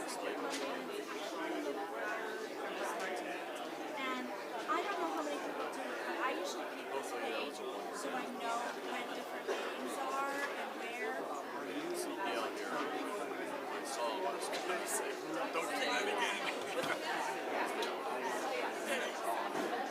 And I don't know how many people do it, but I usually keep this page so I know when different meetings are and where. Don't do that again. I can ask to actually do that.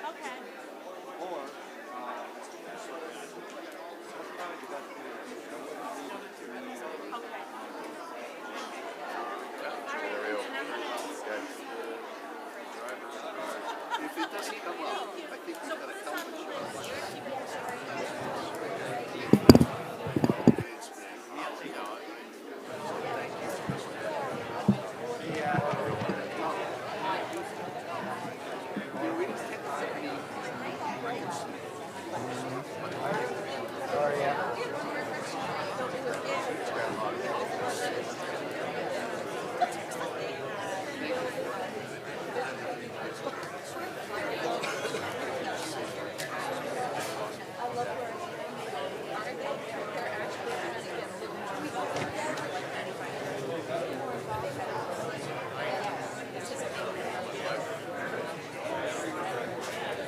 Okay. Okay. If it doesn't come up, I think we've got to tell them. It's been, we didn't have any records.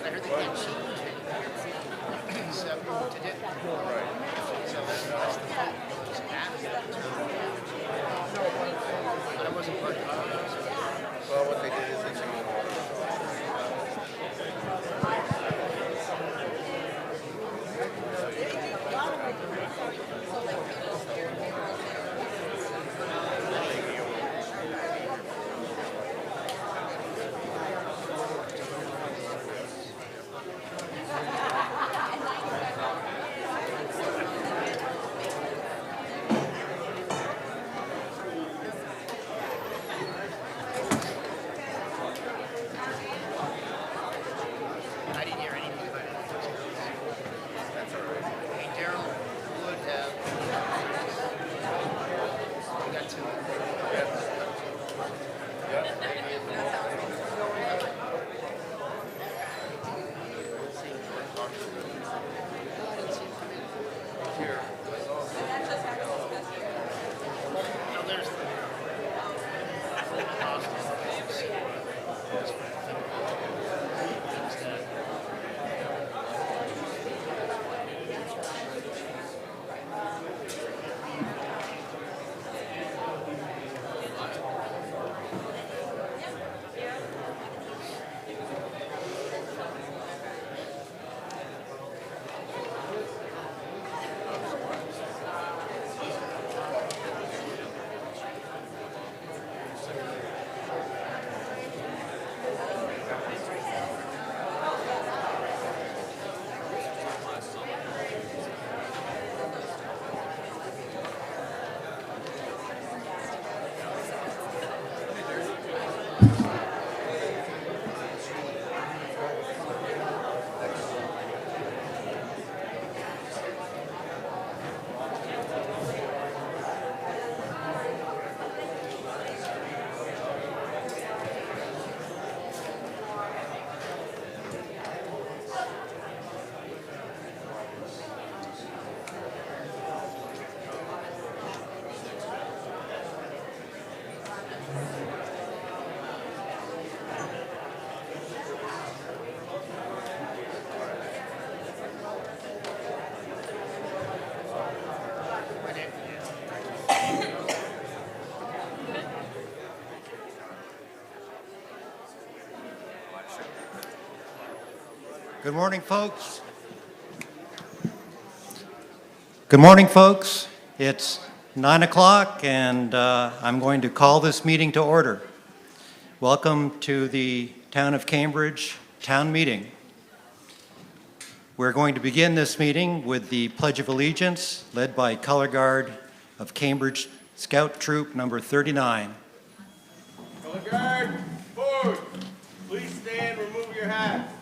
I heard they can't change it. So to do. So that's the fact. Just ask them to. But I wasn't part of it. Well, what they did is they changed the order. I didn't hear anything about it. That's all right. Hey, Daryl would have. We got to. Here. No, there's. Good morning, folks. Good morning, folks. It's 9 o'clock, and I'm going to call this meeting to order. Welcome to the Town of Cambridge Town Meeting. We're going to begin this meeting with the Pledge of Allegiance, led by Color Guard of Cambridge Scout Troop number 39. Color guard, forward. Please stand, remove your hats.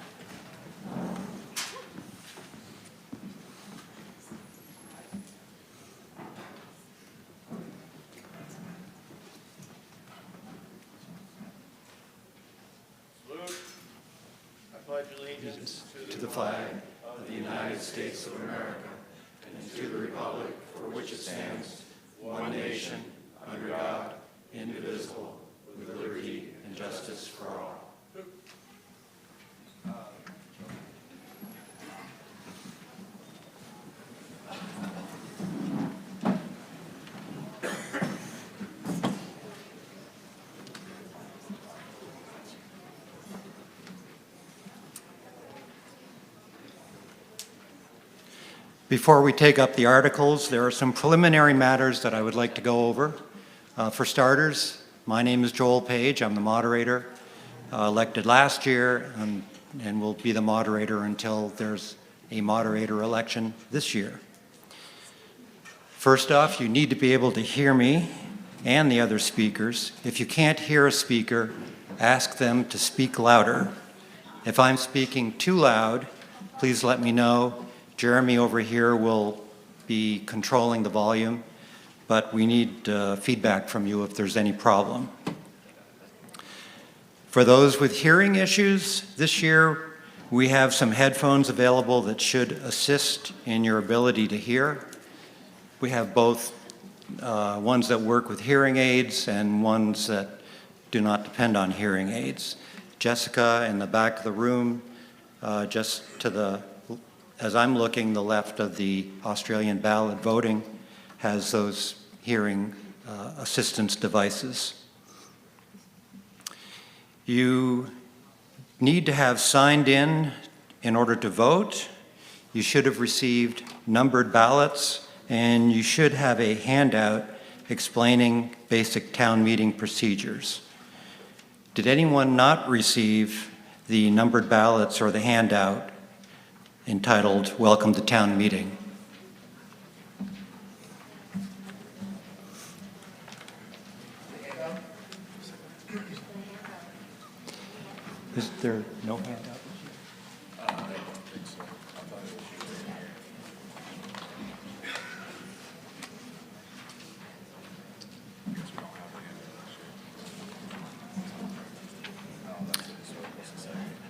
allegiance to the flag of the United States of America and to the republic for which it stands, one nation, under God, indivisible, with liberty and justice for all. Before we take up the articles, there are some preliminary matters that I would like to go over. For starters, my name is Joel Page. I'm the moderator, elected last year, and will be the moderator until there's a moderator election this year. First off, you need to be able to hear me and the other speakers. If you can't hear a speaker, ask them to speak louder. If I'm speaking too loud, please let me know. Jeremy over here will be controlling the volume, but we need feedback from you if there's any problem. For those with hearing issues, this year we have some headphones available that should assist in your ability to hear. We have both ones that work with hearing aids and ones that do not depend on hearing aids. Jessica in the back of the room, just to the as I'm looking, the left of the Australian ballot voting has those hearing assistance devices. You need to have signed in order to vote. You should have received numbered ballots, and you should have a handout explaining basic town meeting procedures. Did anyone not receive the numbered ballots or the handout entitled Welcome to Town Meeting? Is there no handout?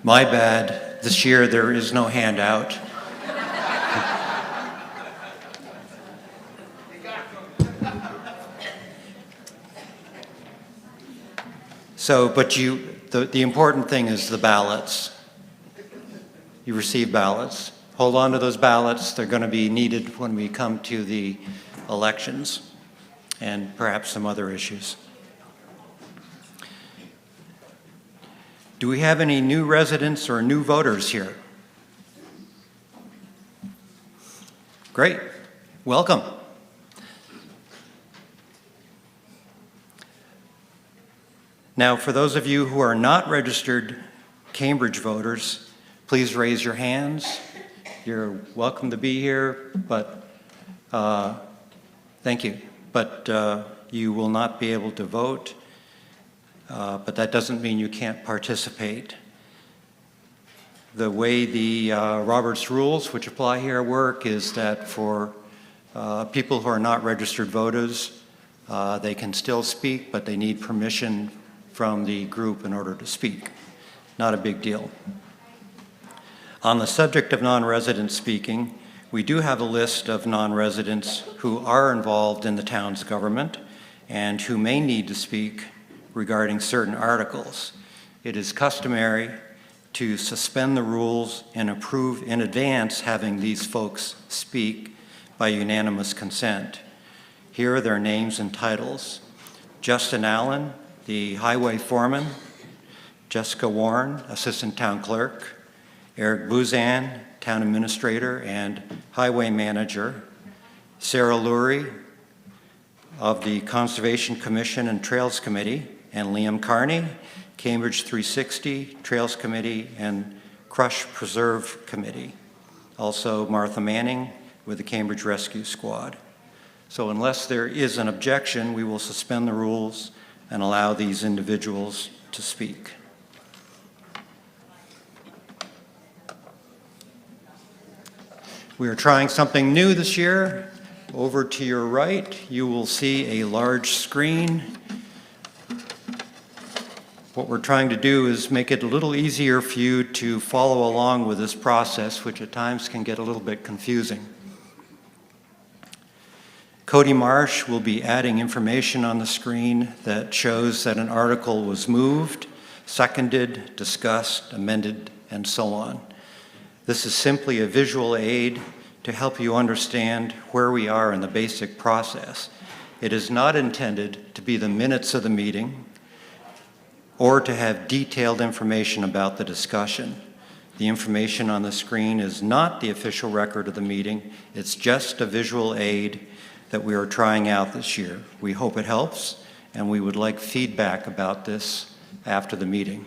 My bad. This year there is no handout. So, but the important thing is the ballots. You receive ballots. Hold on to those ballots. They're going to be needed when we come to the elections and perhaps some other issues. Do we have any new residents or new voters here? Great. Welcome. Now, for those of you who are not registered Cambridge voters, please raise your hands. You're welcome to be here, but thank you. But you will not be able to vote. But that doesn't mean you can't participate. The way the Roberts rules, which apply here, work is that for people who are not registered voters, they can still speak, but they need permission from the group in order to speak. Not a big deal. On the subject of non-resident speaking, we do have a list of non-residents who are involved in the town's government and who may need to speak regarding certain articles. It is customary to suspend the rules and approve in advance having these folks speak by unanimous consent. Here are their names and titles. Justin Allen, the highway foreman. Jessica Warren, assistant town clerk. Eric Buzan, town administrator and highway manager. Sarah Lurie of the Conservation Commission and Trails Committee, and Liam Carney, Cambridge 360, Trails Committee, and Crush Preserve Committee. Also Martha Manning with the Cambridge Rescue Squad. So unless there is an objection, we will suspend the rules and allow these individuals to speak. We are trying something new this year. Over to your right, you will see a large screen What we're trying to do is make it a little easier for you to follow along with this process, which at times can get a little bit confusing. Cody Marsh will be adding information on the screen that shows that an article was moved, seconded, discussed, amended, and so on. This is simply a visual aid to help you understand where we are in the basic process. It is not intended to be the minutes of the meeting or to have detailed information about the discussion. The information on the screen is not the official record of the meeting. It's just a visual aid that we are trying out this year. We hope it helps, and we would like feedback about this after the meeting.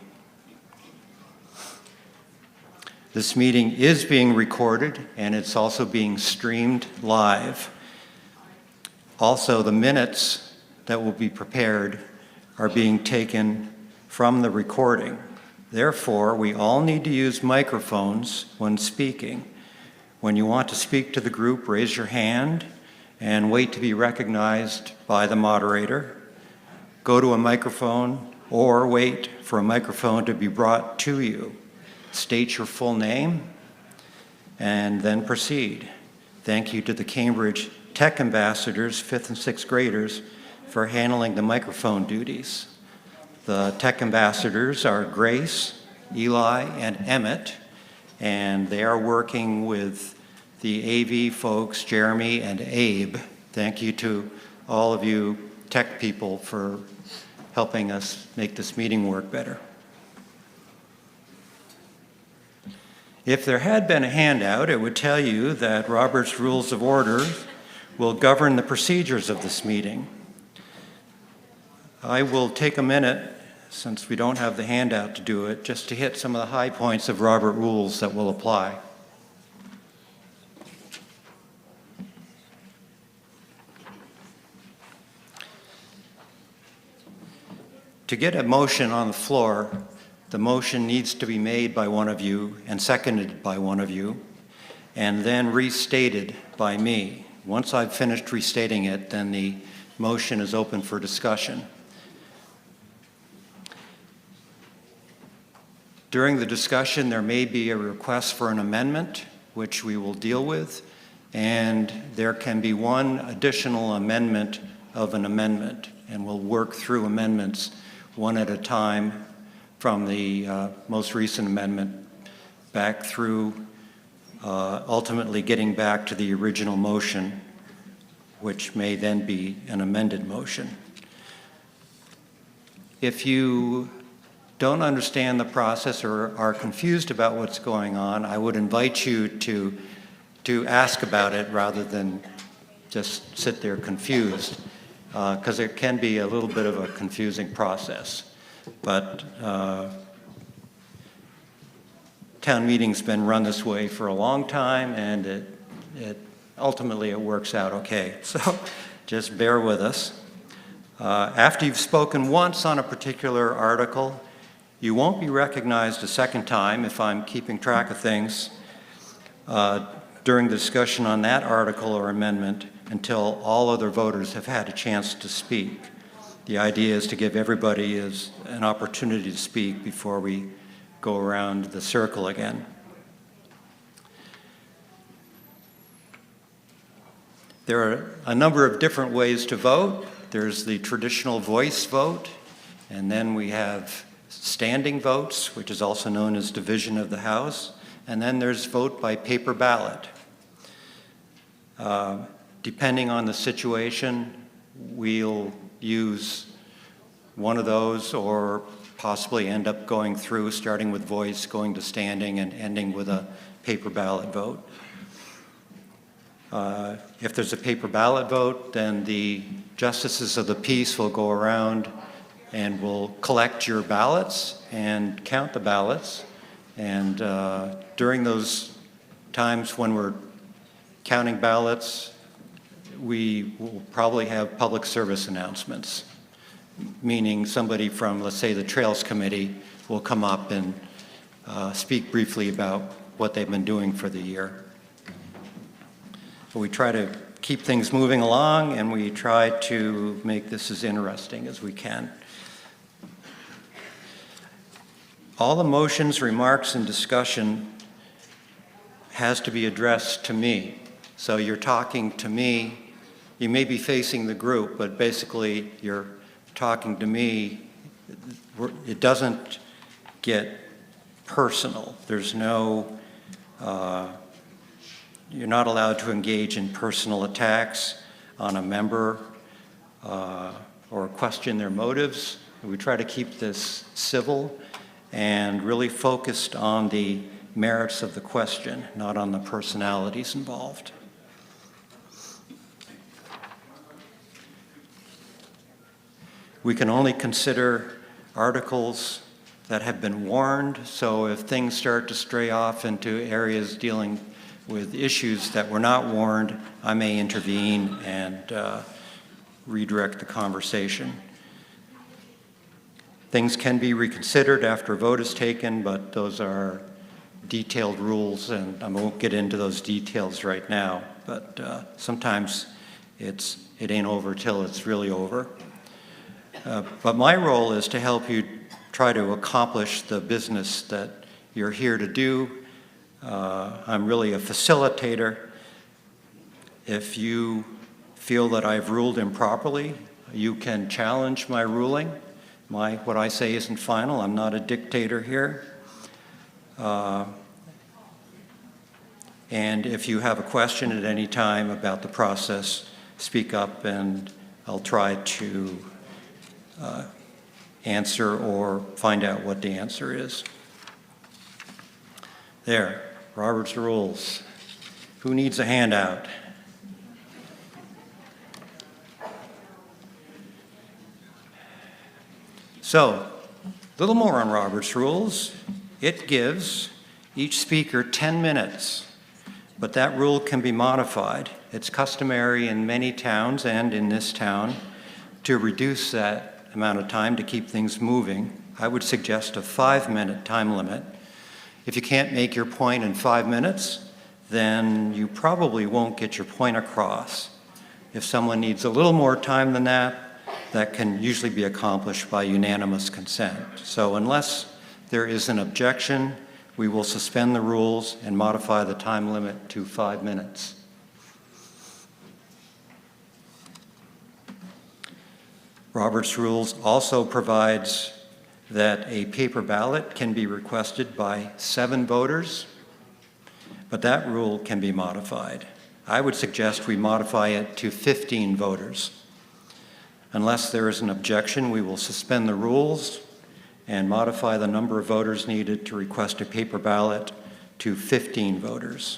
This meeting is being recorded, and it's also being streamed live. Also, the minutes that will be prepared are being taken from the recording. Therefore, we all need to use microphones when speaking. When you want to speak to the group, raise your hand and wait to be recognized by the moderator. Go to a microphone or wait for a microphone to be brought to you. State your full name and then proceed. Thank you to the Cambridge Tech Ambassadors, 5th and 6th graders, for handling the microphone duties. The Tech Ambassadors are Grace, Eli, and Emmett, and they are working with the AV folks, Jeremy and Abe. Thank you to all of you tech people for helping us make this meeting work better. If there had been a handout, it would tell you that Robert's Rules of Order will govern the procedures of this meeting. I will take a minute, since we don't have the handout to do it, just to hit some of the high points of Robert Rules that will apply. To get a motion on the floor, the motion needs to be made by one of you and seconded by one of you, and then restated by me. Once I've finished restating it, then the motion is open for discussion. During the discussion, there may be a request for an amendment, which we will deal with, and there can be one additional amendment of an amendment, and we'll work through amendments one at a time from the most recent amendment back through ultimately getting back to the original motion, which may then be an amended motion. If you don't understand the process or are confused about what's going on, I would invite you to ask about it rather than just sit there confused, because it can be a little bit of a confusing process. But town meeting's been run this way for a long time, and it ultimately it works out okay. So just bear with us. After you've spoken once on a particular article, you won't be recognized a second time, if I'm keeping track of things, during the discussion on that article or amendment until all other voters have had a chance to speak. The idea is to give everybody an opportunity to speak before we go around the circle again. There are a number of different ways to vote. There's the traditional voice vote, and then we have standing votes, which is also known as division of the House, and then there's vote by paper ballot. Depending on the situation, we'll use one of those or possibly end up going through, starting with voice, going to standing, and ending with a paper ballot vote. If there's a paper ballot vote, then the justices of the peace will go around and will collect your ballots and count the ballots. And during those times when we're counting ballots, we will probably have public service announcements, meaning somebody from, let's say, the Trails Committee will come up and speak briefly about what they've been doing for the year. We try to keep things moving along, and we try to make this as interesting as we can. All the motions, remarks, and discussion has to be addressed to me. So you're talking to me. You may be facing the group, but basically you're talking to me. It doesn't get personal. There's no, you're not allowed to engage in personal attacks on a member or question their motives. We try to keep this civil and really focused on the merits of the question, not on the personalities involved. We can only consider articles that have been warned, so if things start to stray off into areas dealing with issues that were not warned, I may intervene and redirect the conversation. Things can be reconsidered after a vote is taken, but those are detailed rules, and I won't get into those details right now, but sometimes it ain't over till it's really over. But my role is to help you try to accomplish the business that you're here to do. I'm really a facilitator. If you feel that I've ruled improperly, you can challenge my ruling. What I say isn't final. I'm not a dictator here. And if you have a question at any time about the process, speak up and I'll try to answer or find out what the answer is. There, Robert's Rules. Who needs a handout? So, a little more on Robert's Rules. It gives each speaker 10 minutes, but that rule can be modified. It's customary in many towns and in this town to reduce that amount of time to keep things moving. I would suggest a 5-minute time limit. If you can't make your point in 5 minutes, then you probably won't get your point across. If someone needs a little more time than that, that can usually be accomplished by unanimous consent. So unless there is an objection, we will suspend the rules and modify the time limit to 5 minutes. Robert's Rules also provides that a paper ballot can be requested by 7 voters, but that rule can be modified. I would suggest we modify it to 15 voters. Unless there is an objection, we will suspend the rules and modify the number of voters needed to request a paper ballot to 15 voters.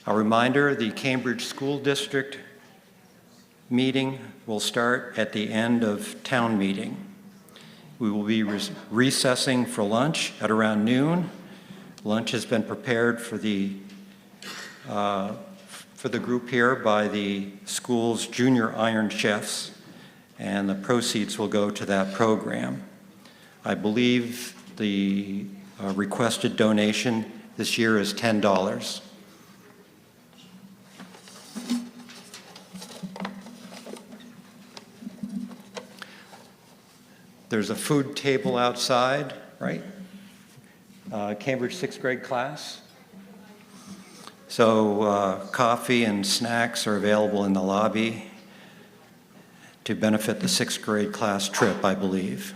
A reminder, the Cambridge School District meeting will start at the end of town meeting. We will be recessing for lunch at around noon. Lunch has been prepared for the group here by the school's junior Iron Chefs, and the proceeds will go to that program. I believe the requested donation this year is $10. There's a food table outside, right? Cambridge 6th grade class. So coffee and snacks are available in the lobby to benefit the 6th grade class trip, I believe.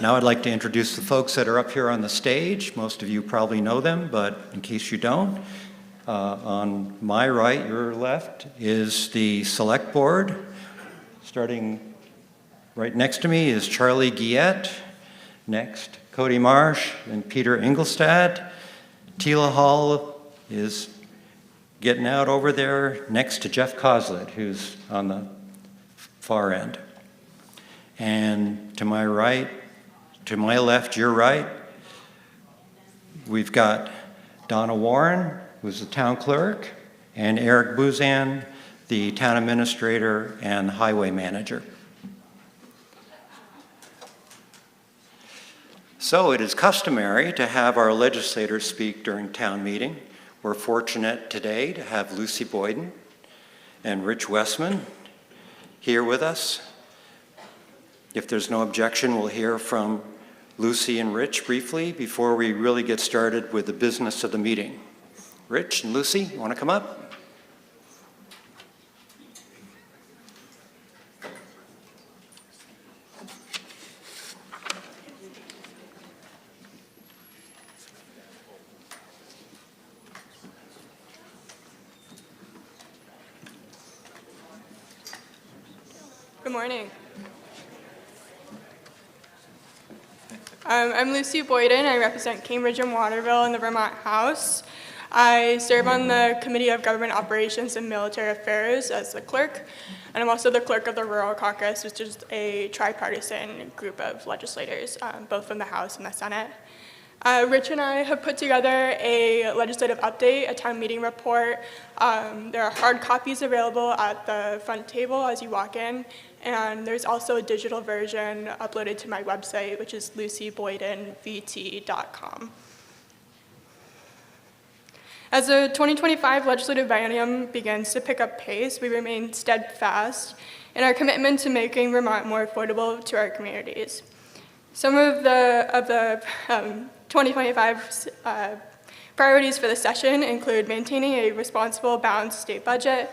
Now I'd like to introduce the folks that are up here on the stage. Most of you probably know them, but in case you don't, on my right, your left, is the select board. Starting right next to me is Charlie Guillet. Next, Cody Marsh and Peter Engelstad. Tila Hall is getting out over there next to Jeff Coslett, who's on the far end. And to my right, to my left, your right, we've got Donna Warren, who's the town clerk, and Eric Buzan, the town administrator and highway manager. So it is customary to have our legislators speak during town meeting. We're fortunate today to have Lucy Boyden and Rich Westman here with us. If there's no objection, we'll hear from Lucy and Rich briefly before we really get started with the business of the meeting. Rich and Lucy, you want to come up? Good morning. I'm Lucy Boyden. I represent Cambridge and Waterville in the Vermont House. I serve on the Committee of Government Operations and Military Affairs as the clerk, and I'm also the clerk of the Rural Caucus, which is a tripartisan group of legislators, both from the House and the Senate. Rich and I have put together a legislative update, a town meeting report. There are hard copies available at the front table as you walk in, and there's also a digital version uploaded to my website, which is lucyboydenvt.com. As the 2025 legislative biennium begins to pick up pace, we remain steadfast in our commitment to making Vermont more affordable to our communities. Some of the 2025 priorities for the session include maintaining a responsible, balanced state budget,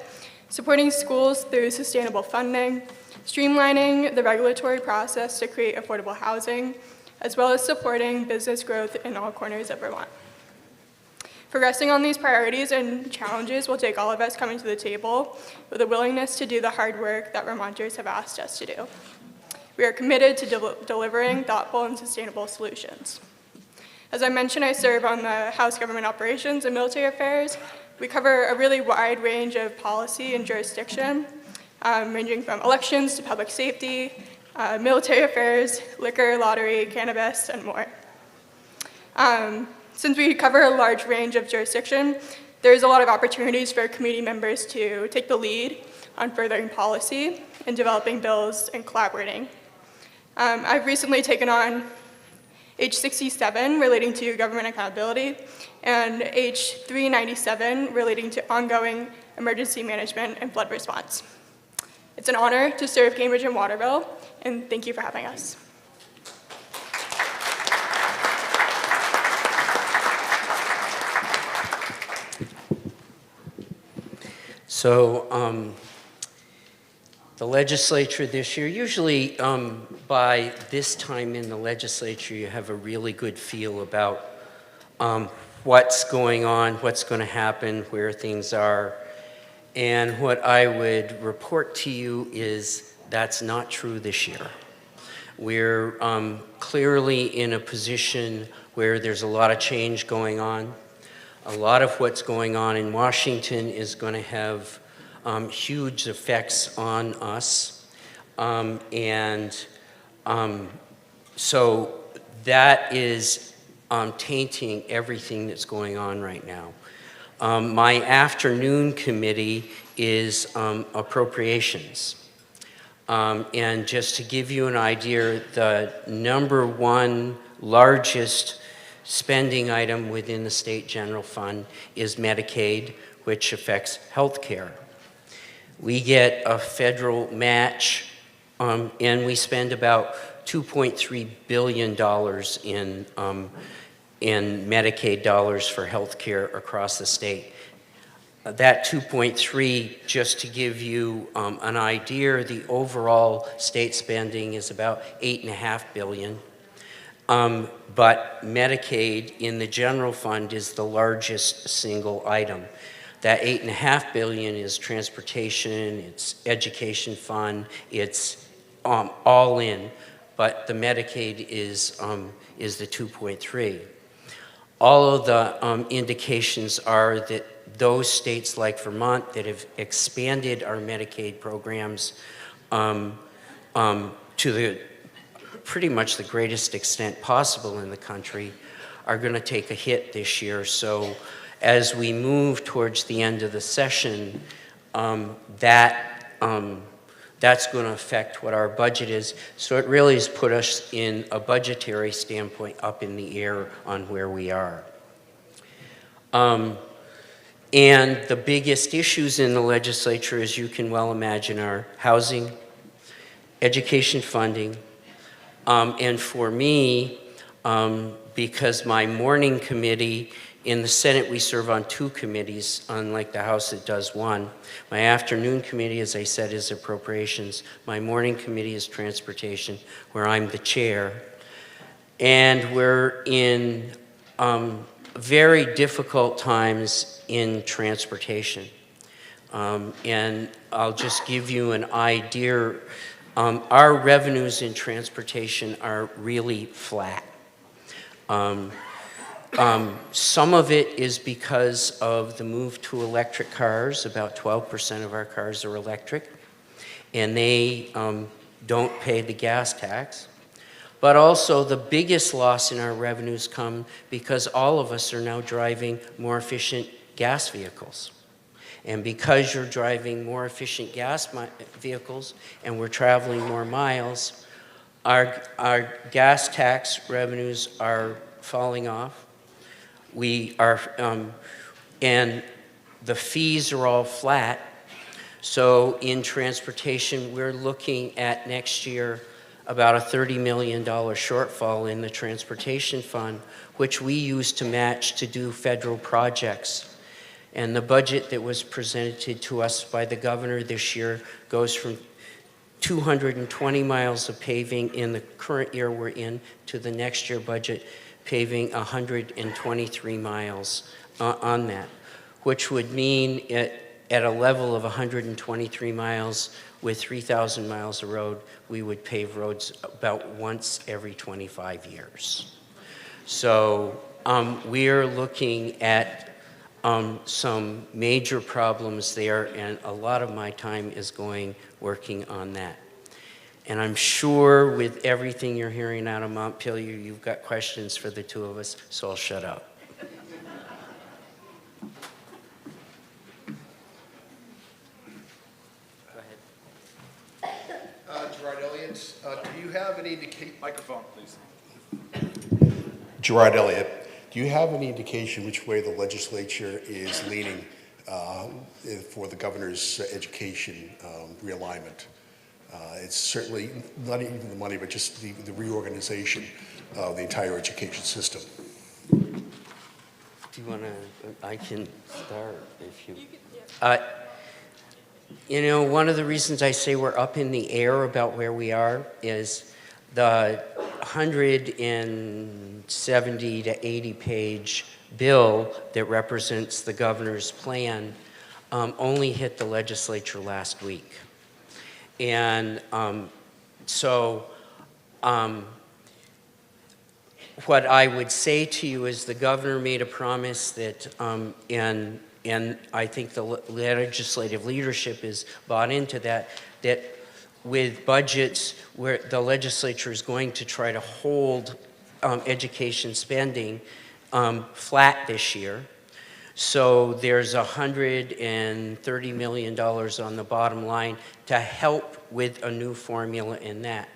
supporting schools through sustainable funding, streamlining the regulatory process to create affordable housing, as well as supporting business growth in all corners of Vermont. Progressing on these priorities and challenges will take all of us coming to the table with a willingness to do the hard work that Vermonters have asked us to do. We are committed to delivering thoughtful and sustainable solutions. As I mentioned, I serve on the House Government Operations and Military Affairs. We cover a really wide range of policy and jurisdiction, ranging from elections to public safety, military affairs, liquor, lottery, cannabis, and more. Since we cover a large range of jurisdiction, there's a lot of opportunities for community members to take the lead on furthering policy and developing bills and collaborating. I've recently taken on H67 relating to government accountability and H397 relating to ongoing emergency management and flood response. It's an honor to serve Cambridge and Waterville, and thank you for having us. So the legislature this year, usually by this time in the legislature, you have a really good feel about what's going on, what's going to happen, where things are. And what I would report to you is that's not true this year. We're clearly in a position where there's a lot of change going on. A lot of what's going on in Washington is going to have huge effects on us. So that is tainting everything that's going on right now. My afternoon committee is appropriations. And just to give you an idea, the number one largest spending item within the state general fund is Medicaid, which affects health care. We get a federal match, and we spend about $2.3 billion in Medicaid dollars for health care across the state. That 2.3, just to give you an idea, the overall state spending is about $8.5 billion. But Medicaid in the general fund is the largest single item. That $8.5 billion is transportation, it's education fund, it's all in, but the Medicaid is the 2.3. All of the indications are that those states like Vermont that have expanded our Medicaid programs to the pretty much the greatest extent possible in the country are going to take a hit this year. So as we move towards the end of the session, that's going to affect what our budget is. So it really has put us in a budgetary standpoint up in the air on where we are. And the biggest issues in the legislature, as you can well imagine, are housing, education funding, and for me, because my morning committee, in the Senate we serve on 2 committees, unlike the House that does 1. My afternoon committee, as I said, is appropriations. My morning committee is transportation, where I'm the chair. And we're in very difficult times in transportation. And I'll just give you an idea. Our revenues in transportation are really flat. Some of it is because of the move to electric cars. About 12% of our cars are electric, and they don't pay the gas tax. But also the biggest loss in our revenues come because all of us are now driving more efficient gas vehicles. And because you're driving more efficient gas vehicles and we're traveling more miles, our gas tax revenues are falling off. We are, and the fees are all flat. So in transportation, we're looking at next year about a $30 million shortfall in the transportation fund, which we use to match to do federal projects. And the budget that was presented to us by the governor this year goes from 220 miles of paving in the current year we're in to the next year budget paving 123 miles on that, which would mean at a level of 123 miles with 3,000 miles of road, we would pave roads about once every 25 years. So we're looking at some major problems there, and a lot of my time is working on that. And I'm sure with everything you're hearing out of Montpelier, you've got questions for the 2 of us, so I'll shut up. Gerard Elliott, do you have any indication? Microphone, please. Gerard Elliott, do you have any indication which way the legislature is leaning for the governor's education realignment? It's certainly not even the money, but just the reorganization of the entire education system. Do you want to, I can start if you. You know, one of the reasons I say we're up in the air about where we are is the 170 to 80 page bill that represents the governor's plan only hit the legislature last week. And what I would say to you is the governor made a promise that, and I think the legislative leadership is bought into that with budgets where the legislature is going to try to hold education spending flat this year. So there's $130 million on the bottom line to help with a new formula in that.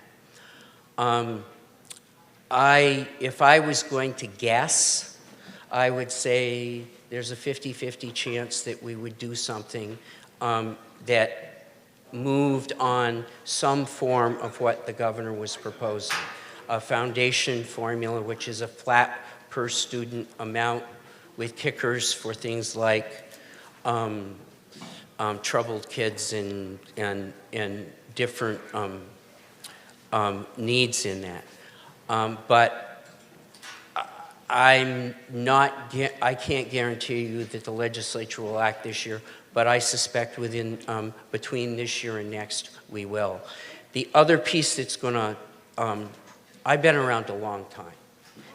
If I was going to guess, I would say there's a 50-50 chance that we would do something that moved on some form of what the governor was proposing. A foundation formula, which is a flat per student amount with kickers for things like troubled kids and different needs in that. But I can't guarantee you that the legislature will act this year, but I suspect between this year and next, we will. The other piece that's gonna, I've been around a long time,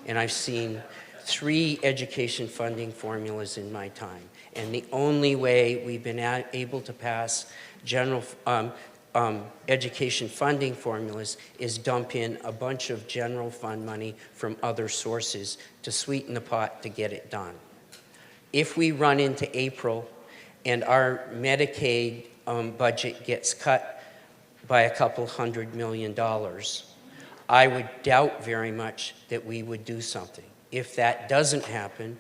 and I've seen 3 education funding formulas in my time. And the only way we've been able to pass general education funding formulas is dump in a bunch of general fund money from other sources to sweeten the pot to get it done. If we run into April and our Medicaid budget gets cut by a couple $100 million, I would doubt very much that we would do something. If that doesn't happen,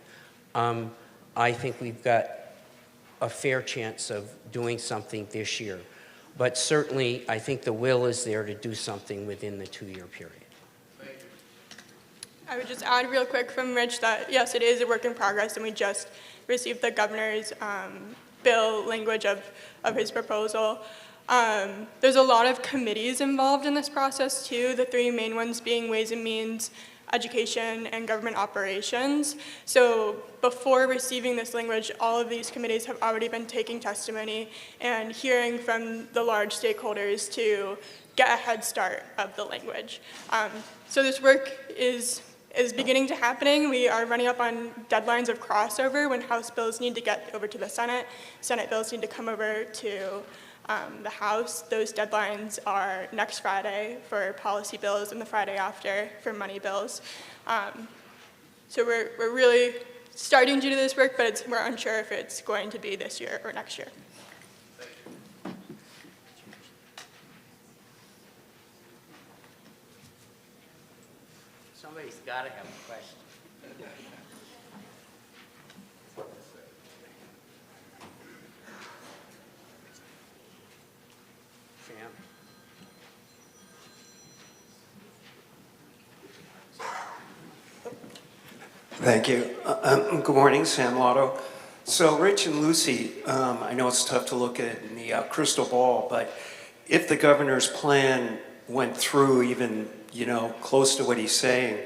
I think we've got a fair chance of doing something this year. But certainly, I think the will is there to do something within the 2-year period. I would just add real quick from Rich that, yes, it is a work in progress, and we just received the governor's bill language of his proposal. There's a lot of committees involved in this process too, the 3 main ones being Ways and Means, Education, and Government Operations. So before receiving this language, all of these committees have already been taking testimony and hearing from the large stakeholders to get a head start of the language. So this work is beginning to happening. We are running up on deadlines of crossover when House bills need to get over to the Senate. Senate bills need to come over to the House. Those deadlines are next Friday for policy bills and the Friday after for money bills. So we're really starting to do this work, but we're unsure if it's going to be this year or next year. Somebody's got to have a question. Sam? Thank you. Good morning, Sam Lotto. So Rich and Lucy, I know it's tough to look at in the crystal ball, but if the governor's plan went through even, close to what he's saying,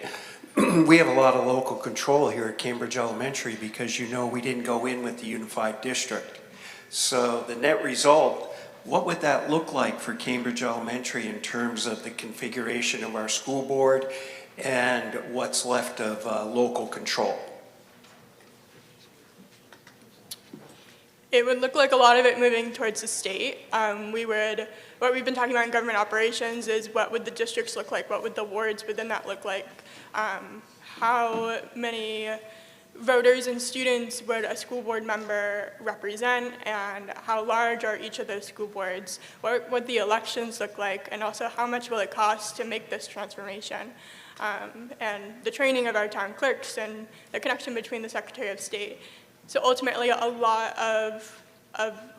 we have a lot of local control here at Cambridge Elementary because we didn't go in with the unified district. So the net result, what would that look like for Cambridge Elementary in terms of the configuration of our school board and what's left of local control? It would look like a lot of it moving towards the state. What we've been talking about in government operations is what would the districts look like? What would the wards within that look like? How many voters and students would a school board member represent, and how large are each of those school boards? What would the elections look like, and also how much will it cost to make this transformation? And the training of our town clerks and the connection between the Secretary of State. So ultimately, a lot of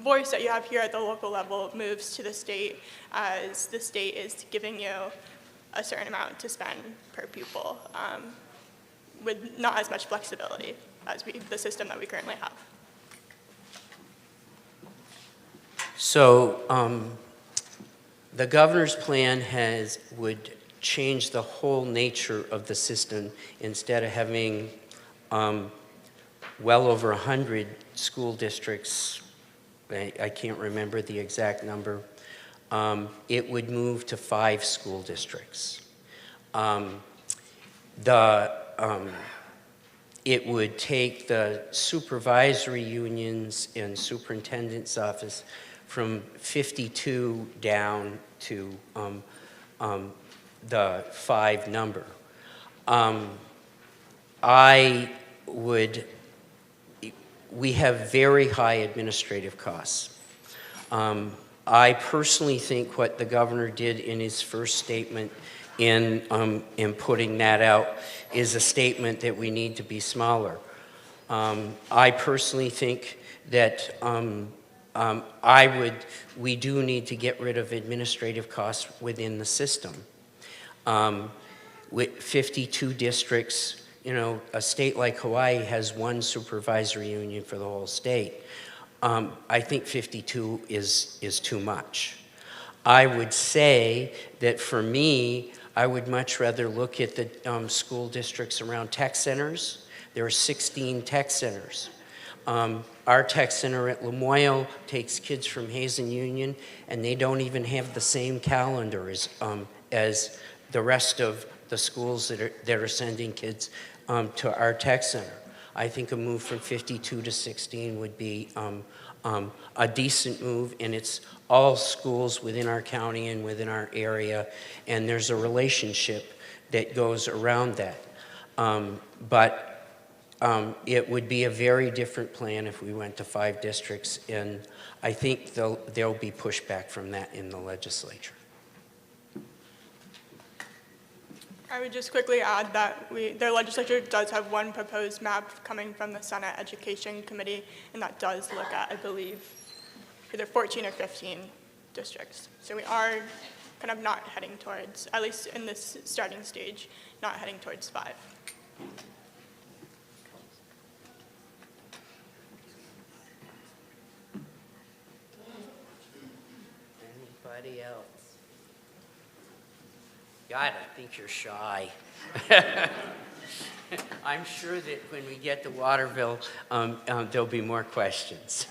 voice that you have here at the local level moves to the state, as the state is giving you a certain amount to spend per pupil, with not as much flexibility as the system that we currently have. So the governor's plan would change the whole nature of the system. Instead of having well over 100 school districts, I can't remember the exact number, it would move to 5 school districts. It would take the supervisory unions and superintendent's office from 52 down to the 5 number. We have very high administrative costs. I personally think what the governor did in his first statement in putting that out is a statement that we need to be smaller. I personally think that we do need to get rid of administrative costs within the system. With 52 districts, a state like Hawaii has 1 supervisory union for the whole state. I think 52 is too much. I would say that for me, I would much rather look at the school districts around tech centers. There are 16 tech centers. Our tech center at Lamoille takes kids from Hazen Union, and they don't even have the same calendar as the rest of the schools that are sending kids to our tech center. I think a move from 52 to 16 would be a decent move, and it's all schools within our county and within our area, and there's a relationship that goes around that. But it would be a very different plan if we went to 5 districts, and I think there'll be pushback from that in the legislature. I would just quickly add that the legislature does have one proposed map coming from the Senate Education Committee, and that does look at, I believe, either 14 or 15 districts. So we are kind of not heading towards, at least in this starting stage, not heading towards 5. Anybody else? God, I think you're shy. I'm sure that when we get to Waterville, there'll be more questions.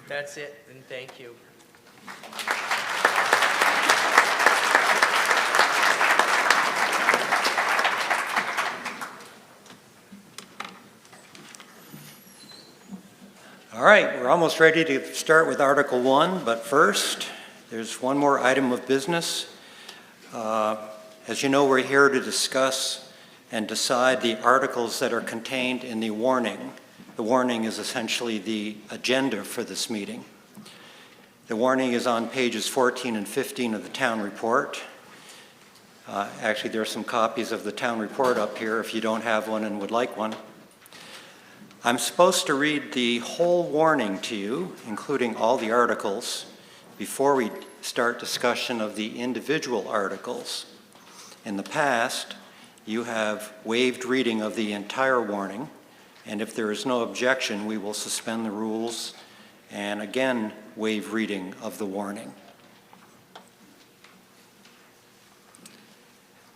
That's it, and thank you. All right, we're almost ready to start with Article 1, but first, there's one more item of business. As you know, we're here to discuss and decide the articles that are contained in the warning. The warning is essentially the agenda for this meeting. The warning is on pages 14 and 15 of the town report. Actually, there are some copies of the town report up here if you don't have one and would like one. I'm supposed to read the whole warning to you, including all the articles, before we start discussion of the individual articles. In the past, you have waived reading of the entire warning, and if there is no objection, we will suspend the rules and again waive reading of the warning.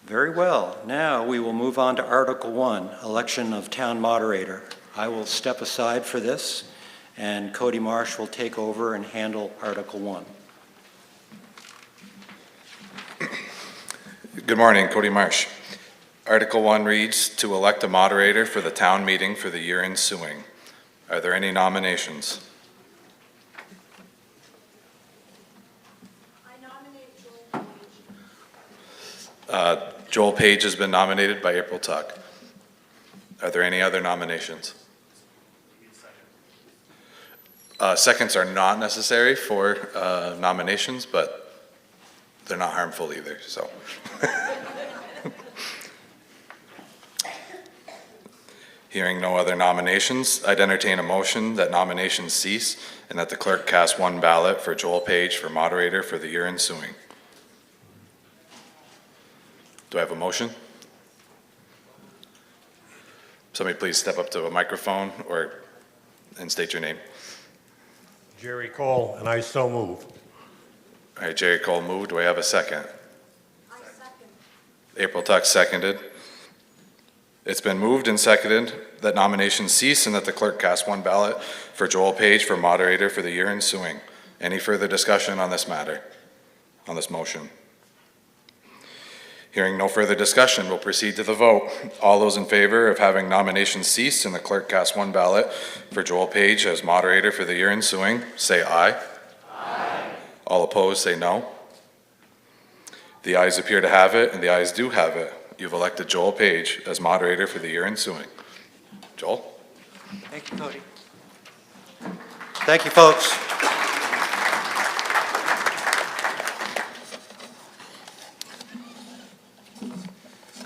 Very well. Now we will move on to Article 1, election of town moderator. I will step aside for this, and Cody Marsh will take over and handle Article 1. Good morning, Cody Marsh. Article 1 reads, to elect a moderator for the town meeting for the year ensuing. Are there any nominations? I nominate Joel Page. Joel Page has been nominated by April Tuck. Are there any other nominations? Seconds are not necessary for nominations, but they're not harmful either, so. Hearing no other nominations, I'd entertain a motion that nominations cease and that the clerk cast one ballot for Joel Page for moderator for the year ensuing. Do I have a motion? Somebody please step up to a microphone and state your name. Jerry Cole, and I so move. All right, Jerry Cole moved. Do I have a second? I second. April Tuck seconded. It's been moved and seconded that nominations cease and that the clerk cast one ballot for Joel Page for moderator for the year ensuing. Any further discussion on this matter, on this motion? Hearing no further discussion, we'll proceed to the vote. All those in favor of having nominations cease and the clerk cast one ballot for Joel Page as moderator for the year ensuing, say aye. Aye. All opposed, say no. The ayes appear to have it, and the ayes do have it. You've elected Joel Page as moderator for the year ensuing. Joel? Thank you, Cody. Thank you, folks.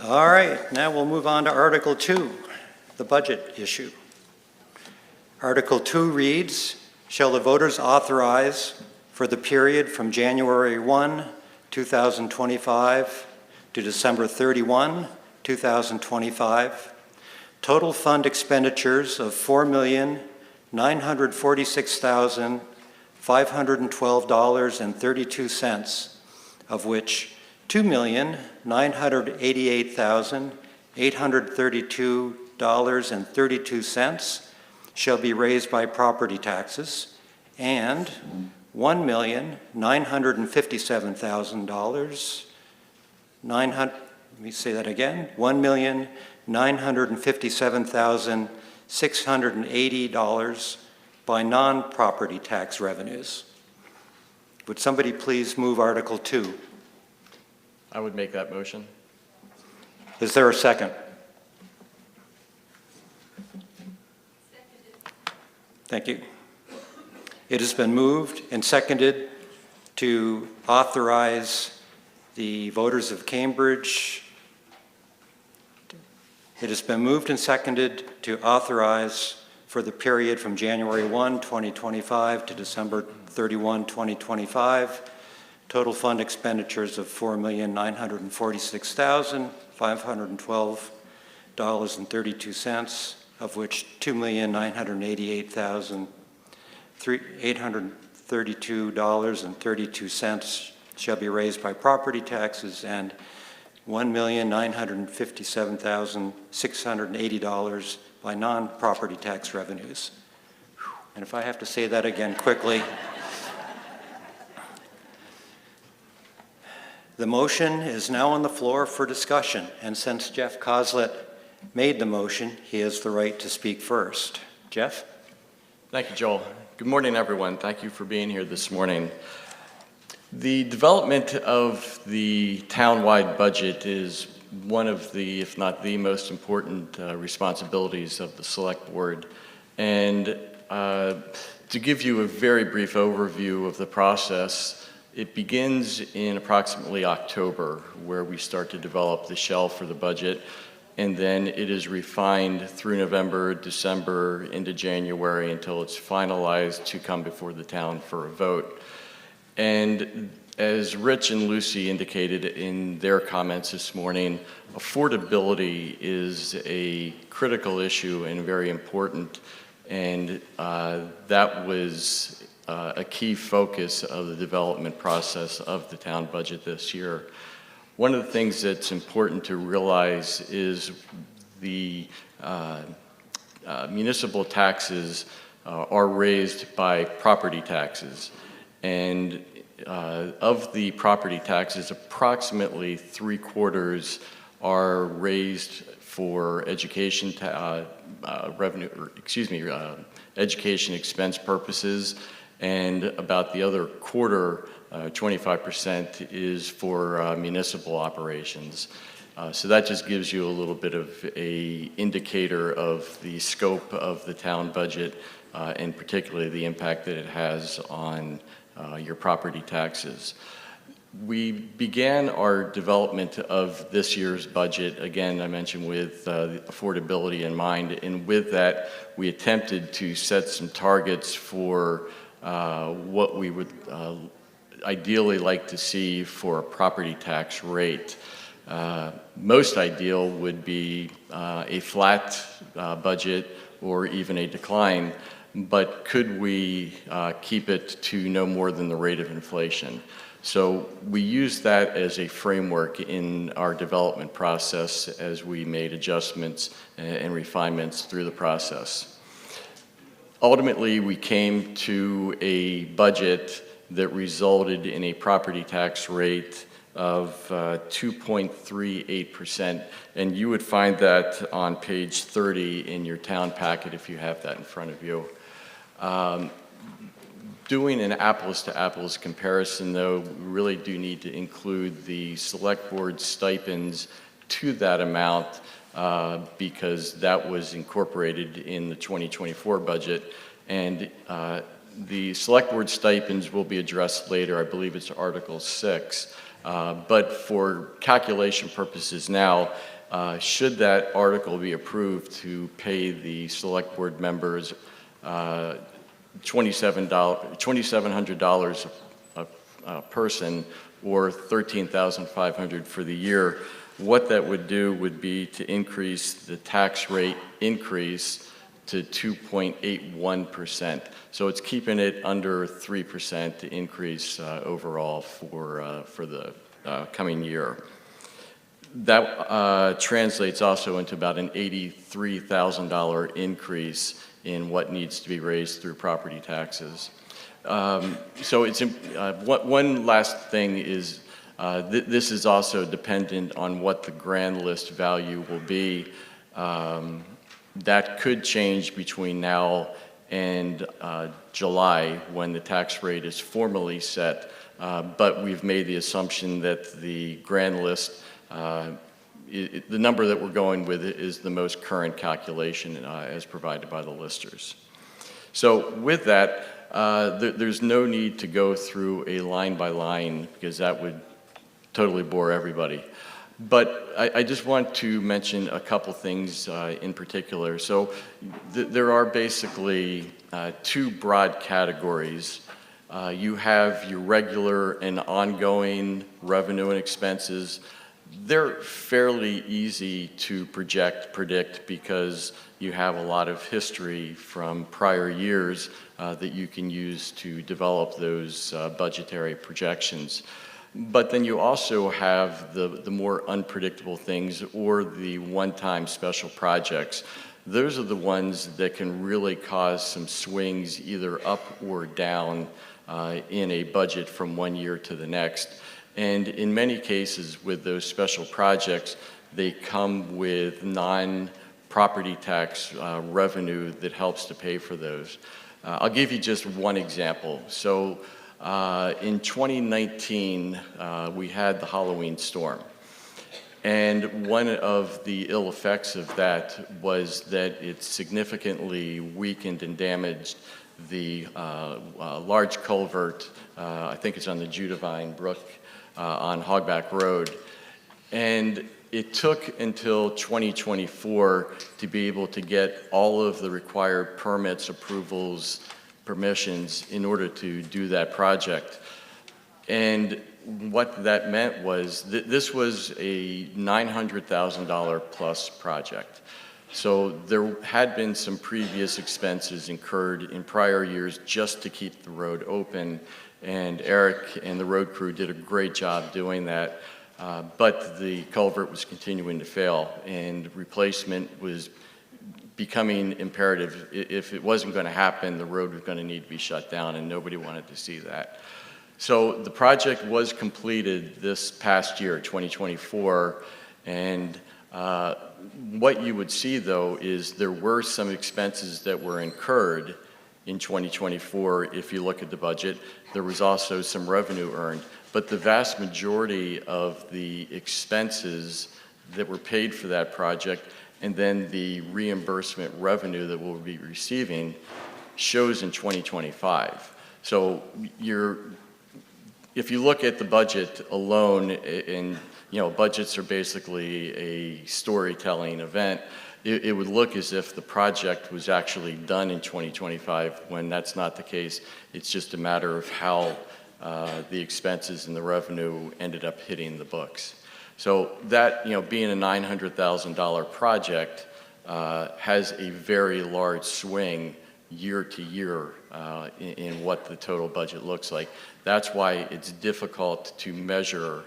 All right, now we'll move on to Article 2, the budget issue. Article 2 reads, shall the voters authorize for the period from January 1, 2025 to December 31, 2025, total fund expenditures of $4,946,512.32, of which $2,988,832.32 shall be raised by property taxes, and $1,957,000, let me say that again, $1,957,680 by non-property tax revenues. Would somebody please move Article 2? I would make that motion. Is there a second? Thank you. It has been moved and seconded to authorize the voters of Cambridge. It has been moved and seconded to authorize for the period from January 1, 2025 to December 31, 2025, total fund expenditures of $4,946,512.32, of which $2,988,832.32 shall be raised by property taxes and $1,957,680 by non-property tax revenues. And if I have to say that again quickly, the motion is now on the floor for discussion, and since Jeff Coslett made the motion, he has the right to speak first. Jeff? Thank you, Joel. Good morning, everyone. Thank you for being here this morning. The development of the town-wide budget is one of the, if not the most important responsibilities of the Select Board. And to give you a very brief overview of the process, it begins in approximately October, where we start to develop the shell for the budget, and then it is refined through November, December, into January until it's finalized to come before the town for a vote. And as Rich and Lucy indicated in their comments this morning, affordability is a critical issue and very important, and that was a key focus of the development process of the town budget this year. One of the things that's important to realize is the municipal taxes are raised by property taxes. And of the property taxes, approximately 3/4 are raised for education education expense purposes, and about the other quarter, 25%, is for municipal operations. So that just gives you a little bit of a indicator of the scope of the town budget, and particularly the impact that it has on your property taxes. We began our development of this year's budget, again, I mentioned with affordability in mind, and with that, we attempted to set some targets for what we would ideally like to see for a property tax rate. Most ideal would be a flat budget or even a decline, but could we keep it to no more than the rate of inflation? So we used that as a framework in our development process as we made adjustments and refinements through the process. Ultimately, we came to a budget that resulted in a property tax rate of 2.38%, and you would find that on page 30 in your town packet if you have that in front of you. Doing an apples-to-apples comparison, though, we really do need to include the Select Board stipends to that amount because that was incorporated in the 2024 budget, and the Select Board stipends will be addressed later. I believe it's Article 6. But for calculation purposes now, should that article be approved to pay the Select Board members $2,700 a person, or $13,500 for the year, what that would do would be to increase the tax rate increase to 2.81%. So it's keeping it under 3% increase overall for the coming year. That translates also into about an $83,000 increase in what needs to be raised through property taxes. So it's one last thing is this is also dependent on what the grand list value will be. That could change between now and July when the tax rate is formally set, but we've made the assumption that the grand list the number that we're going with is the most current calculation as provided by the listers. So with that, there's no need to go through a line by line because that would totally bore everybody. But I just want to mention a couple things in particular. So there are basically two broad categories. You have your regular and ongoing revenue and expenses. They're fairly easy to predict because you have a lot of history from prior years that you can use to develop those budgetary projections. But then you also have the more unpredictable things or the one-time special projects. Those are the ones that can really cause some swings either up or down in a budget from one year to the next. And in many cases with those special projects, they come with non-property tax revenue that helps to pay for those. I'll give you just one example. So in 2019, we had the Halloween storm. And one of the ill effects of that was that it significantly weakened and damaged the large culvert, I think it's on the Judavine Brook on Hogback Road. And it took until 2024 to be able to get all of the required permits, approvals, permissions in order to do that project. And what that meant was this was a $900,000 plus project. So there had been some previous expenses incurred in prior years just to keep the road open, and Eric and the road crew did a great job doing that. But the culvert was continuing to fail, and replacement was becoming imperative. If it wasn't going to happen, the road was going to need to be shut down, and nobody wanted to see that. So the project was completed this past year, 2024, and what you would see, though, is there were some expenses that were incurred in 2024. If you look at the budget, there was also some revenue earned, but the vast majority of the expenses that were paid for that project and then the reimbursement revenue that we'll be receiving shows in 2025. So if you look at the budget alone, and budgets are basically a storytelling event, it would look as if the project was actually done in 2025 when that's not the case. It's just a matter of how the expenses and the revenue ended up hitting the books. So that, being a $900,000 project has a very large swing year to year in what the total budget looks like. That's why it's difficult to measure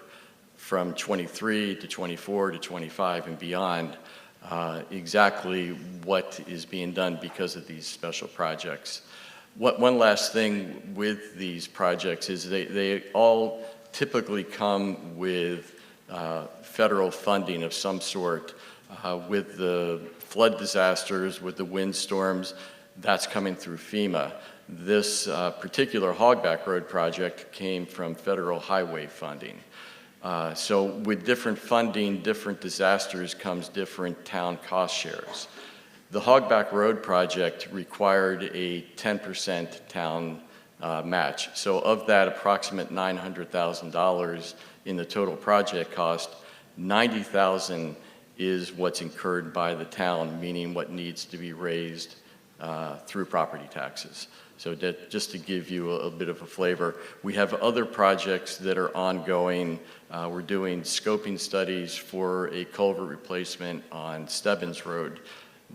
from 23 to 24 to 25 and beyond exactly what is being done because of these special projects. One last thing with these projects is they all typically come with federal funding of some sort. With the flood disasters, with the windstorms, that's coming through FEMA. This particular Hogback Road project came from federal highway funding. So with different funding, different disasters comes different town cost shares. The Hogback Road project required a 10% town match. So of that approximate $900,000 in the total project cost, $90,000 is what's incurred by the town, meaning what needs to be raised through property taxes. So just to give you a bit of a flavor, we have other projects that are ongoing. We're doing scoping studies for a culvert replacement on Stebbins Road.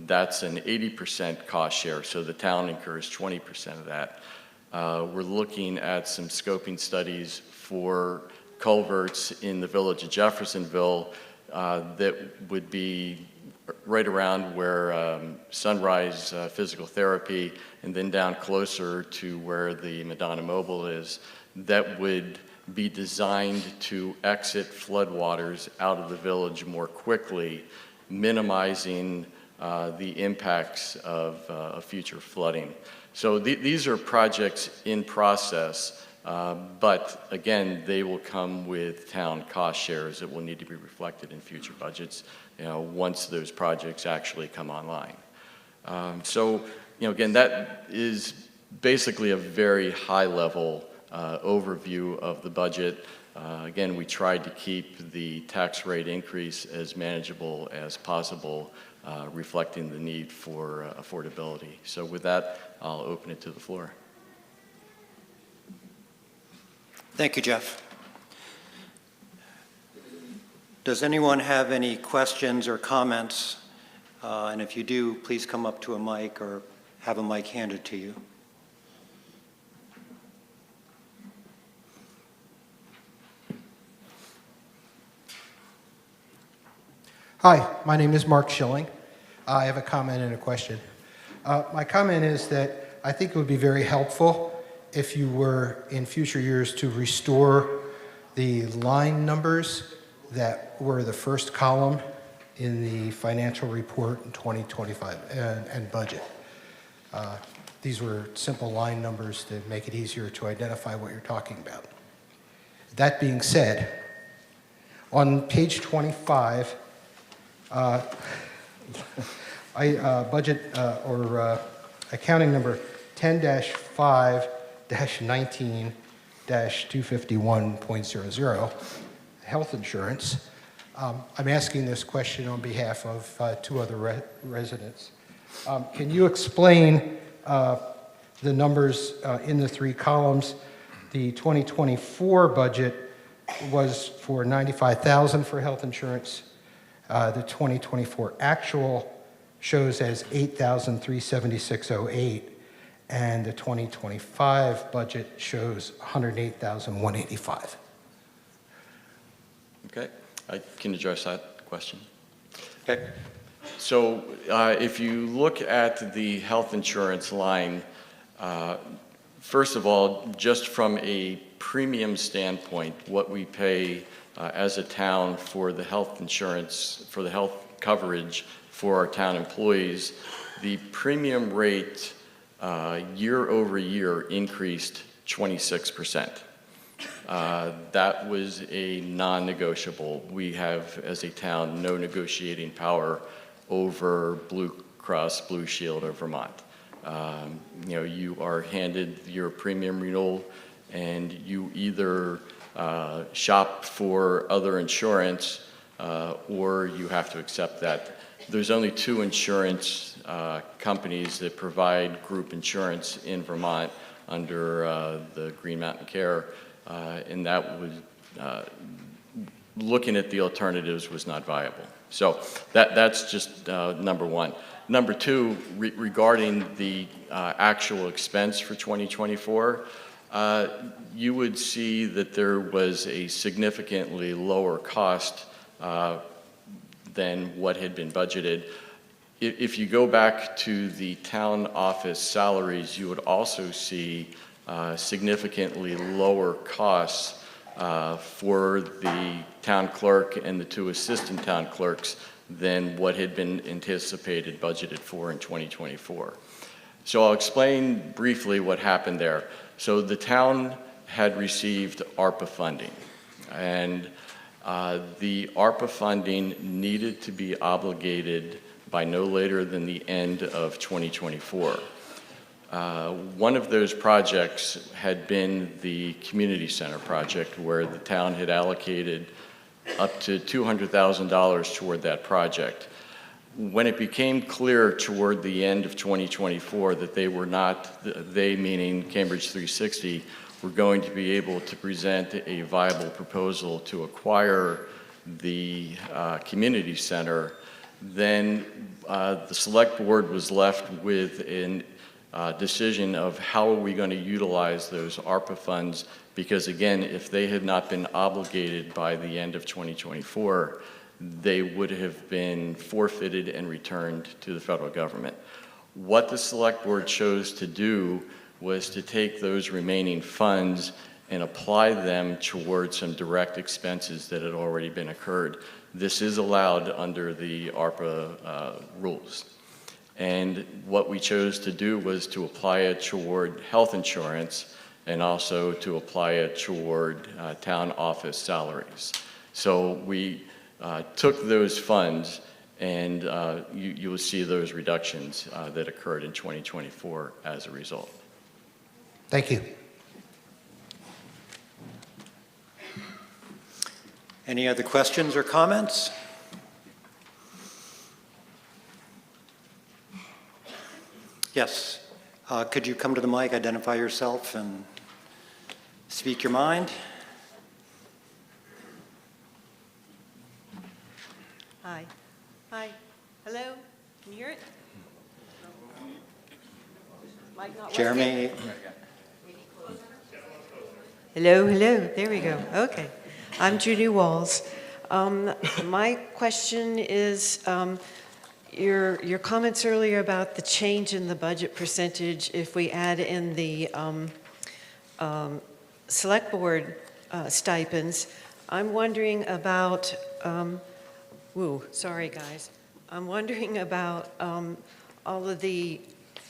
That's an 80% cost share, so the town incurs 20% of that. We're looking at some scoping studies for culverts in the village of Jeffersonville that would be right around where Sunrise Physical Therapy and then down closer to where the Madonna Mobile is, that would be designed to exit floodwaters out of the village more quickly, minimizing the impacts of future flooding. So these are projects in process, but again, they will come with town cost shares that will need to be reflected in future budgets, once those projects actually come online. So, again, that is basically a very high-level overview of the budget. Again, we tried to keep the tax rate increase as manageable as possible, reflecting the need for affordability. So with that, I'll open it to the floor. Thank you, Jeff. Does anyone have any questions or comments? And if you do, please come up to a mic or have a mic handed to you. Hi, my name is Mark Schilling. I have a comment and a question. My comment is that I think it would be very helpful if you were in future years to restore the line numbers that were the first column in the financial report in 2025 and budget. These were simple line numbers to make it easier to identify what you're talking about. That being said, on page 25, budget or accounting number 10-5-19-251.00, health insurance. I'm asking this question on behalf of two other residents. Can you explain the numbers in the three columns? The 2024 budget was for $95,000 for health insurance. The 2024 actual shows as $8,376.08, and the 2025 budget shows $108,185. Okay, I can address that question. Okay. So if you look at the health insurance line, first of all, just from a premium standpoint, what we pay as a town for the health insurance, for the health coverage for our town employees, the premium rate year over year increased 26%. That was a non-negotiable. We have, as a town, no negotiating power over Blue Cross Blue Shield of Vermont. You are handed your premium renewal, and you either shop for other insurance or you have to accept that. There's only two insurance companies that provide group insurance in Vermont under the Green Mountain Care, and that was, looking at the alternatives was not viable. So that's just number one. Number two, regarding the actual expense for 2024, you would see that there was a significantly lower cost than what had been budgeted. If you go back to the town office salaries, you would also see significantly lower costs for the town clerk and the two assistant town clerks than what had been anticipated budgeted for in 2024. So I'll explain briefly what happened there. So the town had received ARPA funding, and the ARPA funding needed to be obligated by no later than the end of 2024. One of those projects had been the community center project, where the town had allocated up to $200,000 toward that project. When it became clear toward the end of 2024 that they were not, they meaning Cambridge 360, were going to be able to present a viable proposal to acquire the community center, then the select board was left with a decision of how are we going to utilize those ARPA funds, because again, if they had not been obligated by the end of 2024, they would have been forfeited and returned to the federal government. What the select board chose to do was to take those remaining funds and apply them towards some direct expenses that had already been incurred. This is allowed under the ARPA rules. And what we chose to do was to apply it toward health insurance and also to apply it toward town office salaries. So we took those funds, and you will see those reductions that occurred in 2024 as a result. Thank you. Any other questions or comments? Yes. Could you come to the mic, identify yourself, and speak your mind? Hi. Hi. Hello? Can you hear it? Mic not working? Jeremy? Hello, hello. There we go. Okay. I'm Judy Walls. My question is, your comments earlier about the change in the budget percentage if we add in the select board stipends. I'm wondering about, sorry guys. I'm wondering about all of the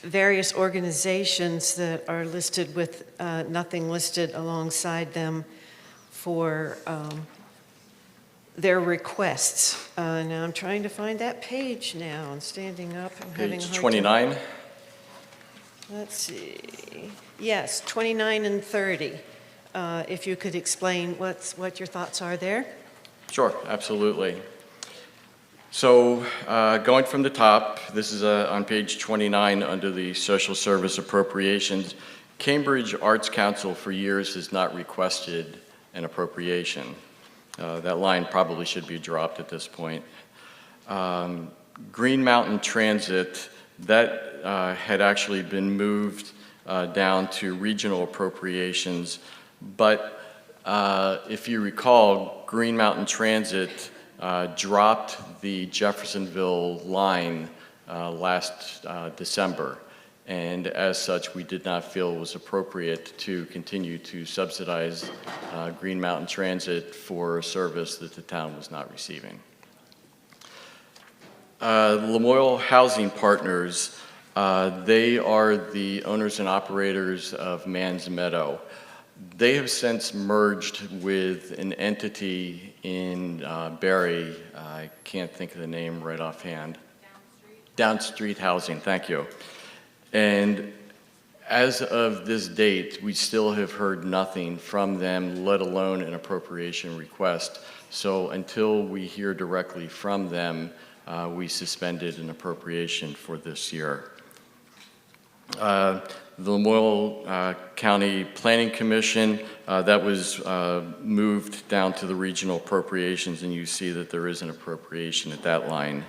various organizations that are listed with nothing listed alongside them for their requests. Now I'm trying to find that page now. I'm standing up. I'm having a Page hard 29. time. Let's see. Yes, 29 and 30. If you could explain what your thoughts are there. Sure, absolutely. So going from the top, this is on page 29 under the social service appropriations. Cambridge Arts Council for years has not requested an appropriation. That line probably should be dropped at this point. Green Mountain Transit, that had actually been moved down to regional appropriations, but if you recall, Green Mountain Transit dropped the Jeffersonville line last December, and as such we did not feel it was appropriate to continue to subsidize Green Mountain Transit for a service that the town was not receiving. Lamoille Housing Partners, they are the owners and operators of Mans Meadow. They have since merged with an entity in Barrie. I can't think of the name right offhand. Downstreet Housing, thank you. And as of this date, we still have heard nothing from them, let alone an appropriation request. So until we hear directly from them, we suspended an appropriation for this year. The Lamoille County Planning Commission, that was moved down to the regional appropriations, and you see that there is an appropriation at that line.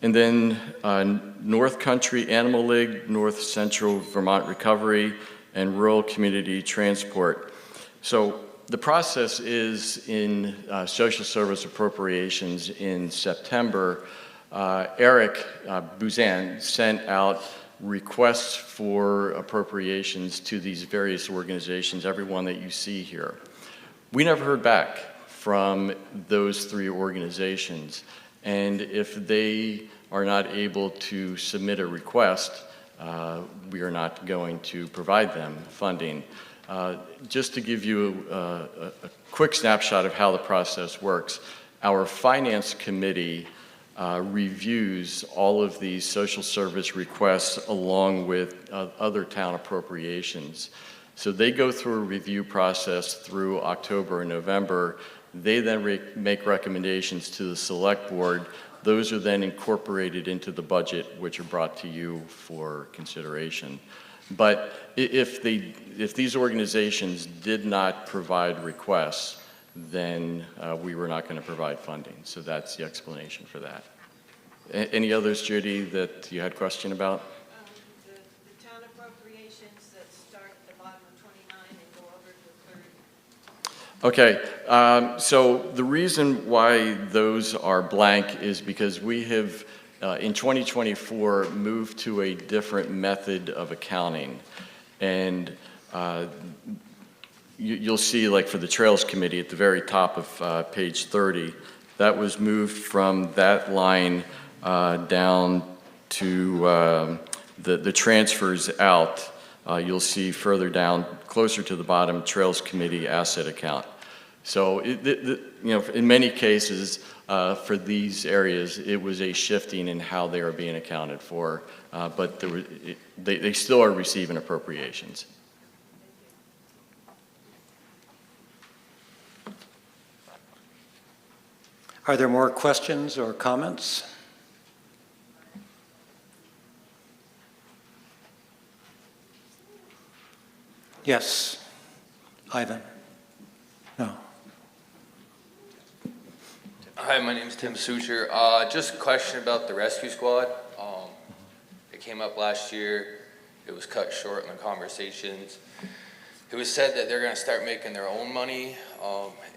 And then North Country Animal League, North Central Vermont Recovery, and Rural Community Transport. So the process is in social service appropriations in September. Eric Buzan sent out requests for appropriations to these various organizations, every one that you see here. We never heard back from those three organizations, and if they are not able to submit a request, we are not going to provide them funding. Just to give you a quick snapshot of how the process works, our finance committee reviews all of these social service requests along with other town appropriations. So they go through a review process through October and November. They then make recommendations to the select board. Those are then incorporated into the budget, which are brought to you for consideration. But if these organizations did not provide requests, then we were not going to provide funding. So that's the explanation for that. Any others, Judy, that you had a question about? The town appropriations that start at the bottom of 29 and go over to 30. Okay, so the reason why those are blank is because we have, in 2024, moved to a different method of accounting. And you'll see, like for the Trails Committee at the very top of page 30, that was moved from that line down to the transfers out. You'll see further down, closer to the bottom, Trails Committee asset account. So, in many cases, for these areas, it was a shifting in how they are being accounted for, but they still are receiving appropriations. Are there more questions or comments? Yes. Ivan? No. Hi, my name's Tim Sucher. Just a question about the rescue squad. It came up last year. It was cut short in the conversations. It was said that they're going to start making their own money,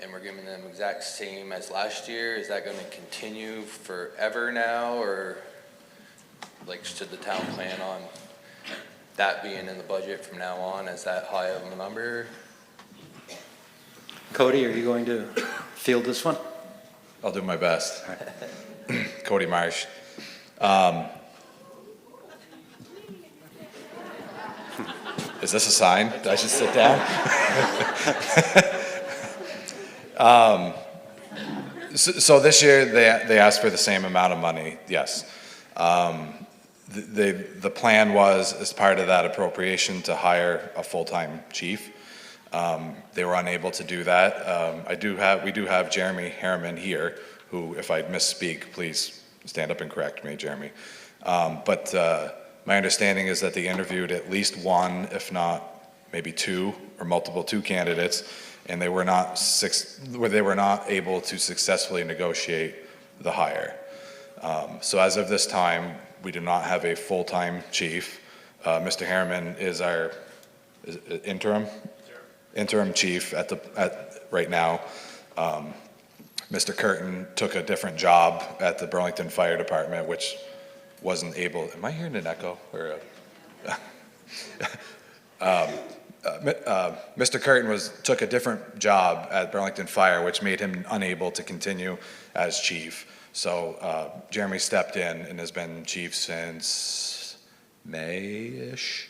and we're giving them exact same as last year. Is that going to continue forever now, or like should the town plan on that being in the budget from now on? Is that high of a number? Cody, are you going to field this one? I'll do my best. Cody Marsh. Is this a sign that I should sit down? So this year they asked for the same amount of money, yes. The plan was, as part of that appropriation, to hire a full-time chief. They were unable to do that. We do have Jeremy Harriman here, who, if I misspeak, please stand up and correct me, Jeremy. But my understanding is that they interviewed at least one, if not maybe two, or multiple two candidates, and they were not able to successfully negotiate the hire. So as of this time, we do not have a full-time chief. Mr. Harriman is our interim chief right now. Mr. Curtin took a different job at the Burlington Fire Department, which wasn't able. Am I hearing an echo? Or, Mr. Curtin took a different job at Burlington Fire, which made him unable to continue as chief. So Jeremy stepped in and has been chief since May-ish.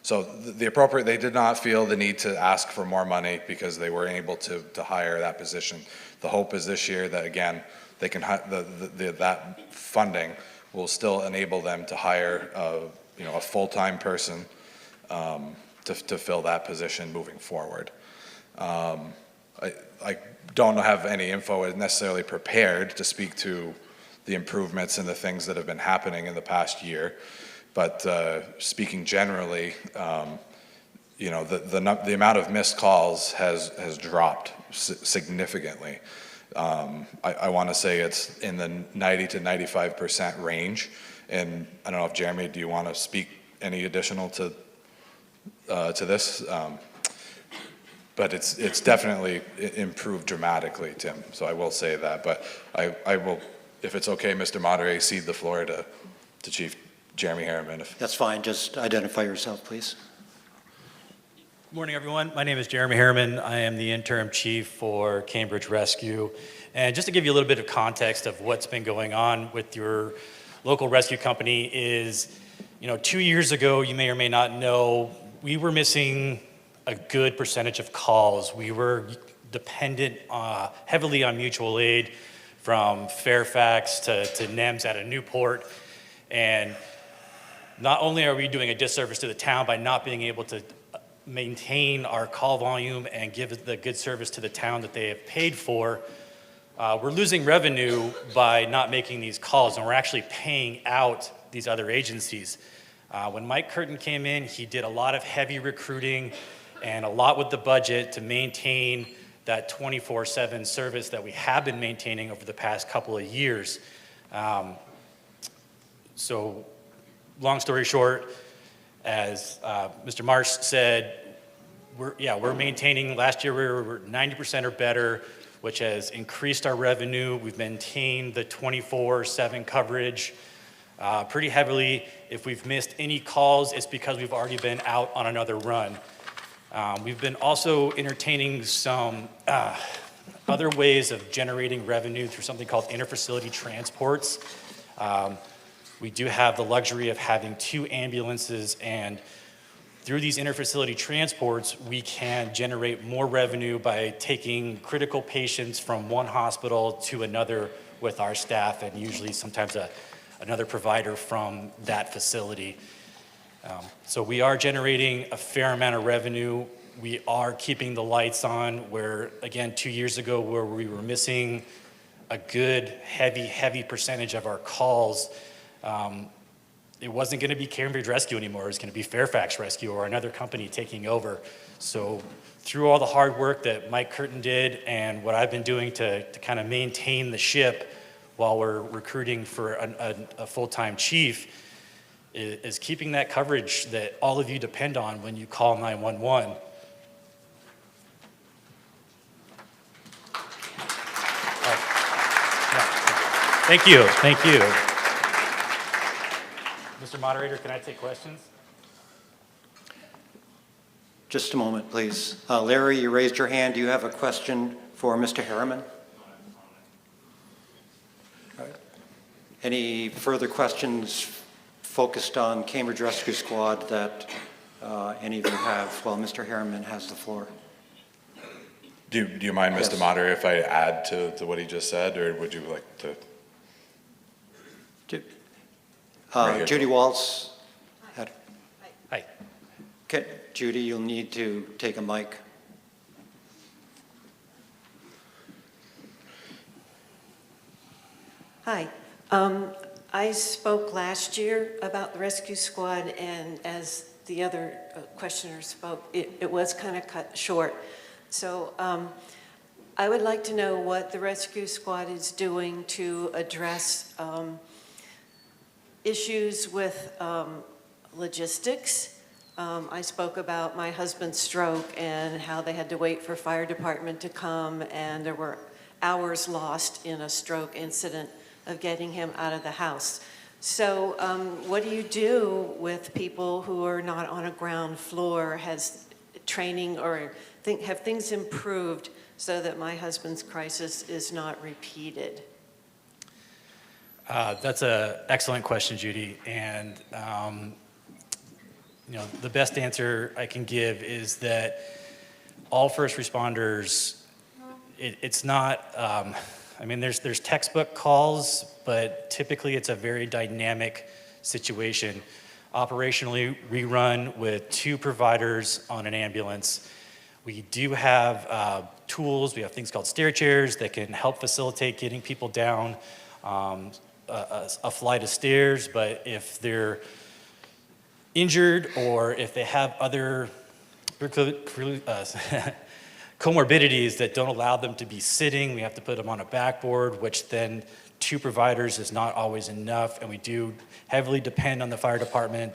So they did not feel the need to ask for more money because they were able to hire that position. The hope is this year that, again, they can that funding will still enable them to hire a full-time person to fill that position moving forward. I don't have any info necessarily prepared to speak to the improvements and the things that have been happening in the past year, but speaking generally, the amount of missed calls has dropped significantly. I want to say it's in the 90 to 95% range, and I don't know if Jeremy, do you want to speak any additional to this? But it's definitely improved dramatically, Tim. So I will say that. But I will, if it's okay, Mr. Moderator, cede the floor to Chief Jeremy Harriman. That's fine. Just identify yourself, please. Good morning, everyone. My name is Jeremy Harriman. I am the interim chief for Cambridge Rescue. And just to give you a little bit of context of what's been going on with your local rescue company is, 2 years ago, you may or may not know, we were missing a good percentage of calls. We were dependent heavily on mutual aid from Fairfax to NEMS out of Newport. And not only are we doing a disservice to the town by not being able to maintain our call volume and give the good service to the town that they have paid for, we're losing revenue by not making these calls, and we're actually paying out these other agencies. When Mike Curtin came in, he did a lot of heavy recruiting and a lot with the budget to maintain that 24/7 service that we have been maintaining over the past couple of years. So long story short, as Mr. Marsh said, we're maintaining. Last year we were 90% or better, which has increased our revenue. We've maintained the 24/7 coverage pretty heavily. If we've missed any calls, it's because we've already been out on another run. We've been also entertaining some other ways of generating revenue through something called interfacility transports. We do have the luxury of having 2 ambulances, and through these interfacility transports, we can generate more revenue by taking critical patients from one hospital to another with our staff, and usually sometimes another provider from that facility. So we are generating a fair amount of revenue. We are keeping the lights on where, again, 2 years ago where we were missing a good, heavy percentage of our calls, it wasn't going to be Cambridge Rescue anymore. It was going to be Fairfax Rescue or another company taking over. So through all the hard work that Mike Curtin did and what I've been doing to kind of maintain the ship while we're recruiting for a full-time chief, is keeping that coverage that all of you depend on when you call 911. Thank you. Thank you. Mr. Moderator, can I take questions? Just a moment, please. Larry, you raised your hand. Do you have a question for Mr. Harriman? Any further questions focused on Cambridge Rescue Squad that any of you have? Well, Mr. Harriman has the floor. Do you mind, Mr. Yes. Moderator, if I add to what he just said, or would you like to? Right here. Judy Waltz. Hi. Okay, Judy, you'll need to take a mic. Hi. I spoke last year about the rescue squad, and as the other questioner spoke, it was kind of cut short. So I would like to know what the rescue squad is doing to address issues with logistics. I spoke about my husband's stroke and how they had to wait for fire department to come, and there were hours lost in a stroke incident of getting him out of the house. So what do you do with people who are not on a ground floor? Has training or have things improved so that my husband's crisis is not repeated? That's an excellent question, Judy. And the best answer I can give is that all first responders, it's not, there's textbook calls, but typically it's a very dynamic situation. Operationally, we run with 2 providers on an ambulance. We do have tools. We have things called stair chairs that can help facilitate getting people down a flight of stairs, but if they're injured or if they have other comorbidities that don't allow them to be sitting, we have to put them on a backboard, which then 2 providers is not always enough, and we do heavily depend on the fire department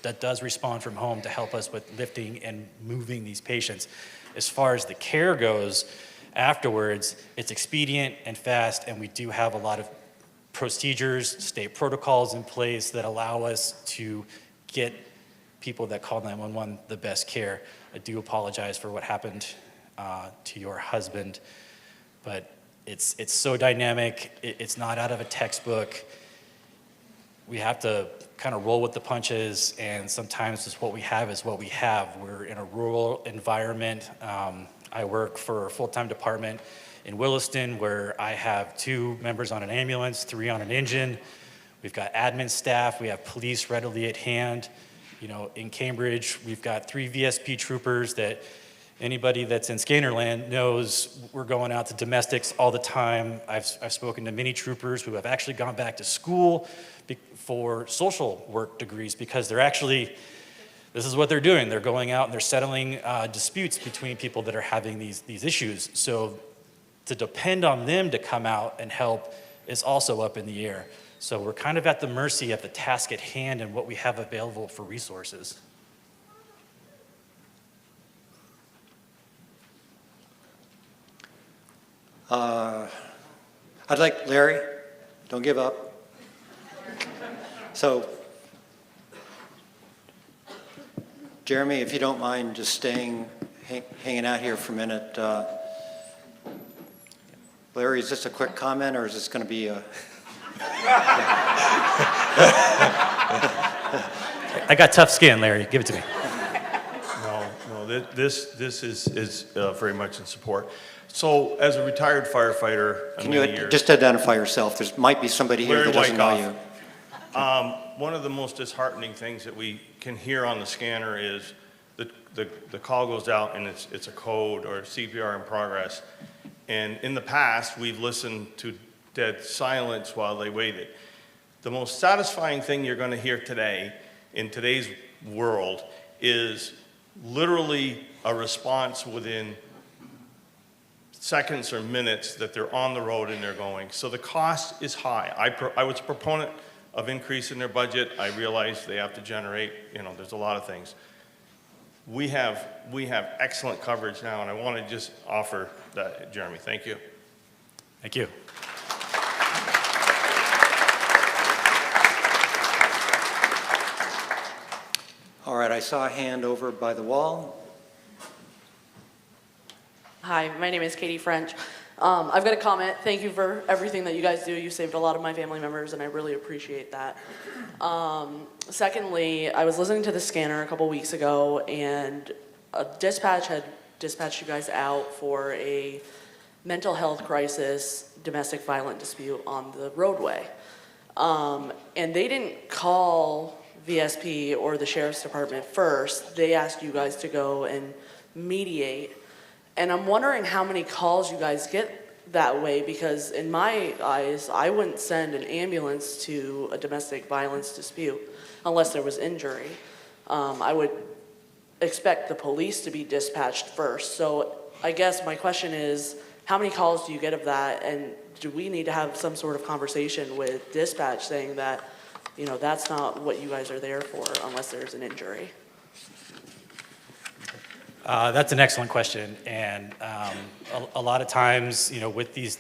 that does respond from home to help us with lifting and moving these patients. As far as the care goes afterwards, it's expedient and fast, and we do have a lot of procedures, state protocols in place that allow us to get people that call 911 the best care. I do apologize for what happened to your husband, but it's so dynamic. It's not out of a textbook. We have to kind of roll with the punches, and sometimes just what we have is what we have. We're in a rural environment. I work for a full-time department in Williston where I have 2 members on an ambulance, 3 on an engine. We've got admin staff. We have police readily at hand. In Cambridge, we've got 3 VSP troopers that anybody that's in Scannerland knows we're going out to domestics all the time. I've spoken to many troopers who have actually gone back to school for social work degrees because this is what they're doing. They're going out and they're settling disputes between people that are having these issues. So to depend on them to come out and help is also up in the air. So we're kind of at the mercy of the task at hand and what we have available for resources. I'd like, Larry, don't give up. So, Jeremy, if you don't mind just hanging out here for a minute. Larry, is this a quick comment or is this going to be a... I got tough skin, Larry. Give it to me. No, this is very much in support. So, as a retired firefighter, Can you just identify yourself? There might be somebody here Larry that doesn't know you. One of the most disheartening things that we can hear on the scanner is the call goes out and it's a code or CPR in progress. And in the past, we've listened to dead silence while they waited. The most satisfying thing you're going to hear today in today's world is literally a response within seconds or minutes that they're on the road and they're going. So the cost is high. I was a proponent of increasing their budget. I realize they have to generate, there's a lot of things. We have excellent coverage now, and I want to just offer that, Jeremy. Thank you. Thank you. All right, I saw a hand over by the wall. Hi, my name is Katie French. I've got a comment. Thank you for everything that you guys do. You saved a lot of my family members, and I really appreciate that. Secondly, I was listening to the scanner a couple weeks ago, and a dispatch had dispatched you guys out for a mental health crisis, domestic violent dispute on the roadway. And they didn't call VSP or the Sheriff's Department first. They asked you guys to go and mediate. And I'm wondering how many calls you guys get that way, because in my eyes, I wouldn't send an ambulance to a domestic violence dispute unless there was injury. I would expect the police to be dispatched first. So I guess my question is, how many calls do you get of that? And do we need to have some sort of conversation with dispatch saying that, that's not what you guys are there for unless there's an injury? That's an excellent question, and a lot of times, with these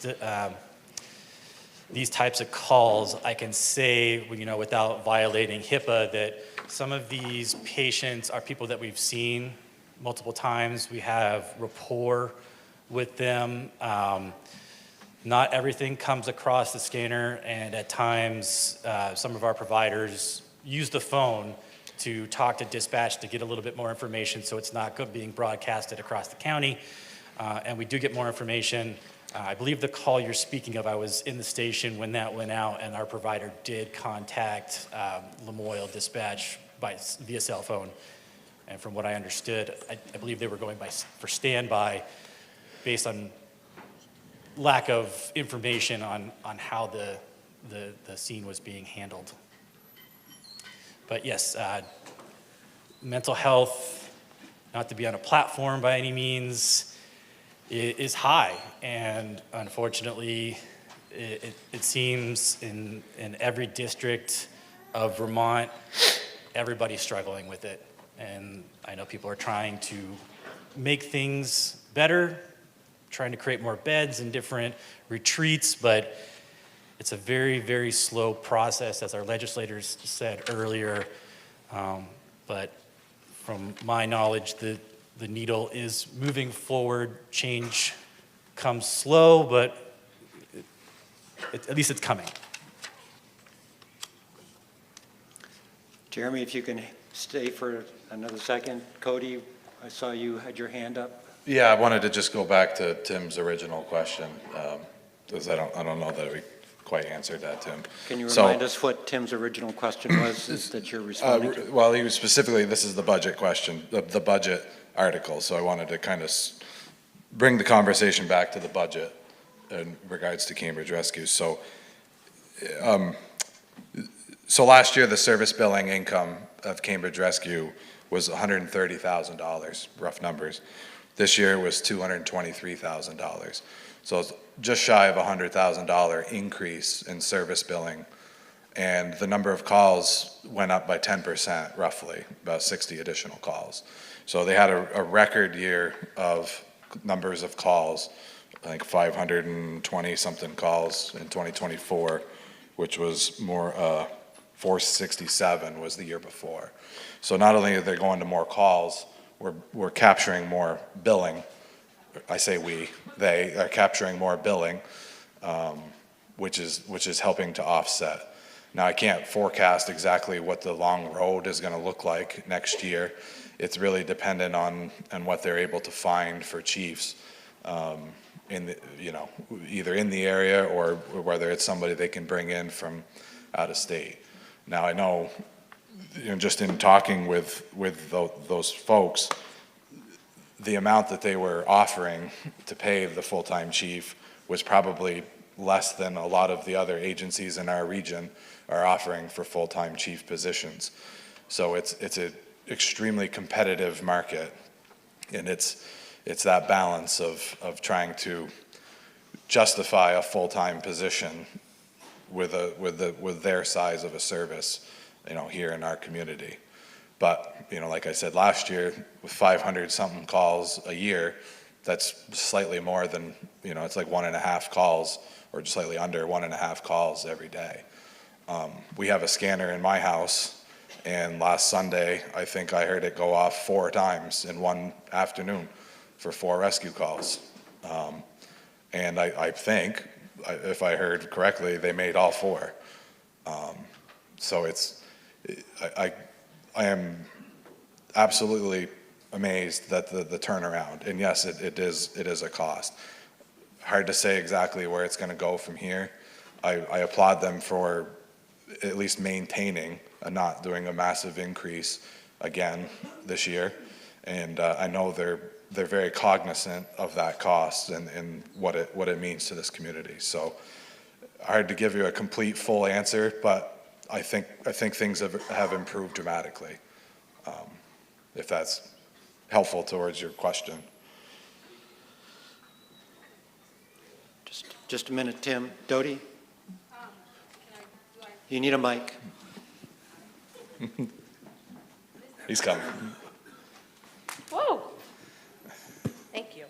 types of calls, I can say, without violating HIPAA, that some of these patients are people that we've seen multiple times. We have rapport with them. Not everything comes across the scanner, and at times, some of our providers use the phone to talk to dispatch to get a little bit more information, so it's not being broadcasted across the county. And we do get more information. I believe the call you're speaking of, I was in the station when that went out, and our provider did contact Lamoille Dispatch via cell phone. And from what I understood, I believe they were going for standby based on lack of information on how the scene was being handled. But yes, mental health, not to be on a platform by any means, is high. And unfortunately, it seems in every district of Vermont, everybody's struggling with it. And I know people are trying to make things better, trying to create more beds and different retreats, but it's a very, very slow process, as our legislators said earlier. But from my knowledge, the needle is moving forward. Change comes slow, but at least it's coming. Jeremy, if you can stay for another second. Cody, I saw you had your hand up. Yeah, I wanted to just go back to Tim's original question, because I don't know that we quite answered that, Tim. Can you remind us what Tim's original question was that you're responding to? Well, he was specifically, this is the budget question, the budget article, so I wanted to kind of bring the conversation back to the budget in regards to Cambridge Rescue. So last year, the service billing income of Cambridge Rescue was $130,000, rough numbers. This year was $223,000. So it's just shy of $100,000 increase in service billing. And the number of calls went up by 10%, roughly, about 60 additional calls. So they had a record year of numbers of calls, I think 520 something calls in 2024, which was more, 467 was the year before. So not only are they going to more calls, we're capturing more billing. I say they are capturing more billing, which is helping to offset. Now, I can't forecast exactly what the long road is going to look like next year. It's really dependent on what they're able to find for chiefs, either in the area or whether it's somebody they can bring in from out of state. Now, I know, just in talking with those folks, the amount that they were offering to pay the full-time chief was probably less than a lot of the other agencies in our region are offering for full-time chief positions. So it's an extremely competitive market, and it's that balance of trying to justify a full-time position with their size of a service, here in our community. But, like I said, last year, with 500 something calls a year, that's slightly more than, it's like 1.5 calls, or just slightly under 1.5 calls every day. We have a scanner in my house, and last Sunday, I think I heard it go off 4 times in one afternoon for 4 rescue calls. And I think, if I heard correctly, they made all 4. So I am absolutely amazed that the turnaround, and yes, it is a cost. Hard to say exactly where it's going to go from here. I applaud them for at least maintaining and not doing a massive increase again this year, and I know they're very cognizant of that cost and what it means to this community. So hard to give you a complete full answer, but I think things have improved dramatically. If that's helpful towards your question. Just a minute, Tim. Dodie? You need a mic. He's coming. Whoa. Thank you.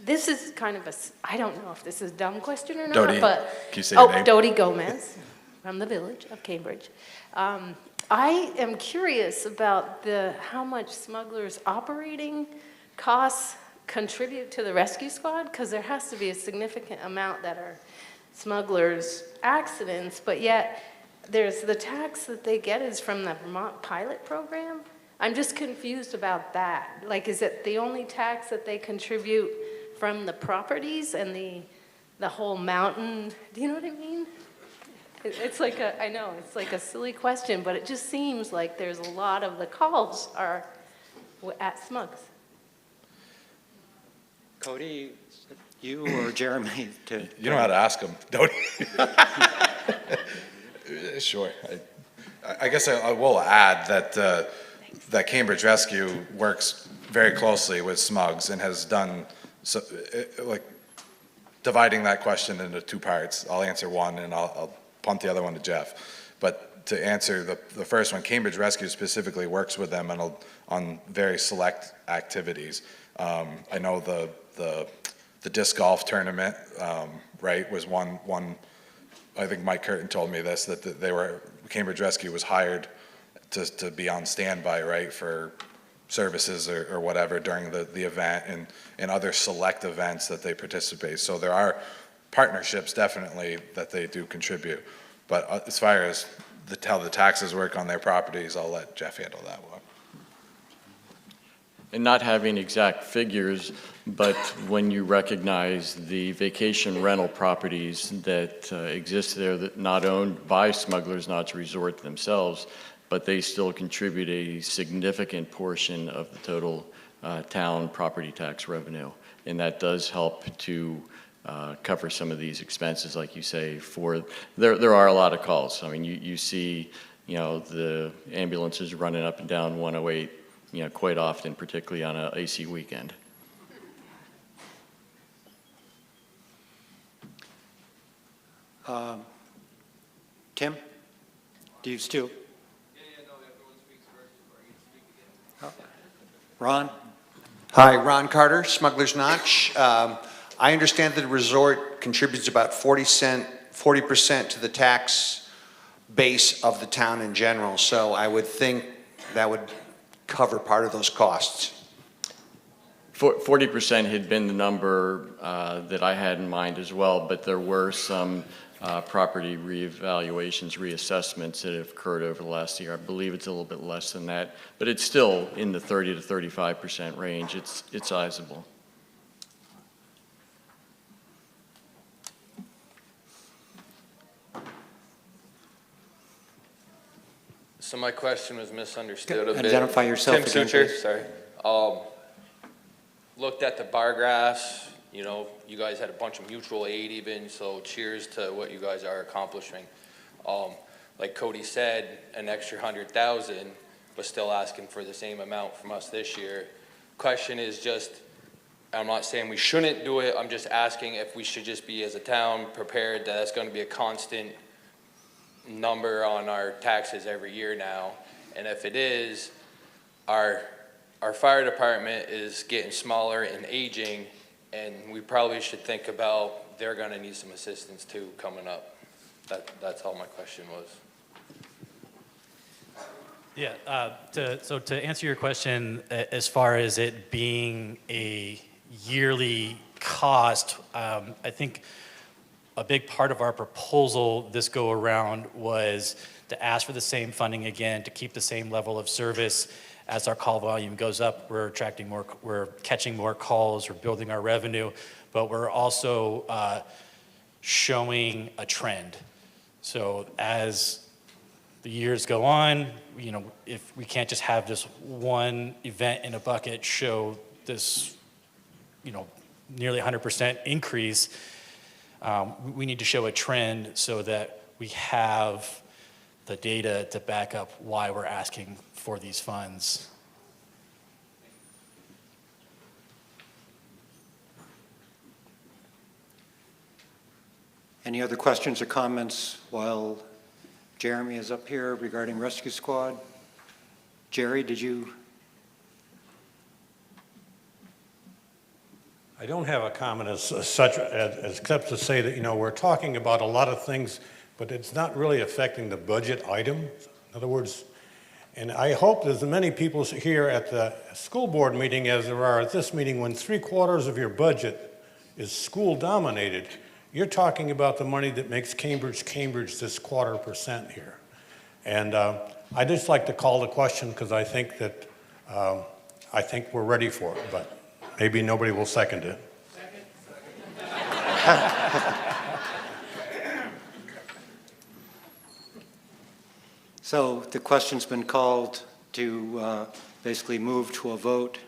This is kind of I don't know if this is a dumb question or not, Dodie, but. can you say your name? Dodie Gomez from the village of Cambridge. I am curious about how much smugglers' operating costs contribute to the rescue squad, because there has to be a significant amount that are smugglers' accidents, but yet there's the tax that they get is from the Vermont pilot program. I'm just confused about that. Like, is it the only tax that they contribute from the properties and the whole mountain? Do you know what I mean? It's like I know, it's like a silly question, but it just seems like there's a lot of the calls are at Smugs. Cody, you or Jeremy? You know how to ask them, don't you? Sure. I guess I will add that Cambridge Rescue works very closely with Smugs and has done dividing that question into 2 parts. I'll answer one and I'll punt the other one to Jeff. But to answer the first one, Cambridge Rescue specifically works with them on very select activities. I know the disc golf tournament, right, was one. I think Mike Curtin told me this, that Cambridge Rescue was hired to be on standby, right, for services or whatever during the event and other select events that they participate. So there are partnerships definitely that they do contribute. But as far as how the taxes work on their properties, I'll let Jeff handle that one. And not having exact figures, but when you recognize the vacation rental properties that exist there that not owned by smugglers, not to resort themselves, but they still contribute a significant portion of the total town property tax revenue. And that does help to cover some of these expenses, like you say, there are a lot of calls. I mean, you see, the ambulances running up and down 108, quite often, particularly on an AC weekend. Tim, do you still? Ron? Hi, Ron Carter, Smuggler's Notch. I understand that the resort contributes about 40% to the tax base of the town in general, so I would think that would cover part of those costs. 40% had been the number that I had in mind as well, but there were some property reevaluations, reassessments that have occurred over the last year. I believe it's a little bit less than that, but it's still in the 30 to 35% range. It's sizable. So my question was misunderstood a bit. Identify yourself Tim again, Sucher, please. sorry. Looked at the bar graphs You know, you guys had a bunch of mutual aid even, so cheers to what you guys are accomplishing. Like Cody said, an extra 100,000, but still asking for the same amount from us this year. Question is just, I'm not saying we shouldn't do it, I'm just asking if we should just be as a town prepared that that's gonna be a constant number on our taxes every year now. And if it is, our fire department is getting smaller and aging, and we probably should think about they're gonna need some assistance too coming up. That's all my question was. Yeah, so to answer your question, as far as it being a yearly cost, I think a big part of our proposal this go around was to ask for the same funding again, to keep the same level of service. As our call volume goes up, we're catching more calls, we're building our revenue, but we're also showing a trend. So as the years go on, you know, if we can't just have this one event in a bucket show this, you know, nearly 100% increase, we need to show a trend so that we have the data to back up why we're asking for these funds. Any other questions or comments while Jeremy is up here regarding Rescue Squad? Jerry, did you? I don't have a comment as such, except to say that, you know, we're talking about a lot of things, but it's not really affecting the budget item. In other words, and I hope there's as many people here at the school board meeting as there are at this meeting, when 3/4 of your budget is school dominated. You're talking about the money that makes Cambridge this 1/4% here. And I just like to call the question because I think that we're ready for it, but maybe nobody will second it. So the question's been called to basically move to a vote.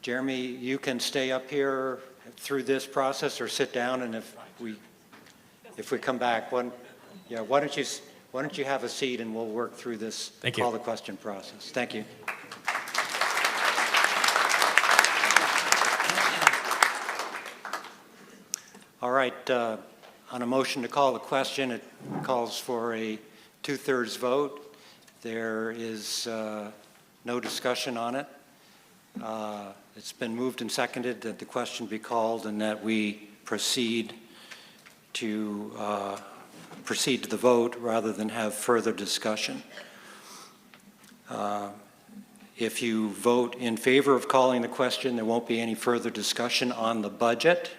Jeremy, you can stay up here through this process or sit down, and if we come back, why don't you have a seat and we'll work through this call the question process. Thank you. All right, on a motion to call the question, it calls for a 2/3 vote. There is no discussion on it. It's been moved and seconded that the question be called and that we proceed to the vote rather than have further discussion. If you vote in favor of calling the question, there won't be any further discussion on the budget.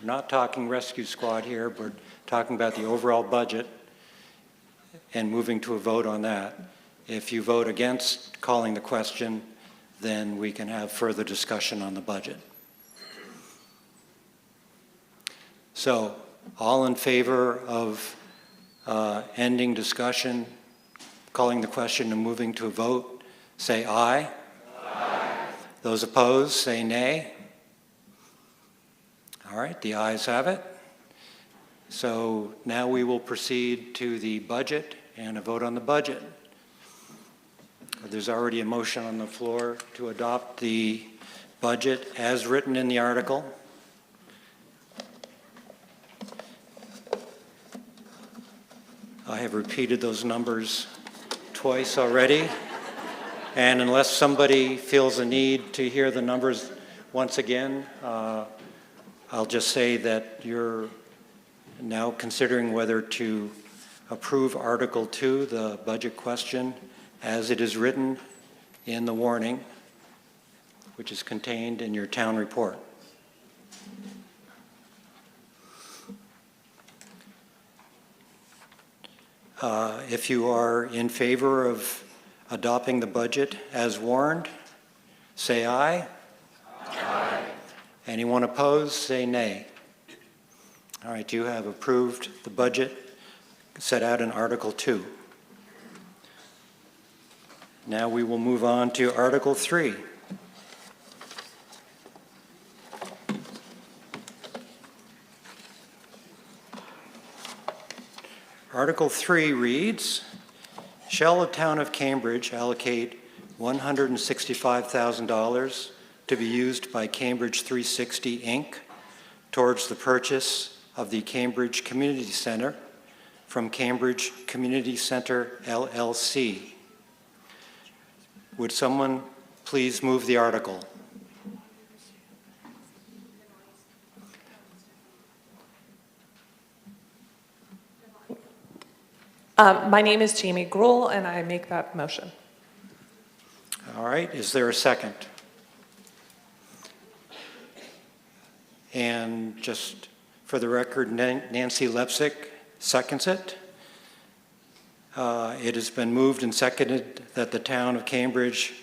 We're not talking Rescue Squad here, we're talking about the overall budget and moving to a vote on that. If you vote against calling the question, then we can have further discussion on the budget. So, all in favor of ending discussion, calling the question and moving to a vote, say aye. Aye. Those opposed, say nay. All right, the ayes have it. So now we will proceed to the budget and a vote on the budget. There's already a motion on the floor to adopt the budget as written in the article. I have repeated those numbers twice already. And unless somebody feels a need to hear the numbers once again, I'll just say that you're now considering whether to approve Article 2, the budget question, as it is written in the warning, which is contained in your town report. If you are in favor of adopting the budget as warned, say aye. Aye. Anyone opposed, say nay. All right, you have approved the budget set out in Article 2. Now we will move on to Article 3. Article 3 reads, shall the town of Cambridge allocate $165,000 to be used by Cambridge 360, Inc. towards the purchase of the Cambridge Community Center from Cambridge Community Center, LLC? Would someone please move the article? My name is Jamie Gruhl, and I make that motion. All right, is there a second? And just for the record, Nancy Lepsick seconds it. It has been moved and seconded that the town of Cambridge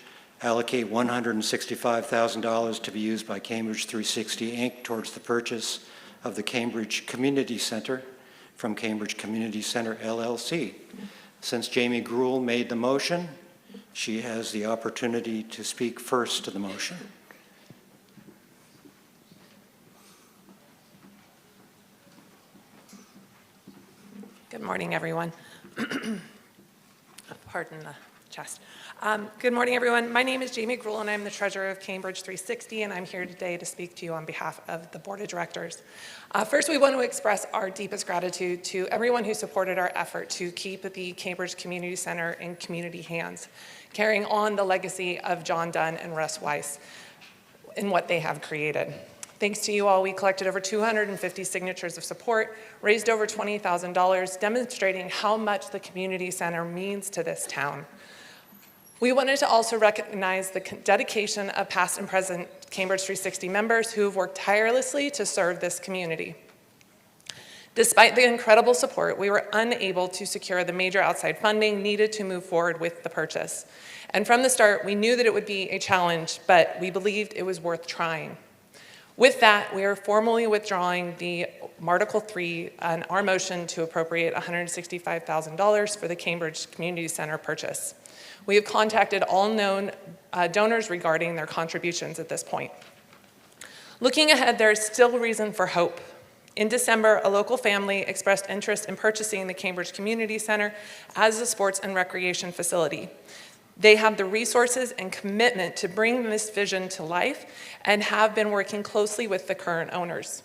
allocate $165,000 to be used by Cambridge 360, Inc. towards the purchase of the Cambridge Community Center from Cambridge Community Center, LLC. Since Jamie Gruhl made the motion, she has the opportunity to speak first to the motion. Good morning, everyone. Pardon the chest. Good morning, everyone. My name is Jamie Gruhl, and I'm the treasurer of Cambridge 360, and I'm here today to speak to you on behalf of the board of directors. First, we want to express our deepest gratitude to everyone who supported our effort to keep the Cambridge Community Center in community hands, carrying on the legacy of John Dunn and Russ Weiss in what they have created. Thanks to you all, we collected over 250 signatures of support, raised over $20,000, demonstrating how much the community center means to this town. We wanted to also recognize the dedication of past and present Cambridge 360 members who have worked tirelessly to serve this community. Despite the incredible support, we were unable to secure the major outside funding needed to move forward with the purchase. And from the start, we knew that it would be a challenge, but we believed it was worth trying. With that, we are formally withdrawing the Article 3 and our motion to appropriate $165,000 for the Cambridge Community Center purchase. We have contacted all known donors regarding their contributions at this point. Looking ahead, there is still reason for hope. In December, a local family expressed interest in purchasing the Cambridge Community Center as a sports and recreation facility. They have the resources and commitment to bring this vision to life and have been working closely with the current owners.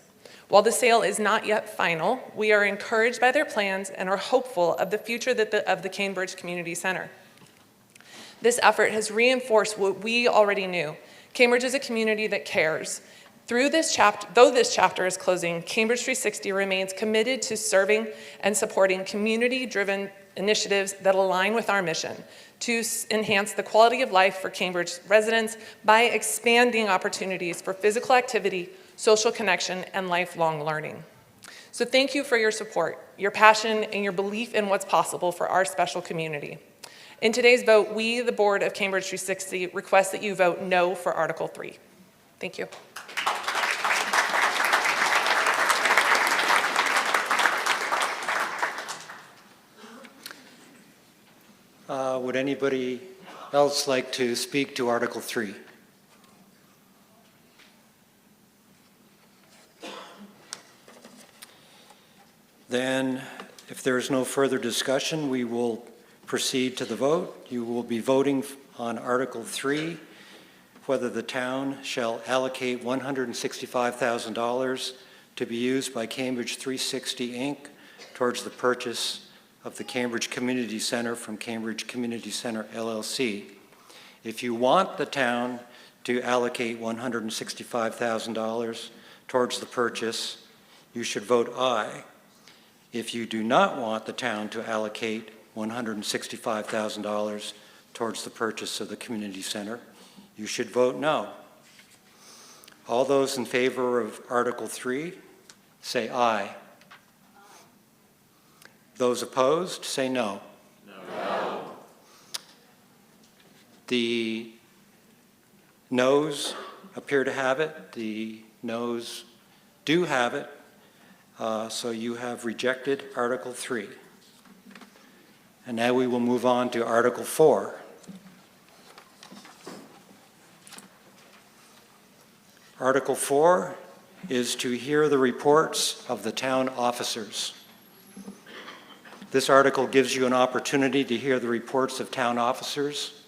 While the sale is not yet final, we are encouraged by their plans and are hopeful of the future of the Cambridge Community Center. This effort has reinforced what we already knew. Cambridge is a community that cares. Though this chapter is closing, Cambridge 360 remains committed to serving and supporting community-driven initiatives that align with our mission to enhance the quality of life for Cambridge residents by expanding opportunities for physical activity, social connection, and lifelong learning. So thank you for your support, your passion, and your belief in what's possible for our special community. In today's vote, we, the board of Cambridge 360, request that you vote no for Article 3. Thank you. Would anybody else like to speak to Article 3? Then, if there is no further discussion, we will proceed to the vote. You will be voting on Article 3, whether the town shall allocate $165,000 to be used by Cambridge 360, Inc. towards the purchase of the Cambridge Community Center from Cambridge Community Center, LLC. If you want the town to allocate $165,000 towards the purchase, you should vote aye. If you do not want the town to allocate $165,000 towards the purchase of the community center, you should vote no. All those in favor of Article 3, say aye. Those opposed, say no. No. The noes appear to have it. The noes do have it. So you have rejected Article 3. And now we will move on to Article 4. Article 4 is to hear the reports of the town officers. This article gives you an opportunity to hear the reports of town officers,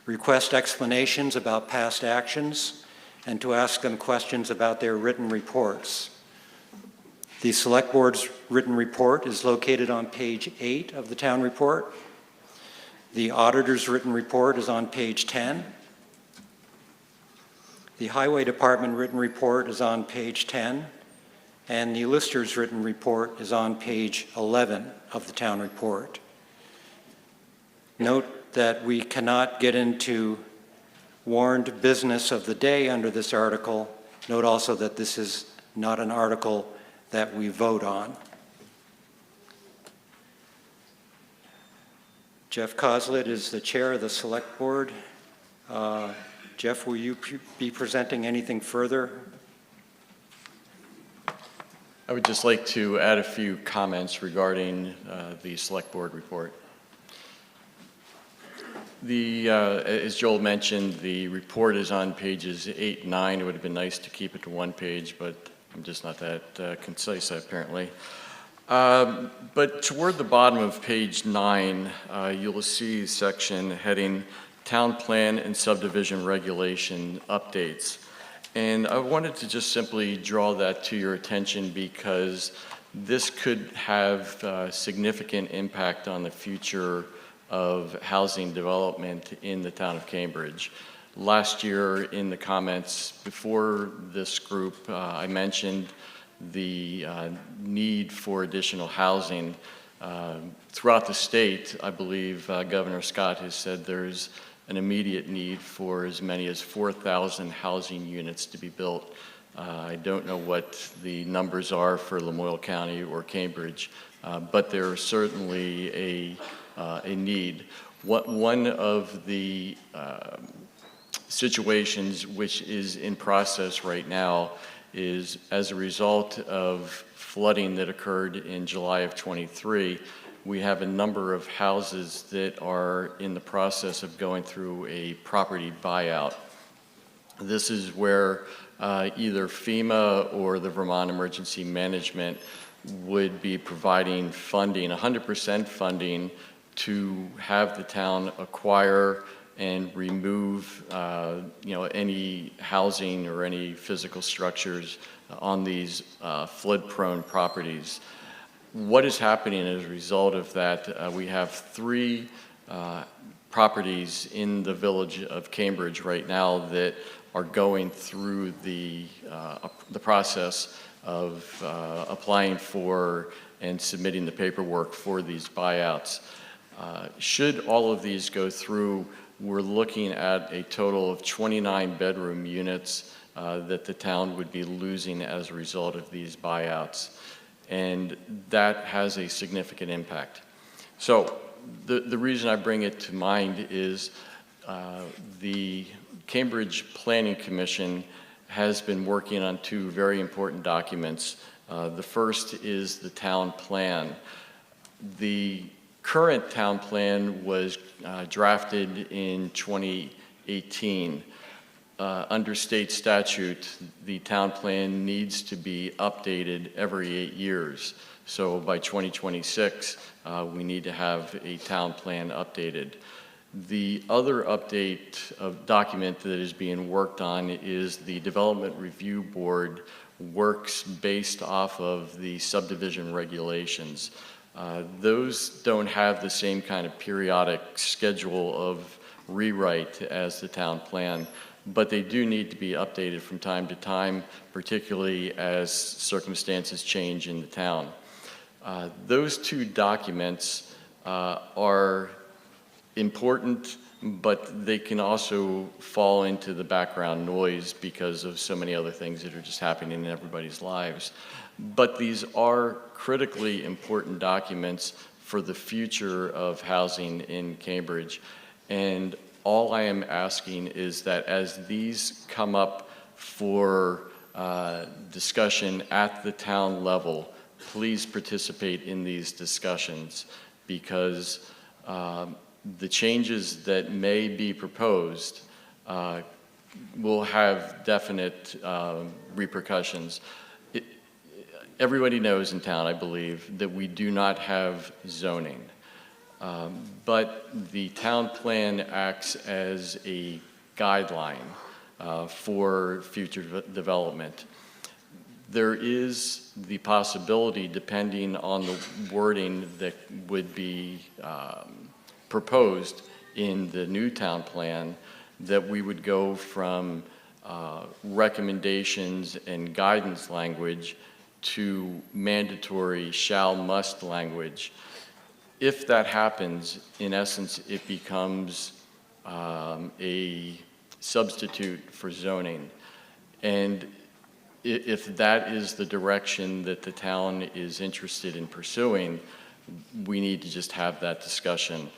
request explanations about past actions, and to ask them questions about their written reports. The Select Board's written report is located on page 8 of the town report. The auditor's written report is on page 10. The Highway Department written report is on page 10. And the Lister's written report is on page 11 of the town report. Note that we cannot get into warned business of the day under this article. Note also that this is not an article that we vote on. Jeff Coslett is the chair of the Select Board. Jeff, will you be presenting anything further? I would just like to add a few comments regarding the Select Board report. As Joel mentioned, the report is on pages 8 and 9. It would have been nice to keep it to one page, but I'm just not that concise, apparently. But toward the bottom of page 9, you'll see a section heading Town Plan and Subdivision Regulation Updates. And I wanted to just simply draw that to your attention because this could have significant impact on the future of housing development in the town of Cambridge. Last year in the comments before this group, I mentioned the need for additional housing. Throughout the state, I believe Governor Scott has said there's an immediate need for as many as 4,000 housing units to be built. I don't know what the numbers are for Lamoille County or Cambridge, but there is certainly a need. One of the situations which is in process right now is as a result of flooding that occurred in July of '23, we have a number of houses that are in the process of going through a property buyout. This is where either FEMA or the Vermont Emergency Management would be providing funding, 100% funding, to have the town acquire and remove any housing or any physical structures on these flood-prone properties. What is happening as a result of that, we have 3 properties in the village of Cambridge right now that are going through the process of applying for and submitting the paperwork for these buyouts. Should all of these go through, we're looking at a total of 29 bedroom units that the town would be losing as a result of these buyouts. And that has a significant impact. So the reason I bring it to mind is the Cambridge Planning Commission has been working on 2 very important documents. The first is the town plan. The current town plan was drafted in 2018. Under state statute, the town plan needs to be updated every 8 years. So by 2026, we need to have a town plan updated. The other update of document that is being worked on is the Development Review Board works based off of the subdivision regulations. Those don't have the same kind of periodic schedule of rewrite as the town plan, but they do need to be updated from time to time, particularly as circumstances change in the town. Those 2 documents are important, but they can also fall into the background noise because of so many other things that are just happening in everybody's lives. But these are critically important documents for the future of housing in Cambridge. And all I am asking is that as these come up for discussion at the town level, please participate in these discussions, because the changes that may be proposed will have definite repercussions. Everybody knows in town, I believe, that we do not have zoning. But the town plan acts as a guideline for future development. There is the possibility, depending on the wording that would be proposed in the new town plan, that we would go from recommendations and guidance language to mandatory shall must language. If that happens, in essence, it becomes a substitute for zoning. And if that is the direction that the town is interested in pursuing, we need to just have that discussion.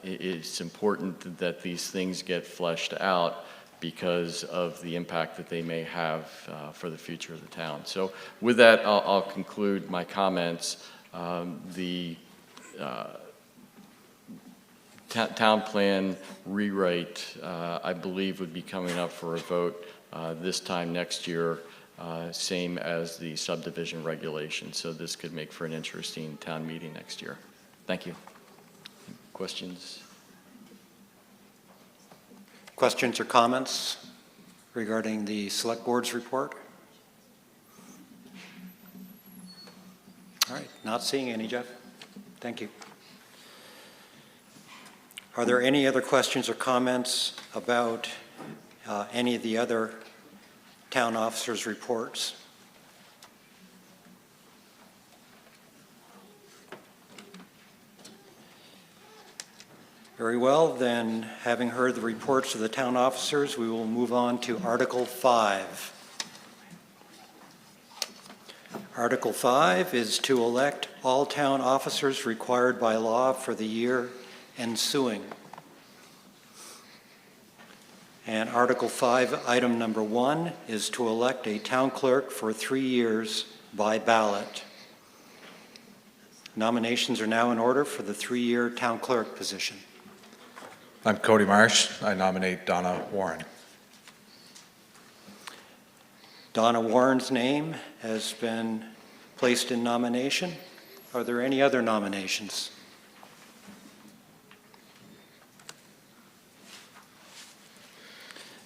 It's important that these things get fleshed out because of the impact that they may have for the future of the town. So with that, I'll conclude my comments. The town plan rewrite, I believe, would be coming up for a vote this time next year, same as the subdivision regulation. So this could make for an interesting town meeting next year. Thank you. Questions? Questions or comments regarding the Select Board's report? All right, not seeing any, Jeff. Thank you. Are there any other questions or comments about any of the other town officers' reports? Very well, then, having heard the reports of the town officers, we will move on to Article 5. Article 5 is to elect all town officers required by law for the year ensuing. And Article 5, item number 1, is to elect a town clerk for 3 years by ballot. Nominations are now in order for the 3-year town clerk position. I'm Cody Marsh. I nominate Donna Warren. Donna Warren's name has been placed in nomination. Are there any other nominations?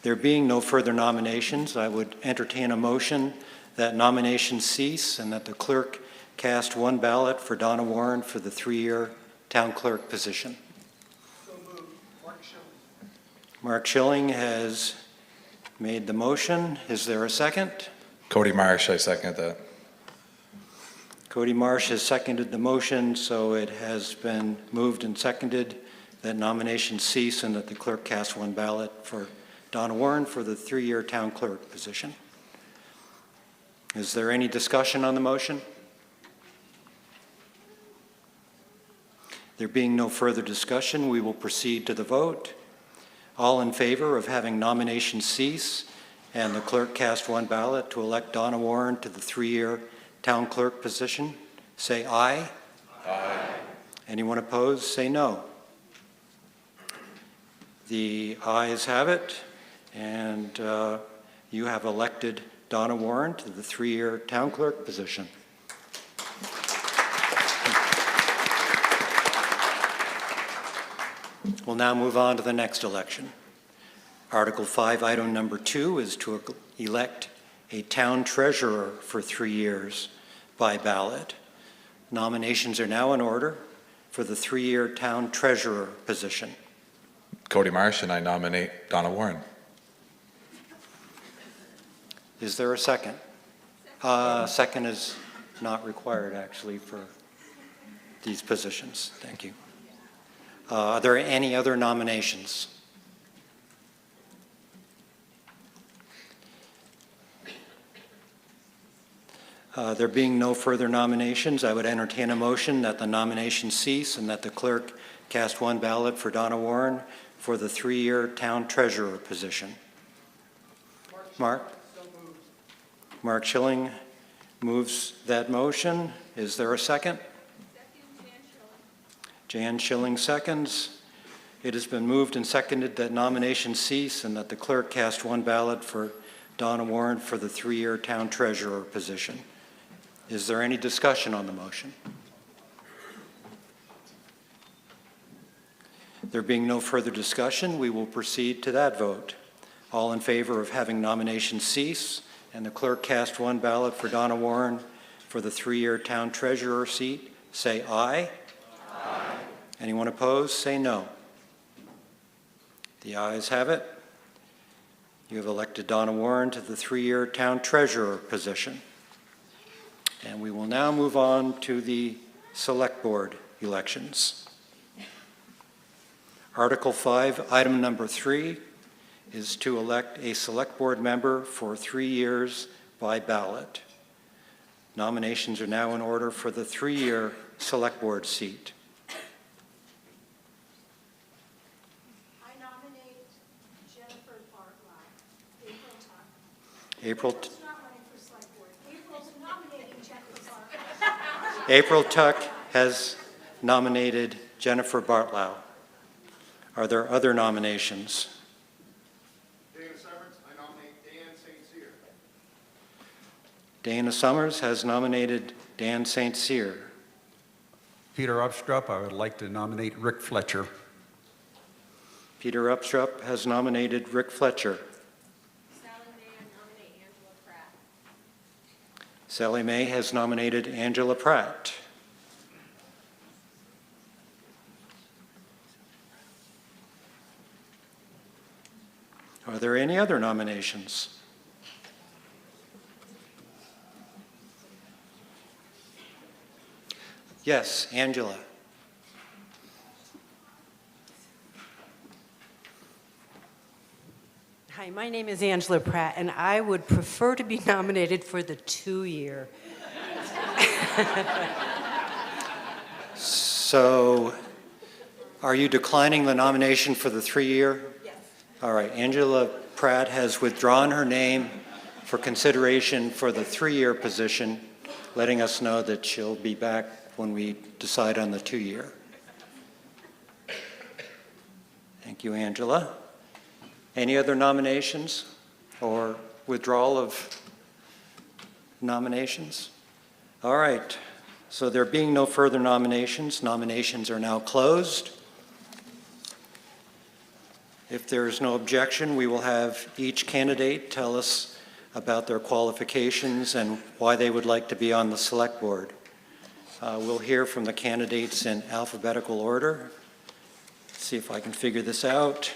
There being no further nominations, I would entertain a motion that nominations cease and that the clerk cast 1 ballot for Donna Warren for the 3-year town clerk position. Mark Schilling has made the motion. Is there a second? Cody Marsh, I second that. Cody Marsh has seconded the motion, so it has been moved and seconded that nominations cease and that the clerk cast 1 ballot for Donna Warren for the 3-year town clerk position. Is there any discussion on the motion? There being no further discussion, we will proceed to the vote. All in favor of having nominations cease and the clerk cast 1 ballot to elect Donna Warren to the 3-year town clerk position, say aye. Aye. Anyone opposed, say no. The ayes have it, and you have elected Donna Warren to the 3-year town clerk position. We'll now move on to the next election. Article 5, item number 2, is to elect a town treasurer for 3 years by ballot. Nominations are now in order for the 3-year town treasurer position. Cody Marsh, and I nominate Donna Warren. Is there a second? Second is not required, actually, for these positions. Thank you. Are there any other nominations? There being no further nominations, I would entertain a motion that the nominations cease and that the clerk cast 1 ballot for Donna Warren for the 3-year town treasurer position. Mark? Mark Schilling moves that motion. Is there a second? Jan Schilling seconds. It has been moved and seconded that nominations cease and that the clerk cast one ballot for Donna Warren for the 3-year town treasurer position. Is there any discussion on the motion? There being no further discussion, we will proceed to that vote. All in favor of having nominations cease and the clerk cast one ballot for Donna Warren for the 3-year town treasurer seat, say aye. Aye. Anyone opposed, say no. The ayes have it. You have elected Donna Warren to the 3-year town treasurer position. And we will now move on to the select board elections. Article 5, item number 3, is to elect a select board member for 3 years by ballot. Nominations are now in order for the 3-year select board seat. I nominate Jennifer Bartlow. April April's not running for select board. April's nominating Jennifer Bartlow. April Tuck has nominated Jennifer Bartlow. Are there other nominations? Dana Summers, I nominate Dan St. Cyr. Dana Summers has nominated Dan St. Cyr. Peter Upstrup, I would like to nominate Rick Fletcher. Peter Upstrup has nominated Rick Fletcher. Sally May has nominated Angela Pratt. Are there any other nominations? Yes, Angela. Hi, my name is Angela Pratt, and I would prefer to be nominated for the 2-year. So, are you declining the nomination for the 3-year? Yes. All right, Angela Pratt has withdrawn her name for consideration for the 3-year position, letting us know that she'll be back when we decide on the 2-year. Thank you, Angela. Any other nominations or withdrawal of nominations? All right, so there being no further nominations, nominations are now closed. If there is no objection, we will have each candidate tell us about their qualifications and why they would like to be on the select board. We'll hear from the candidates in alphabetical order. See if I can figure this out.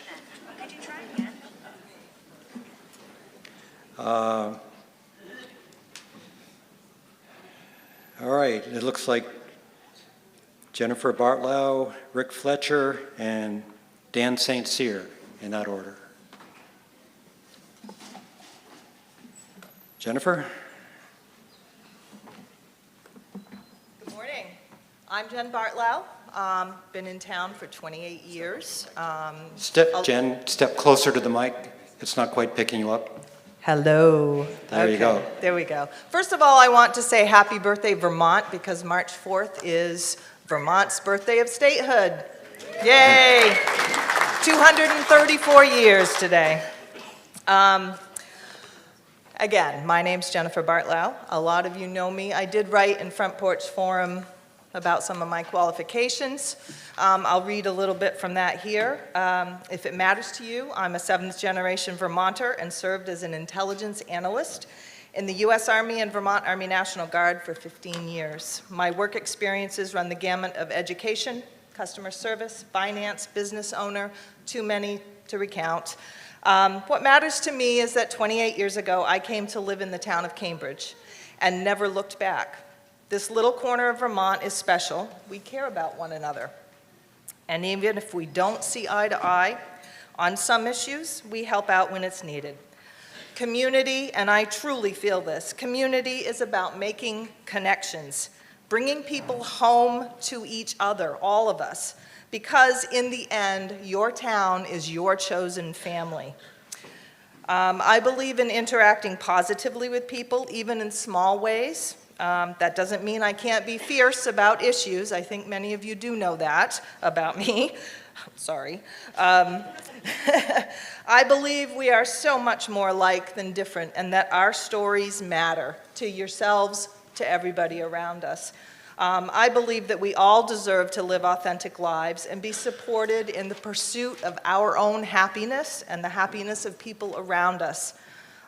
All right, it looks like Jennifer Bartlow, Rick Fletcher, and Dan St. Cyr in that order. Jennifer? Good morning. I'm Jen Bartlow. Been in town for 28 years. Jen, step closer to the mic. It's not quite picking you up. Hello. There you go. There we go. First of all, I want to say happy birthday, Vermont, because March 4th is Vermont's birthday of statehood. Yay! 234 years today. Again, my name's Jennifer Bartlow. A lot of you know me. I did write in Front Porch Forum about some of my qualifications. I'll read a little bit from that here. If it matters to you, I'm a 7th-generation Vermonter and served as an intelligence analyst in the U.S. Army and Vermont Army National Guard for 15 years. My work experiences run the gamut of education, customer service, finance, business owner, too many to recount. What matters to me is that 28 years ago, I came to live in the town of Cambridge and never looked back. This little corner of Vermont is special. We care about one another. And even if we don't see eye to eye on some issues, we help out when it's needed. Community, and I truly feel this, community is about making connections, bringing people home to each other, all of us, because in the end, your town is your chosen family. I believe in interacting positively with people, even in small ways. That doesn't mean I can't be fierce about issues. I think many of you do know that about me. sorry. I believe we are so much more alike than different, and that our stories matter to yourselves, to everybody around us. I believe that we all deserve to live authentic lives and be supported in the pursuit of our own happiness and the happiness of people around us.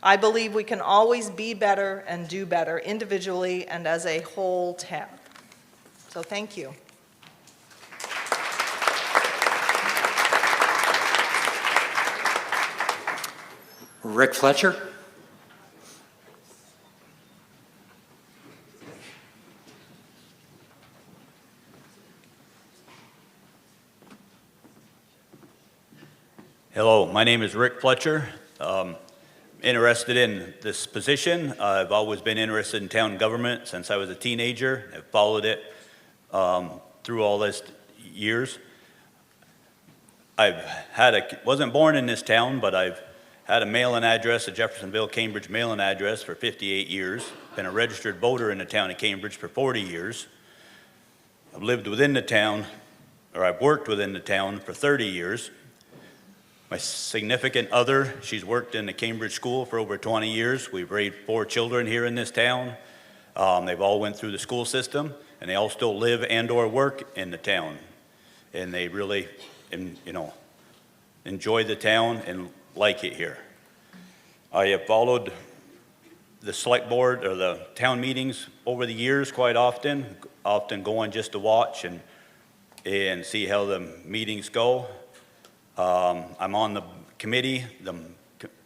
I believe we can always be better and do better individually and as a whole town. So thank you. Rick Fletcher. Hello, my name is Rick Fletcher. Interested in this position. I've always been interested in town government since I was a teenager. I've followed it through all these years. Wasn't born in this town, but I've had a mail-in address, a Jeffersonville, Cambridge mail-in address for 58 years. Been a registered voter in the town of Cambridge for 40 years. I've lived within the town, or I've worked within the town for 30 years. My significant other, she's worked in the Cambridge school for over 20 years. We've raised 4 children here in this town. They've all went through the school system, and they all still live and or work in the town. And they really, enjoy the town and like it here. I have followed the select board or the town meetings over the years quite often going just to watch and see how the meetings go. I'm on the committee, the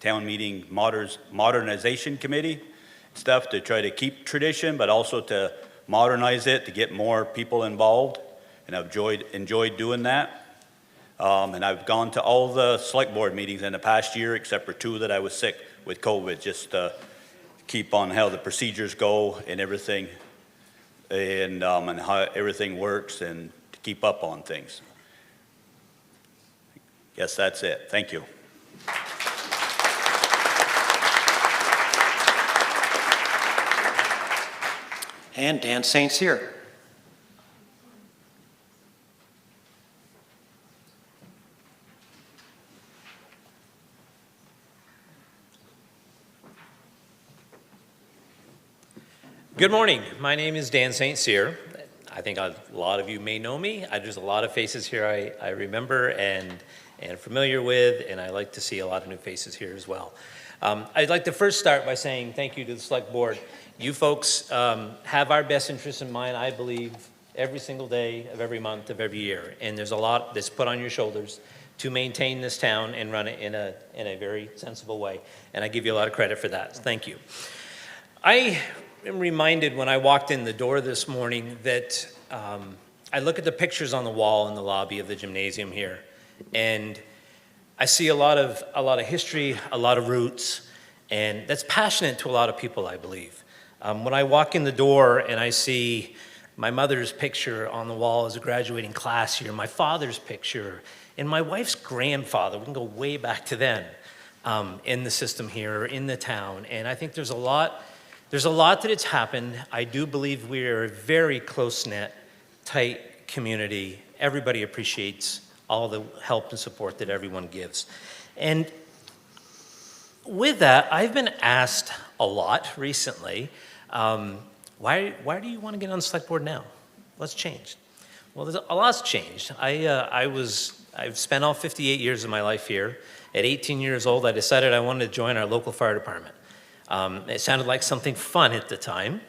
town meeting modernization committee stuff to try to keep tradition, but also to modernize it to get more people involved. And I've enjoyed doing that. And I've gone to all the select board meetings in the past year, except for 2 that I was sick with COVID, just to keep on how the procedures go and everything, and how everything works, and to keep up on things. Yes, that's it. Thank you. And Dan St. Cyr. Good morning. My name is Dan St. Cyr. I think a lot of you may know me. There's a lot of faces here I remember and familiar with, and I like to see a lot of new faces here as well. I'd like to first start by saying thank you to the Select Board. You folks have our best interests in mind, I believe, every single day of every month of every year. And there's a lot that's put on your shoulders to maintain this town and run it in a very sensible way. And I give you a lot of credit for that. Thank you. I am reminded when I walked in the door this morning that I look at the pictures on the wall in the lobby of the gymnasium here, and I see a lot of history, a lot of roots, and that's passionate to a lot of people, I believe. When I walk in the door and I see my mother's picture on the wall as a graduating class here, my father's picture, and my wife's grandfather, we can go way back to then, in the system here, in the town, and I think there's a lot that has happened. I do believe we are a very close-knit, tight community. Everybody appreciates all the help and support that everyone gives. And with that, I've been asked a lot recently, why do you want to get on the select board now? What's changed? Well, a lot's changed. I've spent all 58 years of my life here. At 18 years old, I decided I wanted to join our local fire department. It sounded like something fun at the time.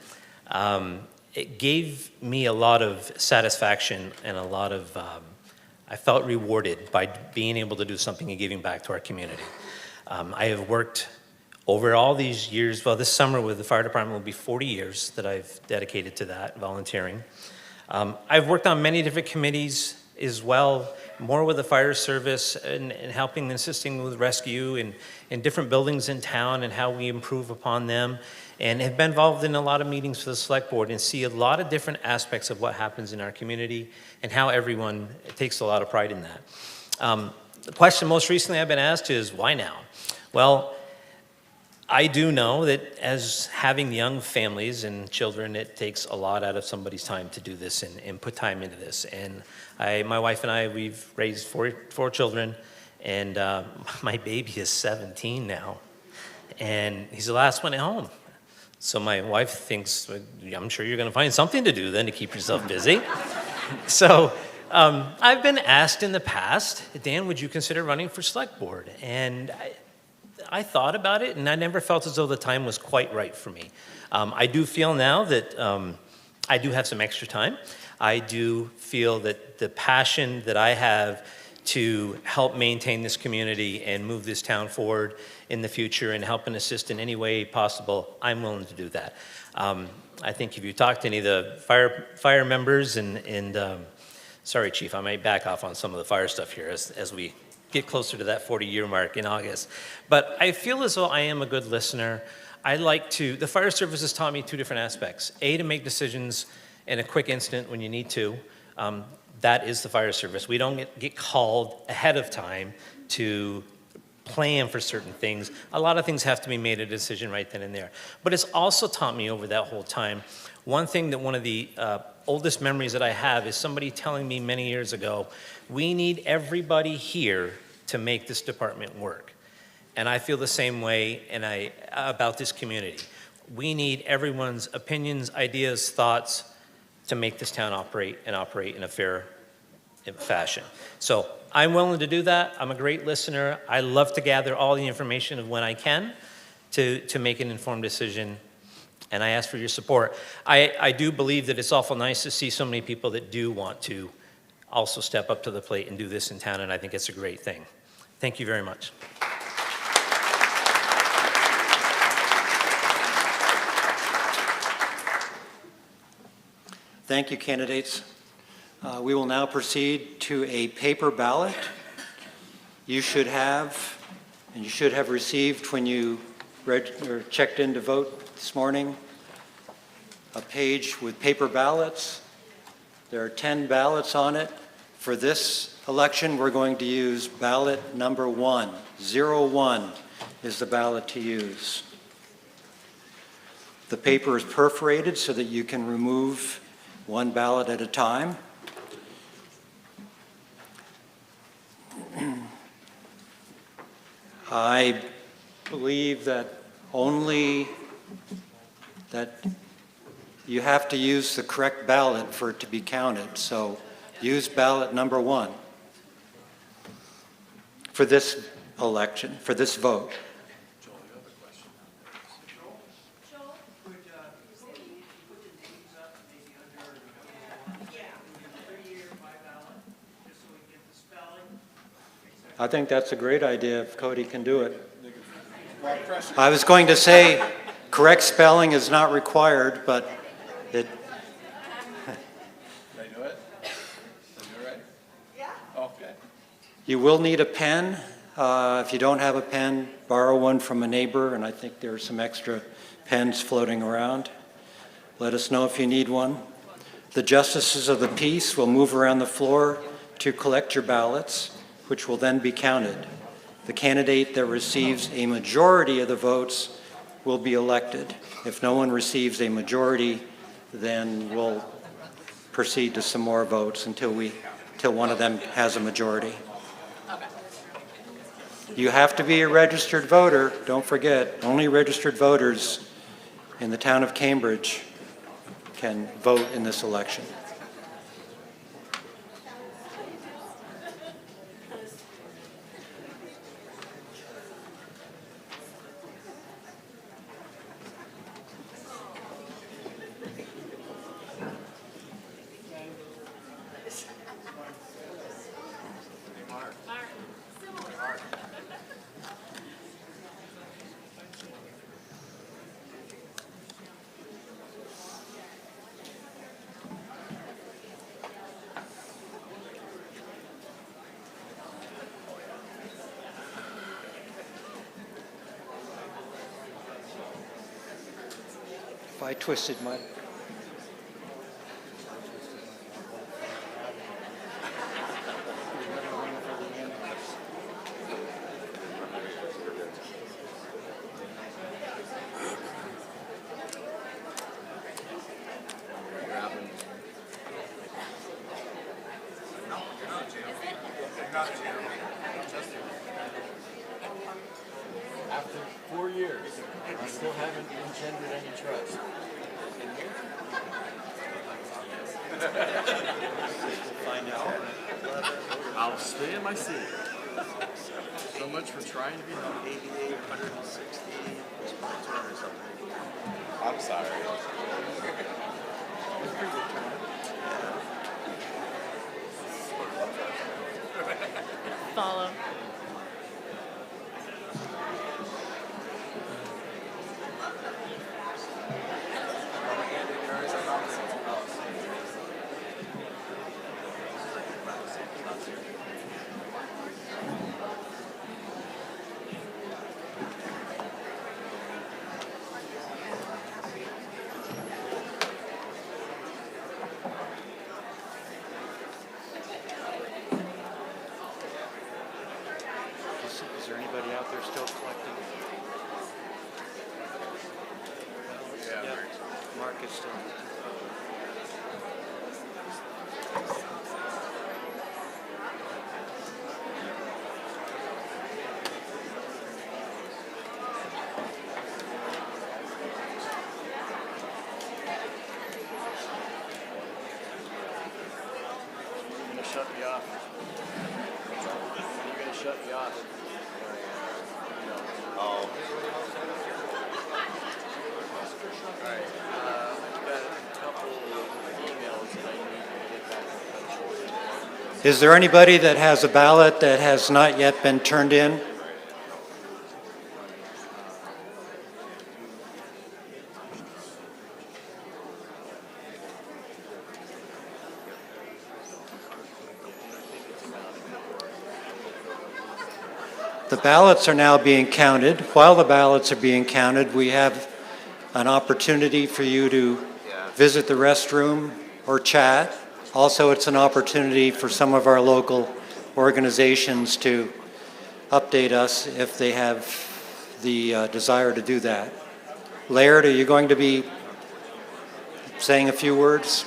It gave me a lot of satisfaction and a lot of, I felt rewarded by being able to do something and giving back to our community. I have worked over all these years, well, this summer with the fire department will be 40 years that I've dedicated to that, volunteering. I've worked on many different committees as well, more with the fire service and helping and assisting with rescue in different buildings in town and how we improve upon them, and have been involved in a lot of meetings for the select board and see a lot of different aspects of what happens in our community and how everyone takes a lot of pride in that. The question most recently I've been asked is, why now? Well, I do know that as having young families and children, it takes a lot out of somebody's time to do this and put time into this. And my wife and I, we've raised four children, and my baby is 17 now, and he's the last one at home. So my wife thinks, I'm sure you're going to find something to do then to keep yourself busy. So I've been asked in the past, Dan, would you consider running for select board? And I thought about it, and I never felt as though the time was quite right for me. I do feel now that I do have some extra time. I do feel that the passion that I have to help maintain this community and move this town forward in the future and help and assist in any way possible, I'm willing to do that. I think if you talk to any of the fire members and sorry, Chief, I might back off on some of the fire stuff here as we get closer to that 40-year mark in August. But I feel as though I am a good listener. The fire service has taught me two different aspects. A, to make decisions in a quick instant when you need to. That is the fire service. We don't get called ahead of time to plan for certain things. A lot of things have to be made a decision right then and there. But it's also taught me over that whole time, one thing that one of the oldest memories that I have is somebody telling me many years ago, we need everybody here to make this department work. And I feel the same way about this community. We need everyone's opinions, ideas, thoughts to make this town operate in a fair fashion. So I'm willing to do that. I'm a great listener. I love to gather all the information of when I can to make an informed decision. And I ask for your support. I do believe that it's awful nice to see so many people that do want to also step up to the plate and do this in town, and I think it's a great thing. Thank you very much. Thank you, candidates. We will now proceed to a paper ballot. You should have, and you should have received when you checked in to vote this morning, a page with paper ballots. There are 10 ballots on it. For this election, we're going to use ballot number 1. 01 is the ballot to use. The paper is perforated so that you can remove one ballot at a time. I believe that you have to use the correct ballot for it to be counted, so use ballot number 1 for this election, for this vote. I think that's a great idea if Cody can do it. I was going to say correct spelling is not required, but it. Can I do it? Is it right? Yeah. Okay. You will need a pen. If you don't have a pen, borrow one from a neighbor, and I think there are some extra pens floating around. Let us know if you need one. The justices of the peace will move around the floor to collect your ballots, which will then be counted. The candidate that receives a majority of the votes will be elected. If no one receives a majority, then we'll proceed to some more votes until one of them has a majority. You have to be a registered voter. Don't forget, only registered voters in the town of Cambridge can vote in this election. If I twisted my... still haven't engendered any trust. We'll find out. I'll stay in my seat. So much for trying to be 88, 160, 200 something. I'm sorry. Follow. Is there anybody out there still collecting? Yeah, Mark is still. I'm gonna shut me off. You're gonna shut me off. Oh. Alright, I've got a couple emails that I need to get back in touch with. Is there anybody that has a ballot that has not yet been turned in? The ballots are now being counted. While the ballots are being counted, we have an opportunity for you to visit the restroom or chat. Also, it's an opportunity for some of our local organizations to update us if they have the desire to do that. Laird, are you going to be saying a few words?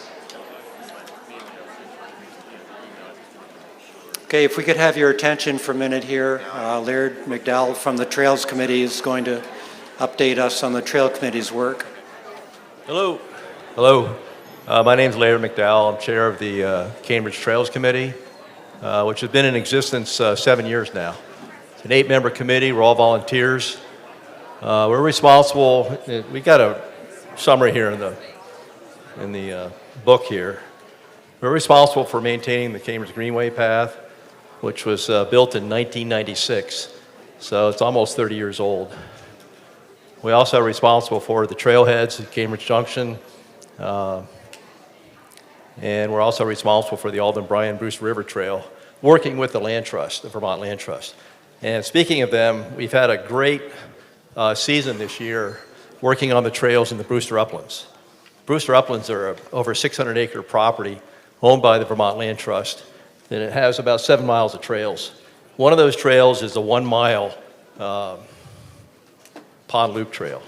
Okay, if we could have your attention for a minute here. Laird McDowell from the Trails Committee is going to update us on the Trail Committee's work. Hello. Hello. My name's Laird McDowell. I'm chair of the Cambridge Trails Committee, which has been in existence 7 years now. It's an 8-member committee. We're all volunteers. We're responsible. We got a summary here in the book here. We're responsible for maintaining the Cambridge Greenway path, which was built in 1996. So it's almost 30 years old. We also are responsible for the trailheads at Cambridge Junction. And we're also responsible for the Alden Bryan Bruce River Trail, working with the Land Trust, the Vermont Land Trust. And speaking of them, we've had a great season this year working on the trails in the Brewster Uplands. Brewster Uplands are over 600-acre property owned by the Vermont Land Trust, and it has about 7 miles of trails. One of those trails is the 1-mile Pond Loop Trail.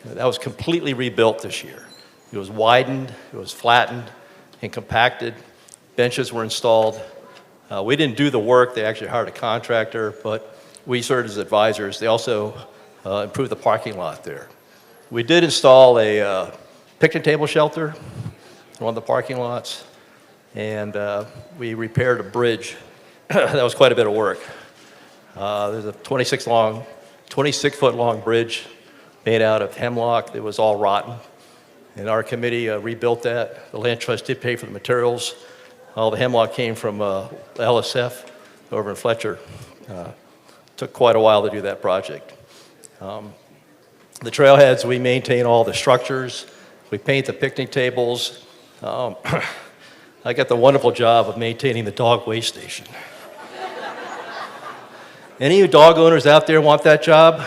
That was completely rebuilt this year. It was widened, it was flattened and compacted. Benches were installed. We didn't do the work. They actually hired a contractor, but we served as advisors. They also improved the parking lot there. We did install a picnic table shelter in one of the parking lots, and we repaired a bridge. That was quite a bit of work. There's a 26-foot long bridge made out of hemlock that was all rotten. And our committee rebuilt that. The Land Trust did pay for the materials. All the hemlock came from LSF over in Fletcher. Took quite a while to do that project. The trailheads, we maintain all the structures. We paint the picnic tables. I got the wonderful job of maintaining the dog waste station. Any of you dog owners out there want that job?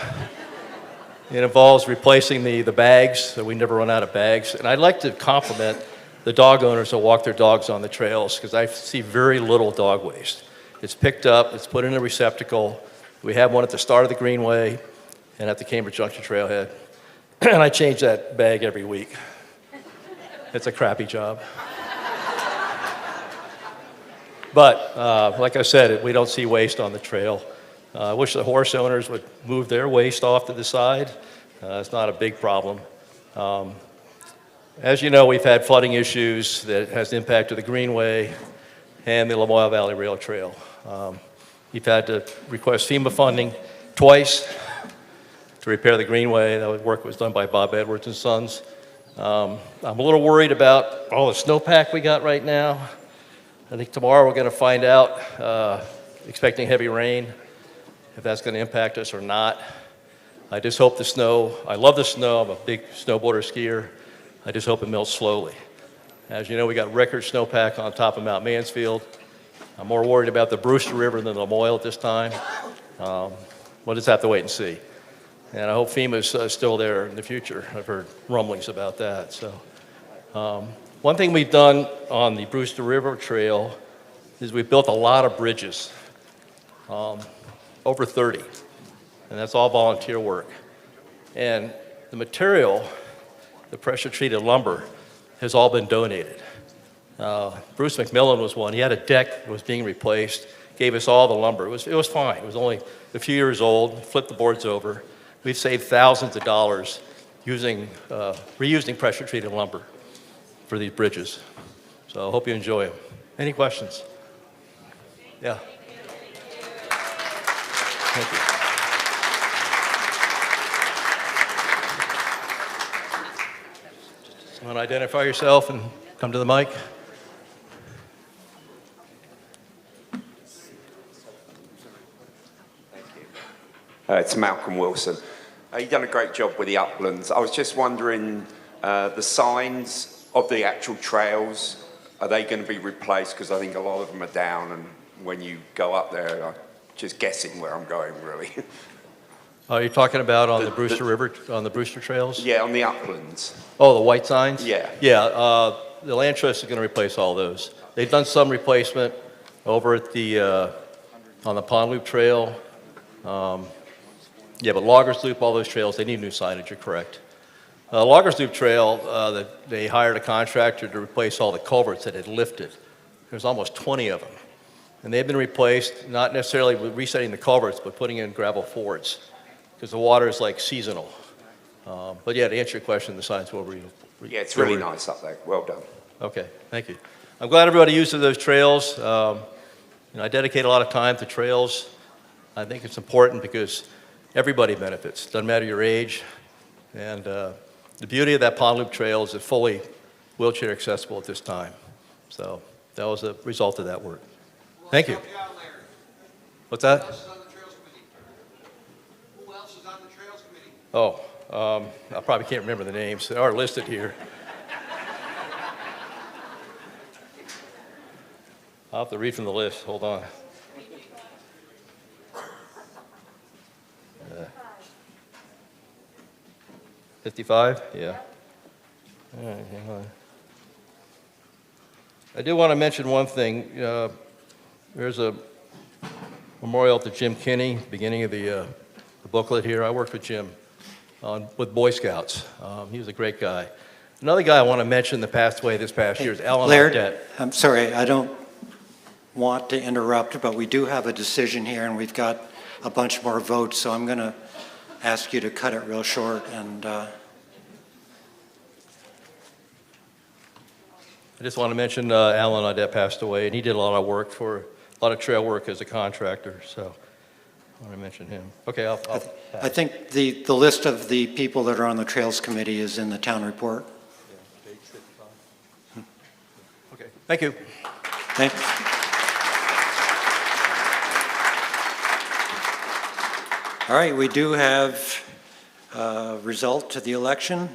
It involves replacing the bags, so we never run out of bags. And I'd like to compliment the dog owners that walk their dogs on the trails, because I see very little dog waste. It's picked up, it's put in a receptacle. We have one at the start of the Greenway and at the Cambridge Junction Trailhead. And I change that bag every week. It's a crappy job. But like I said, we don't see waste on the trail. I wish the horse owners would move their waste off to the side. It's not a big problem. As you know, we've had flooding issues that has impacted the Greenway and the Lamoille Valley Rail Trail. We've had to request FEMA funding twice to repair the Greenway. That work was done by Bob Edwards and Sons. I'm a little worried about all the snowpack we got right now. I think tomorrow we're going to find out, expecting heavy rain, if that's going to impact us or not. I just hope the snow, I love the snow, I'm a big snowboarder skier. I just hope it melts slowly. As you know, we got record snowpack on top of Mount Mansfield. I'm more worried about the Brewster River than the Lamoille at this time. We'll just have to wait and see. And I hope FEMA's still there in the future. I've heard rumblings about that. So, one thing we've done on the Brewster River Trail is we've built a lot of bridges, over 30, and that's all volunteer work. And the material, the pressure-treated lumber, has all been donated. Bruce McMillan was one. He had a deck that was being replaced, gave us all the lumber. It was fine. It was only a few years old, flipped the boards over. We've saved thousands of dollars reusing pressure-treated lumber for these bridges. So I hope you enjoy them. Any questions? Yeah. Thank you. Want to identify yourself and come to the mic? It's Malcolm Wilson. You've done a great job with the uplands. I was just wondering, the signs of the actual trails, are they going to be replaced? Because I think a lot of them are down, and when you go up there, I'm just guessing where I'm going, really. Are you talking about on the Brewster River, on the Brewster trails? Yeah, on the uplands. Oh, the white signs? Yeah. Yeah, the Land Trust is going to replace all those. They've done some replacement over at the, on the Pond Loop Trail. Yeah, but Loggers Loop, all those trails, they need new signage, you're correct. Loggers Loop Trail, they hired a contractor to replace all the culverts that had lifted. There's almost 20 of them. And they've been replaced, not necessarily with resetting the culverts, but putting in gravel fords, because the water is like seasonal. But yeah, to answer your question, the signs will Yeah, it's really nice up there. Well done. Okay, thank you. I'm glad everybody uses those trails. I dedicate a lot of time to trails. I think it's important because everybody benefits. Doesn't matter your age. And the beauty of that Pond Loop Trail is it's fully wheelchair accessible at this time. So that was a result of that work. Thank you. What's that? Who else is on the Trails Committee? Oh, I probably can't remember the names. They are listed here. I'll have to read from the list. Hold on. 55? Yeah. All right, hang on. I do want to mention one thing. There's a memorial to Jim Kinney, beginning of the booklet here. I worked with Jim with Boy Scouts. He was a great guy. Another guy I want to mention that passed away this past year is Alan Laird, Audette. I'm sorry, I don't want to interrupt, but we do have a decision here, and we've got a bunch more votes, so I'm going to ask you to cut it real short. And I just want to mention Alan Audette passed away, and he did a lot of trail work as a contractor, so I want to mention him. Okay, I'll I think the list of the people that are on the Trails Committee is in the town report. Okay, thank you. Thanks. All right, we do have a result to the election.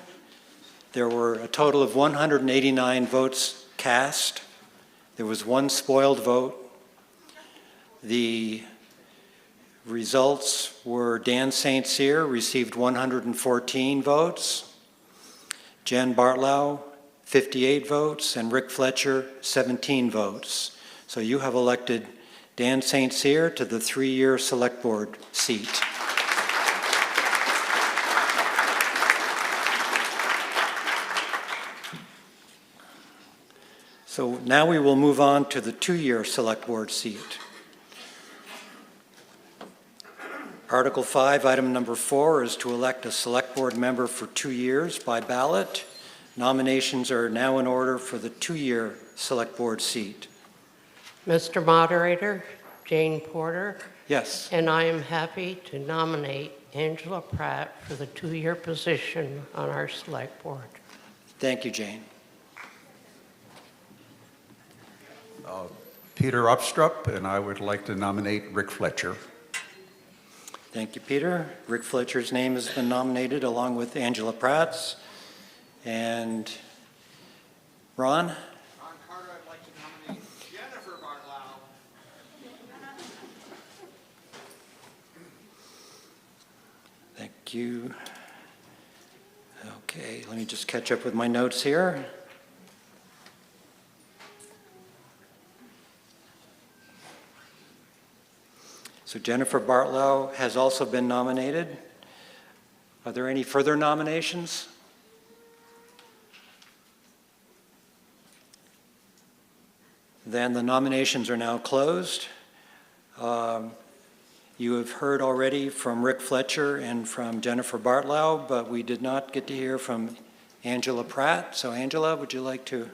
There were a total of 189 votes cast. There was one spoiled vote. The results were Dan St. Cyr received 114 votes, Jen Bartlow 58 votes, and Rick Fletcher 17 votes. So you have elected Dan St. Cyr to the 3-year Select Board seat. So now we will move on to the 2-year Select Board seat. Article 5, item number 4 is to elect a select board member for 2 years by ballot. Nominations are now in order for the 2-year select board seat. Mr. Moderator, Jane Porter, Yes. and I am happy to nominate Angela Pratt for the 2-year position on our select board. Thank you, Jane. Peter Upstrup, and I would like to nominate Rick Fletcher. Thank you, Peter. Rick Fletcher's name has been nominated along with Angela Pratt's. And Ron? Carter, I'd like to nominate Jennifer Bartlau. Thank you. Okay, let me just catch up with my notes here. So Jennifer Bartlau has also been nominated. Are there any further nominations? Then the nominations are now closed. You have heard already from Rick Fletcher and from Jennifer Bartlau, but we did not get to hear from Angela Pratt. So Angela, would you like to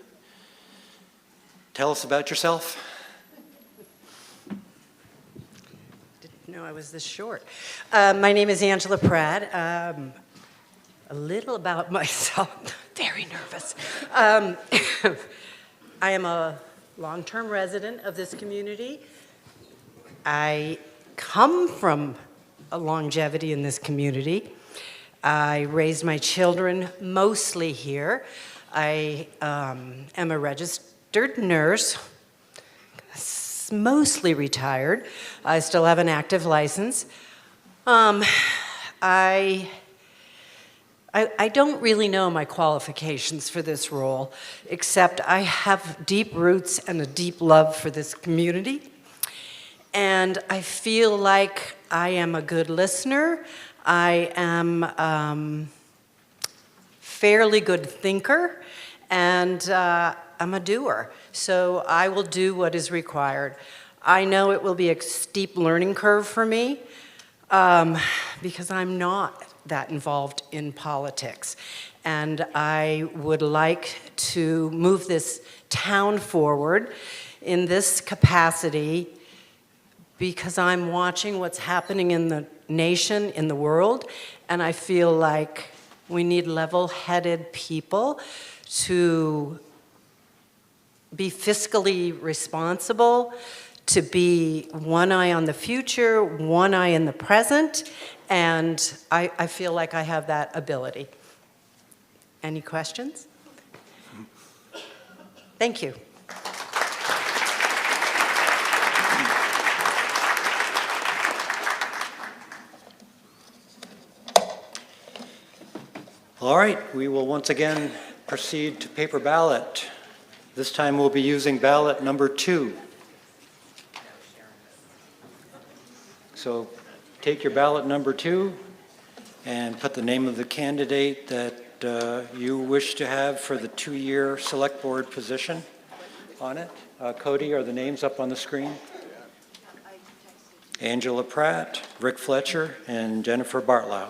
tell us about yourself? No, I was this short. My name is Angela Pratt. A little about myself. Very nervous. I am a long-term resident of this community. I come from a longevity in this community. I raised my children mostly here. I am a registered nurse, mostly retired. I still have an active license. I don't really know my qualifications for this role, except I have deep roots and a deep love for this community. And I feel like I am a good listener. I am fairly good thinker, and I'm a doer. So I will do what is required. I know it will be a steep learning curve for me because I'm not that involved in politics. And I would like to move this town forward in this capacity because I'm watching what's happening in the nation, in the world, and I feel like we need level-headed people to be fiscally responsible, to be one eye on the future, one eye in the present, and I feel like I have that ability. Any questions? Thank you. All right, we will once again proceed to paper ballot. This time we'll be using ballot number 2. So take your ballot number 2 and put the name of the candidate that you wish to have for the 2-year select board position on it. Cody, are the names up on the screen? Angela Pratt, Rick Fletcher, and Jennifer Bartlau.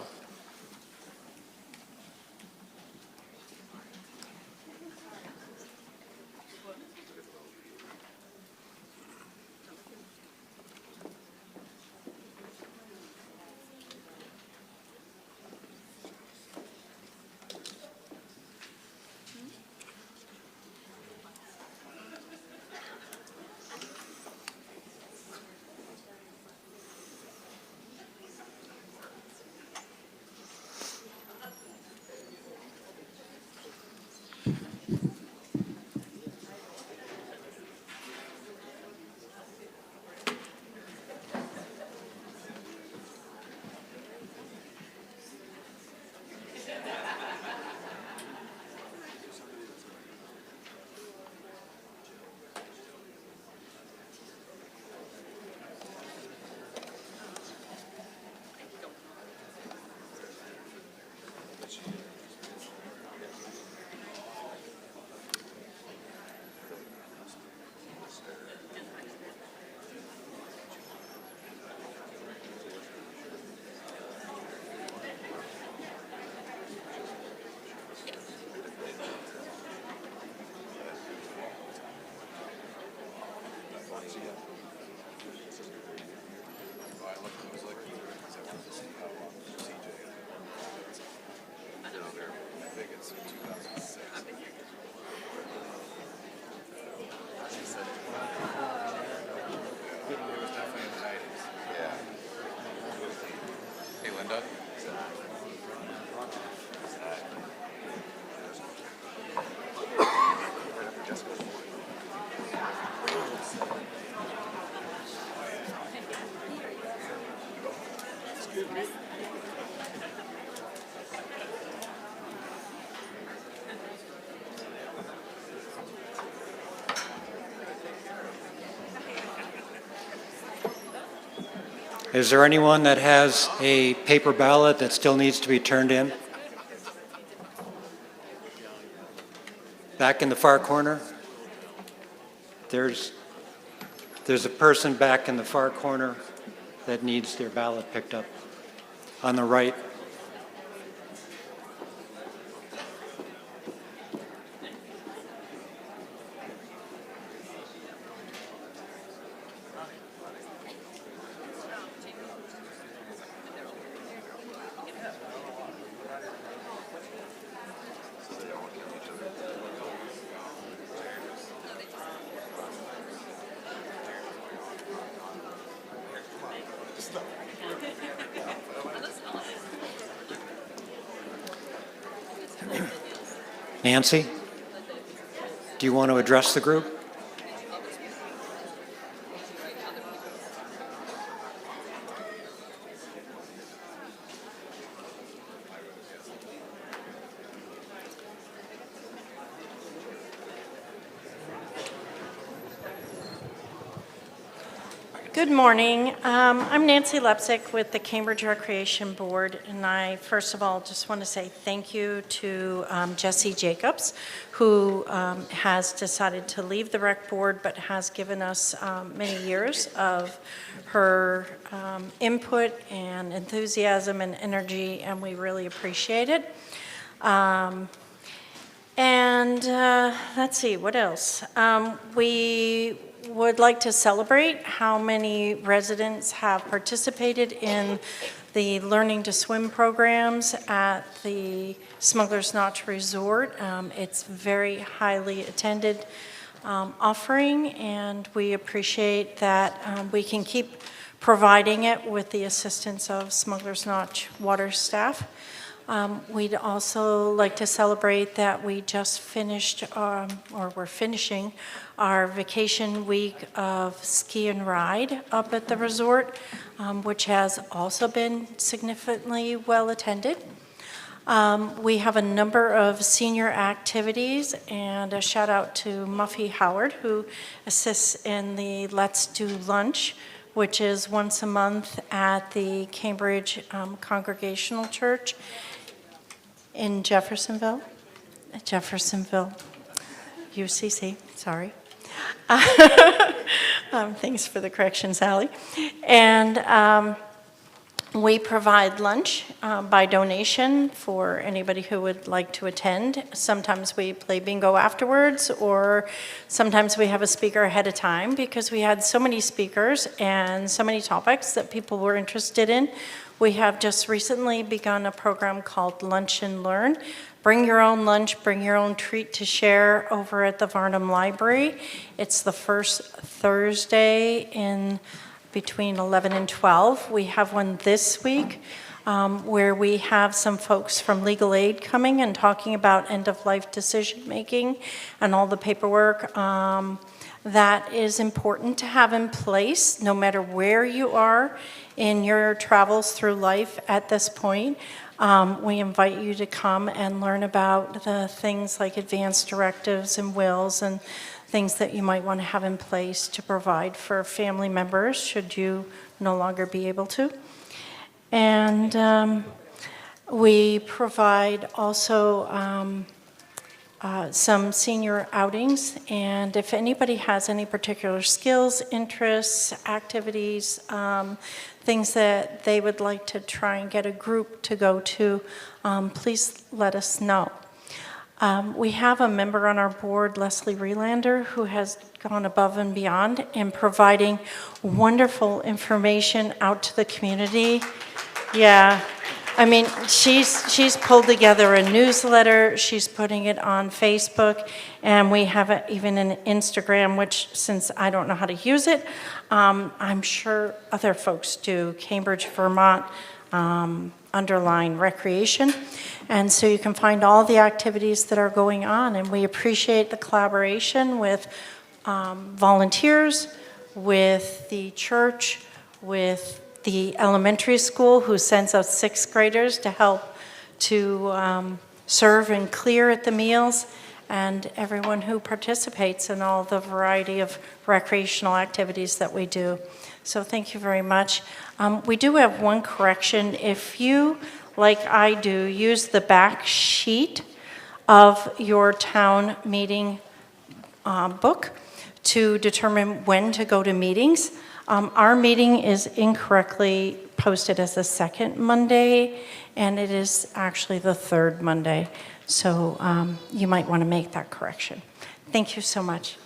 Hey, Linda. Is there anyone that has a paper ballot that still needs to be turned in? Back in the far corner? There's a person back in the far corner that needs their ballot picked up. On the right. Nancy, do you want to address the group? Good morning. I'm Nancy Lepsick with the Cambridge Recreation Board, and I first of all just want to say thank you to Jessie Jacobs, who has decided to leave the Rec Board but has given us many years of her input and enthusiasm and energy, and we really appreciate it. Let's see, what else? We would like to celebrate how many residents have participated in the Learning to Swim programs at the Smuggler's Notch Resort. It's very highly attended offering, and we appreciate that we can keep providing it with the assistance of Smuggler's Notch water staff. We'd also like to celebrate that we just finished, or we're finishing, our vacation week of ski and ride up at the resort, which has also been significantly well attended. We have a number of senior activities, and a shout out to Muffy Howard, who assists in the Let's Do Lunch, which is once a month at the Cambridge Congregational Church in Jeffersonville, UCC, sorry. Thanks for the correction, Sally. And we provide lunch by donation for anybody who would like to attend. Sometimes we play bingo afterwards, or sometimes we have a speaker ahead of time, because we had so many speakers and so many topics that people were interested in. We have just recently begun a program called Lunch and Learn. Bring your own lunch, bring your own treat to share over at the Varnum Library. It's the first Thursday in between 11 and 12. We have one this week where we have some folks from Legal Aid coming and talking about end-of-life decision-making and all the paperwork that is important to have in place no matter where you are in your travels through life at this point. We invite you to come and learn about the things like advanced directives and wills and things that you might want to have in place to provide for family members should you no longer be able to. And we provide also some senior outings, and if anybody has any particular skills, interests, activities, things that they would like to try and get a group to go to, please let us know. We have a member on our board, Leslie Relander, who has gone above and beyond in providing wonderful information out to the community. Yeah, I mean, she's pulled together a newsletter, she's putting it on Facebook, and we have even an Instagram, which, since I don't know how to use it, I'm sure other folks do, Cambridge, Vermont, underline recreation. And so you can find all the activities that are going on, and we appreciate the collaboration with volunteers, with the church, with the elementary school, who sends out 6th graders to help to serve and clear at the meals, and everyone who participates in all the variety of recreational activities that we do. So thank you very much. We do have one correction. If you, like I do, use the back sheet of your town meeting book to determine when to go to meetings, our meeting is incorrectly posted as the second Monday, and it is actually the third Monday. So you might want to make that correction. Thank you so much.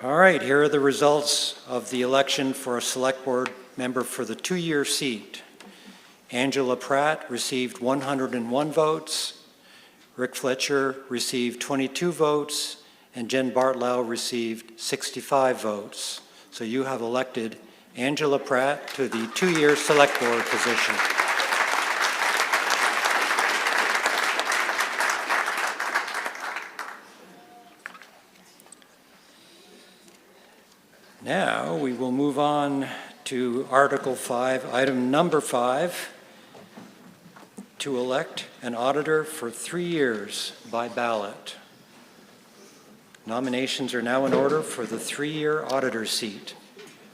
All right, here are the results of the election for a select board member for the 2-year seat. Angela Pratt received 101 votes, Rick Fletcher received 22 votes, and Jen Bartlow received 65 votes. So you have elected Angela Pratt to the 2-year select board position. Now we will move on to Article 5, item number 5, to elect an auditor for 3 years by ballot. Nominations are now in order for the 3-year auditor seat.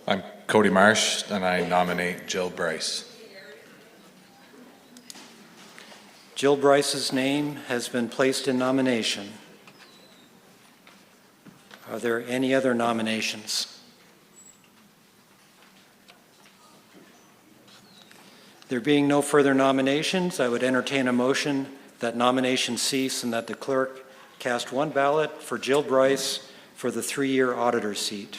I'm Cody Marsh, and I nominate Jill Bryce. Jill Bryce's name has been placed in nomination. Are there any other nominations? There being no further nominations, I would entertain a motion that nominations cease and that the clerk cast one ballot for Jill Bryce for the 3-year auditor seat.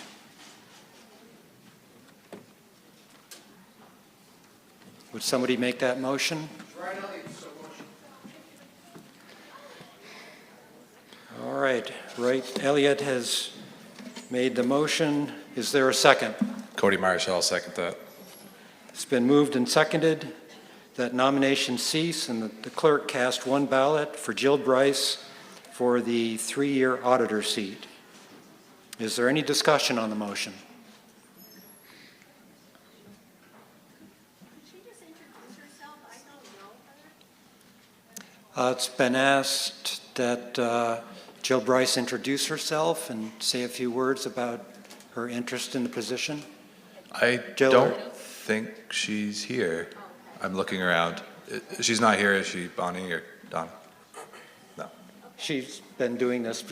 Would somebody make that motion? All right, Elliott has made the motion. Is there a second? Cody Marsh, I'll second that. It's been moved and seconded that nominations cease and that the clerk cast one ballot for Jill Bryce for the 3-year auditor seat. Is there any discussion on the motion? It's been asked that Jill Bryce introduce herself and say a few words about her interest in the position. I don't think she's here. I'm looking around. She's not here, is she, Bonnie or Don? No. She's been doing this.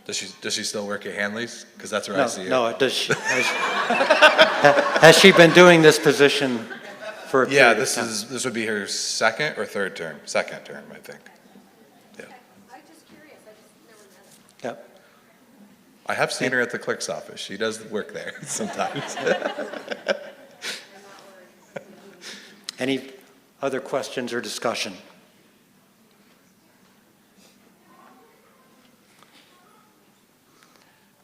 Does she still work at Hanley's? Because that's where I see her. No, does she? Has she been doing this position for a period of time? this would be her second or third term? Second term, I think. Yeah. I'm just curious. I just never met her. Yep. I have seen her at the clerk's office. She does work there sometimes. Any other questions or discussion?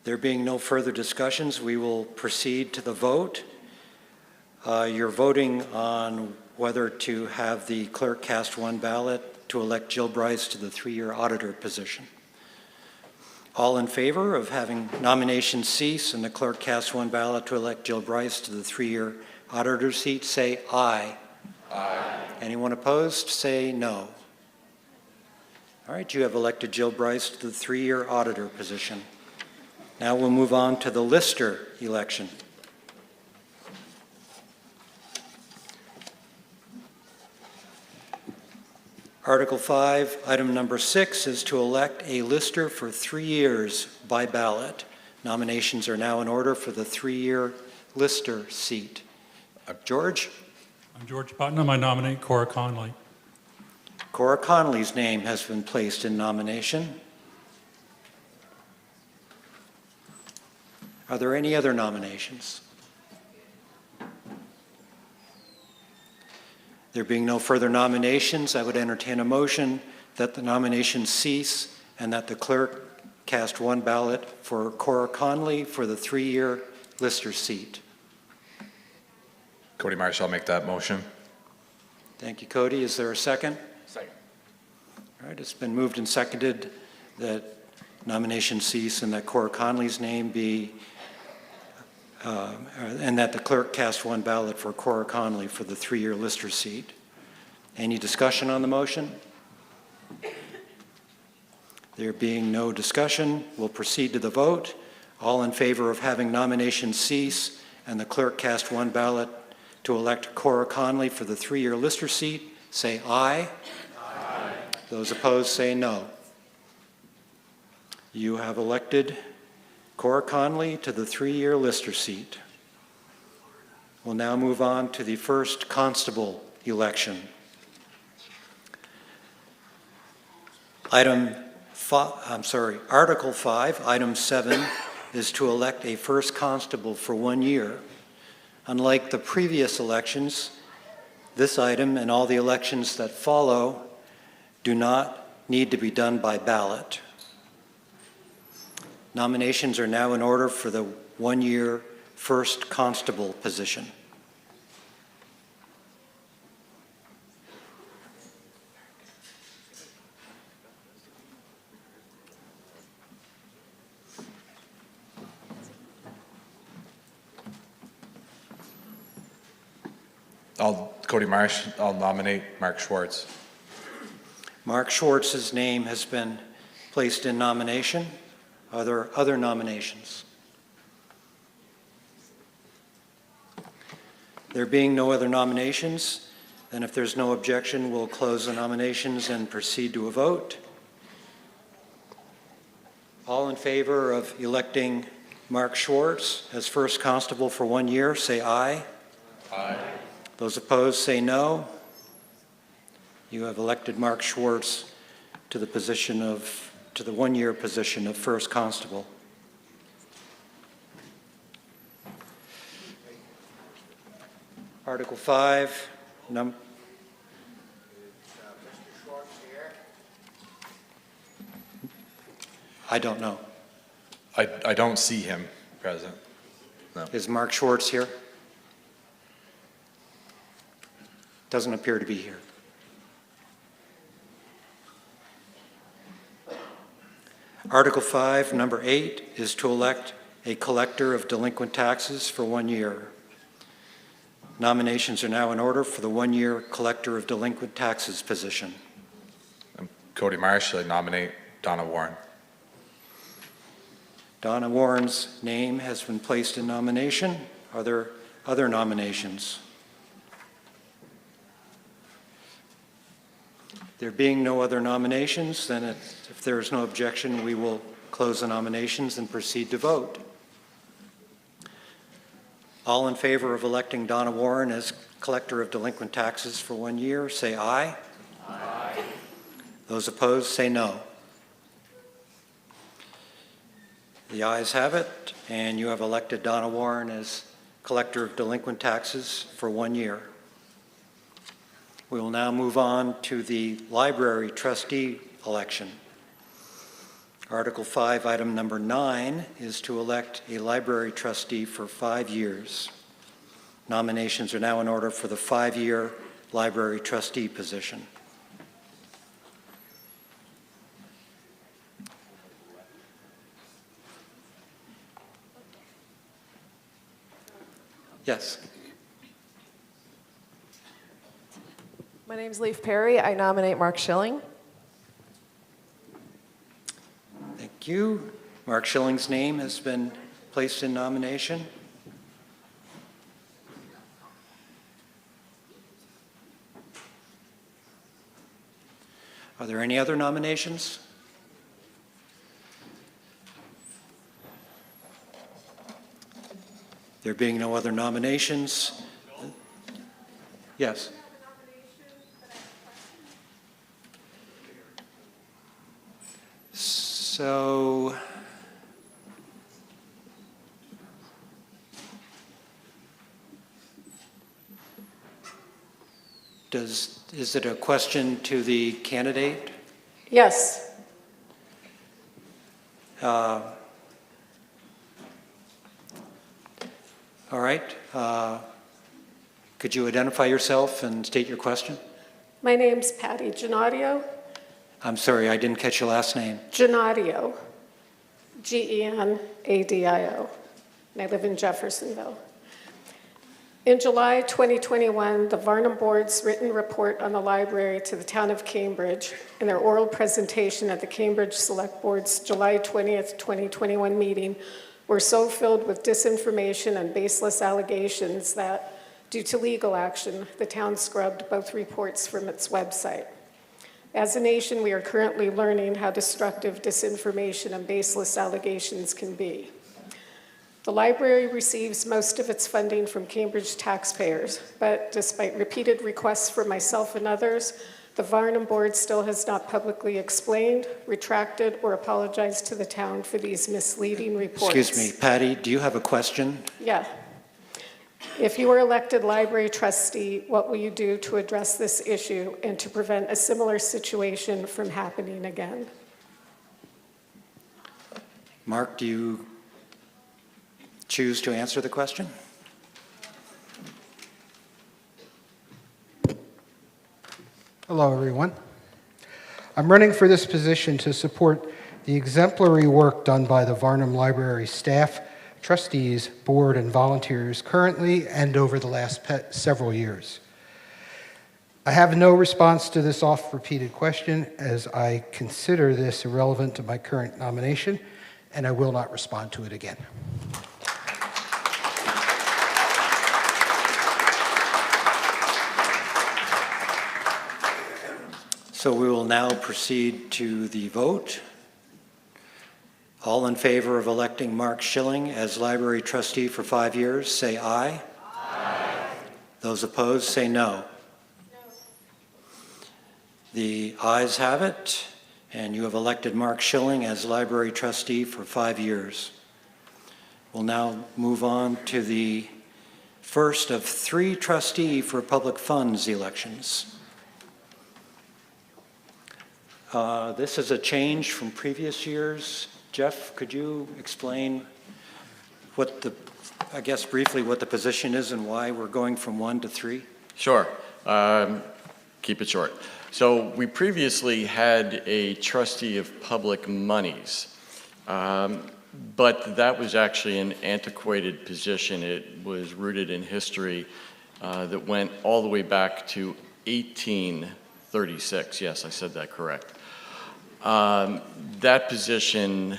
There being no further discussions, we will proceed to the vote. You're voting on whether to have the clerk cast one ballot to elect Jill Bryce to the 3-year auditor position. All in favor of having nominations cease and the clerk cast one ballot to elect Jill Bryce to the 3-year auditor seat, say aye. Aye. Anyone opposed, say no. All right, you have elected Jill Bryce to the 3-year auditor position. Now we'll move on to the lister election. Article 5, item number 6 is to elect a lister for 3 years by ballot. Nominations are now in order for the 3-year lister seat. George? I'm George Putnam. I nominate Cora Conley. Cora Conley's name has been placed in nomination. Are there any other nominations? There being no further nominations, I would entertain a motion that the nominations cease and that the clerk cast one ballot for Cora Conley for the 3-year lister seat. Cody Marsh, I'll make that motion. Thank you, Cody. Is there a second? Second. All right, it's been moved and seconded that nominations cease and that Cora Conley's name be and that the clerk cast one ballot for Cora Conley for the 3-year lister seat. Any discussion on the motion? There being no discussion, we'll proceed to the vote. All in favor of having nominations cease and the clerk cast one ballot to elect Cora Conley for the 3-year lister seat, say aye. Aye. Those opposed, say no. You have elected Cora Conley to the 3-year lister seat. We'll now move on to the first constable election. Article 5, item 7 is to elect a first constable for 1 year. Unlike the previous elections, this item and all the elections that follow do not need to be done by ballot. Nominations are now in order for the 1-year first constable position. Cody Marsh, I'll nominate Mark Schwartz. Mark Schwartz's name has been placed in nomination. Are there other nominations? There being no other nominations, then if there's no objection, we'll close the nominations and proceed to a vote. All in favor of electing Mark Schwartz as first constable for 1 year, say aye. Aye. Those opposed, say no. You have elected Mark Schwartz to the 1-year position of first constable. Article 5, I don't know. I don't see him present. No. Is Mark Schwartz here? Doesn't appear to be here. Article 5, number 8, is to elect a collector of delinquent taxes for 1 year. Nominations are now in order for the 1-year collector of delinquent taxes position. Cody Marsh, I nominate Donna Warren. Donna Warren's name has been placed in nomination. Are there other nominations? There being no other nominations, then if there is no objection, we will close the nominations and proceed to vote. All in favor of electing Donna Warren as collector of delinquent taxes for 1 year, say aye. Aye. Those opposed, say no. The ayes have it, and you have elected Donna Warren as collector of delinquent taxes for 1 year. We will now move on to the library trustee election. Article 5, item number 9, is to elect a library trustee for 5 years. Nominations are now in order for the 5-year library trustee position. Yes. My name's Leaf Perry. I nominate Mark Schilling. Thank you. Mark Schilling's name has been placed in nomination. Are there any other nominations? There being no other nominations, yes. So, is it a question to the candidate? Yes. All right. Could you identify yourself and state your question? My name's Patty Genadio. I'm sorry, I didn't catch your last name. Genadio. Genadio. And I live in Jeffersonville. In July 2021, the Varnum Board's written report on the library to the town of Cambridge and their oral presentation at the Cambridge Select Board's July 20th, 2021 meeting were so filled with disinformation and baseless allegations that, due to legal action, the town scrubbed both reports from its website. As a nation, we are currently learning how destructive disinformation and baseless allegations can be. The library receives most of its funding from Cambridge taxpayers, but despite repeated requests from myself and others, the Varnum Board still has not publicly explained, retracted, or apologized to the town for these misleading reports. Excuse me, Patty, do you have a question? Yeah. If you are elected library trustee, what will you do to address this issue and to prevent a similar situation from happening again? Mark, do you choose to answer the question? Hello, everyone. I'm running for this position to support the exemplary work done by the Varnum Library staff, trustees, board, and volunteers currently and over the last several years. I have no response to this oft-repeated question, as I consider this irrelevant to my current nomination, and I will not respond to it again. So we will now proceed to the vote. All in favor of electing Mark Schilling as library trustee for 5 years, say aye. Aye. Those opposed, say no. The ayes have it, and you have elected Mark Schilling as library trustee for 5 years. We'll now move on to the first of 3 trustee for public funds elections. This is a change from previous years. Jeff, could you explain I guess briefly what the position is and why we're going from 1 to 3? Sure. Keep it short. So we previously had a trustee of public monies, but that was actually an antiquated position. It was rooted in history that went all the way back to 1836. Yes, I said that correct. That position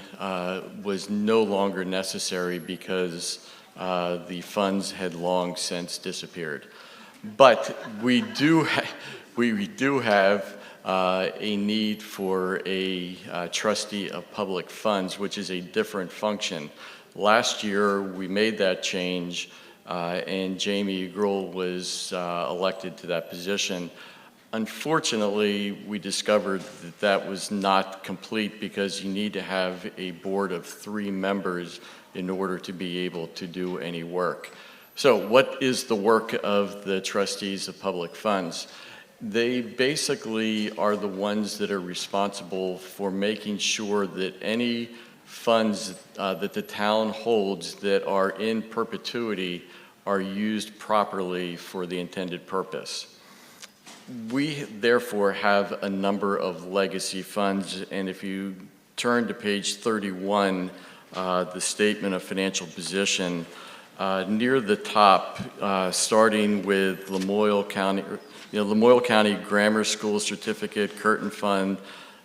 was no longer necessary because the funds had long since disappeared. But we do have a need for a trustee of public funds, which is a different function. Last year, we made that change, and Jamie Gruhl was elected to that position. Unfortunately, we discovered that that was not complete because you need to have a board of 3 members in order to be able to do any work. So what is the work of the trustees of public funds? They basically are the ones that are responsible for making sure that any funds that the town holds that are in perpetuity are used properly for the intended purpose. We therefore have a number of legacy funds, and if you turn to page 31, the statement of financial position, Near the top, starting with Lamoille County Grammar School Certificate, Curtin Fund,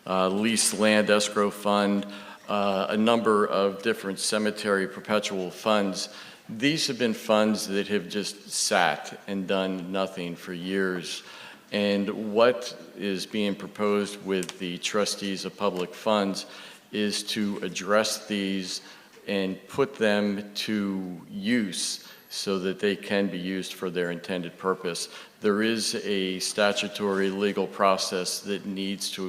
Leased Land Escrow Fund, a number of different cemetery perpetual funds. These have been funds that have just sat and done nothing for years. And what is being proposed with the trustees of public funds is to address these and put them to use so that they can be used for their intended purpose. There is a statutory legal process that needs to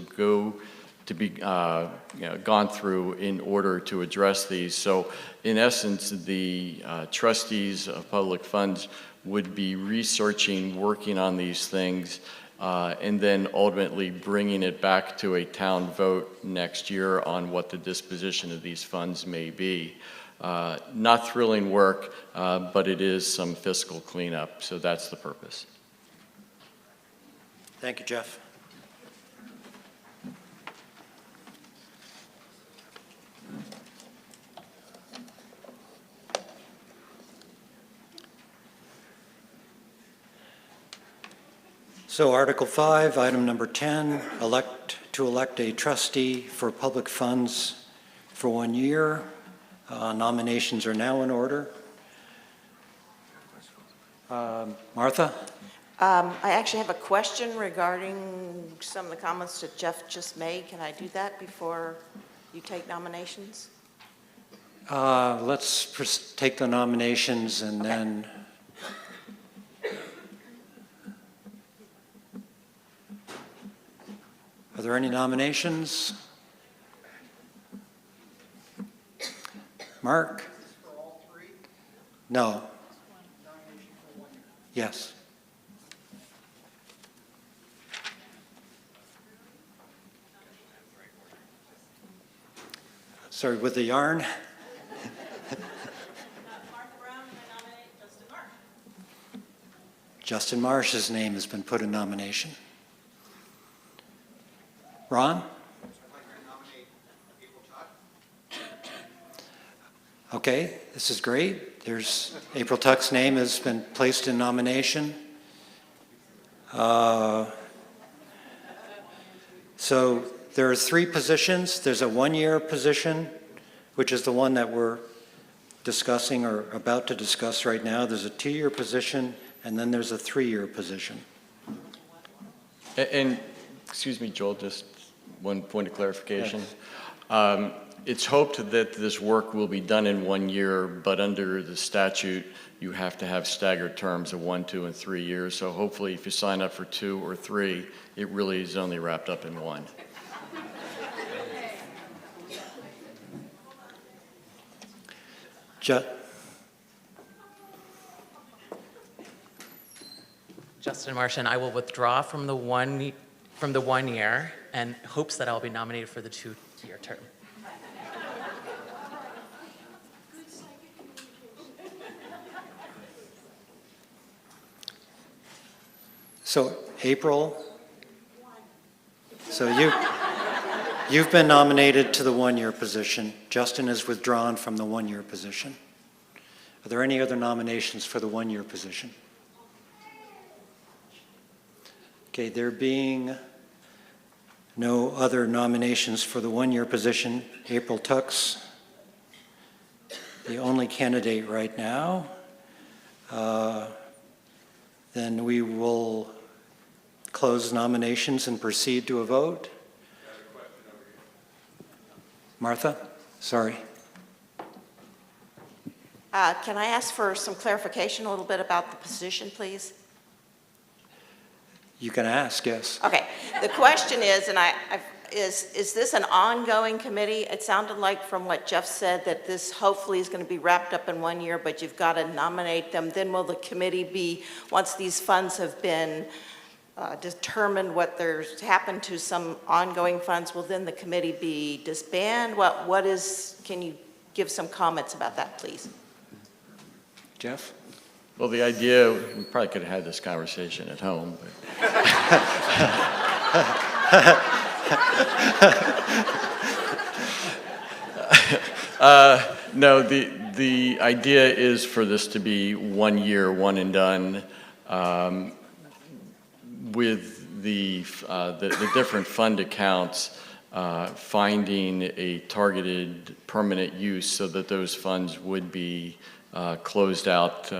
be gone through in order to address these. So in essence, the trustees of public funds would be researching, working on these things, and then ultimately bringing it back to a town vote next year on what the disposition of these funds may be. Not thrilling work, but it is some fiscal cleanup, so that's the purpose. Thank you, Jeff. So Article 5, item number 10, elect a trustee for public funds for 1 year. Nominations are now in order. Martha? I actually have a question regarding some of the comments that Jeff just made. Can I do that before you take nominations? Let's take the nominations and then... Are there any nominations? Mark? No. Yes. Sorry, with the yarn? Justin Marsh's name has been put in nomination. Ron? Okay, this is great. There's April Tuck's name has been placed in nomination. So there are 3 positions. There's a 1-year position, which is the one that we're discussing or about to discuss right now. There's a 2-year position, and then there's a 3-year position. And excuse me, Joel, just one point of clarification. Yes. It's hoped that this work will be done in 1 year, but under the statute, you have to have staggered terms of 1, 2, and 3 years. So hopefully if you sign up for 2 or 3, it really is only wrapped up in 1. Justin Martian, I will withdraw from the 1 year and hopes that I'll be nominated for the 2-year term. So April, so you've been nominated to the 1-year position. Justin is withdrawn from the 1-year position. Are there any other nominations for the 1-year position? Okay, there being no other nominations for the 1-year position, April Tuck's the only candidate right now. Then we will close nominations and proceed to a vote. Martha, sorry. Can I ask for some clarification a little bit about the position, please? You can ask, yes. Okay. The question is, is this an ongoing committee? It sounded like from what Jeff said that this hopefully is going to be wrapped up in 1 year, but you've got to nominate them. Then will the committee be, once these funds have been determined what there's happened to some ongoing funds, will then the committee be disbanded? Can you give some comments about that, please? Jeff? Well, the idea, we probably could have had this conversation at home, but no, The idea is for this to be 1 year, one and done, with the different fund accounts, finding a targeted permanent use so that those funds would be closed out,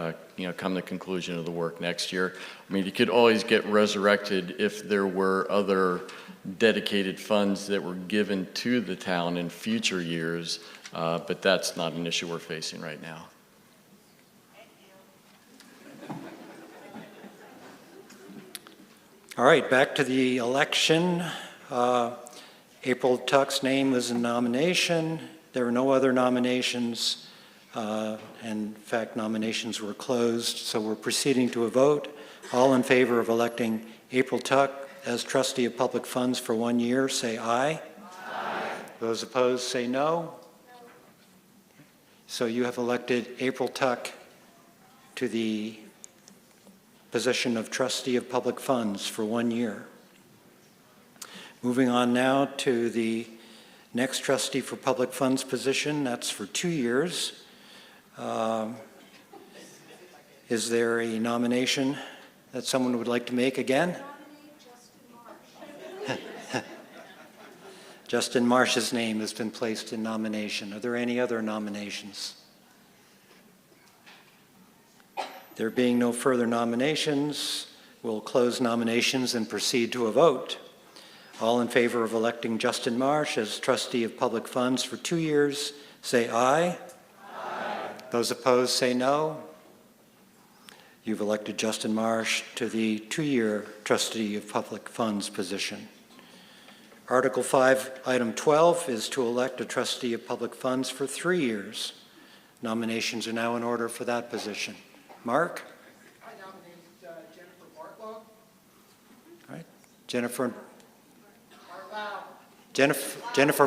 come the conclusion of the work next year. I mean, it could always get resurrected if there were other dedicated funds that were given to the town in future years, but that's not an issue we're facing right now. All right, back to the election. April Tuck's name was in nomination. There were no other nominations. In fact, nominations were closed, so we're proceeding to a vote. All in favor of electing April Tuck as trustee of public funds for 1 year, say aye. Aye. Those opposed, say no. So you have elected April Tuck to the position of trustee of public funds for 1 year. Moving on now to the next trustee for public funds position, that's for 2 years. Is there a nomination that someone would like to make again? Justin Marsh's name has been placed in nomination. Are there any other nominations? There being no further nominations, we'll close nominations and proceed to a vote. All in favor of electing Justin Marsh as trustee of public funds for 2 years, say aye. Aye. Those opposed, say no. You've elected Justin Marsh to the 2-year trustee of public funds position. Article 5, item 12 is to elect a trustee of public funds for 3 years. Nominations are now in order for that position. Mark? I nominate Jennifer Bartlow. All right. Jennifer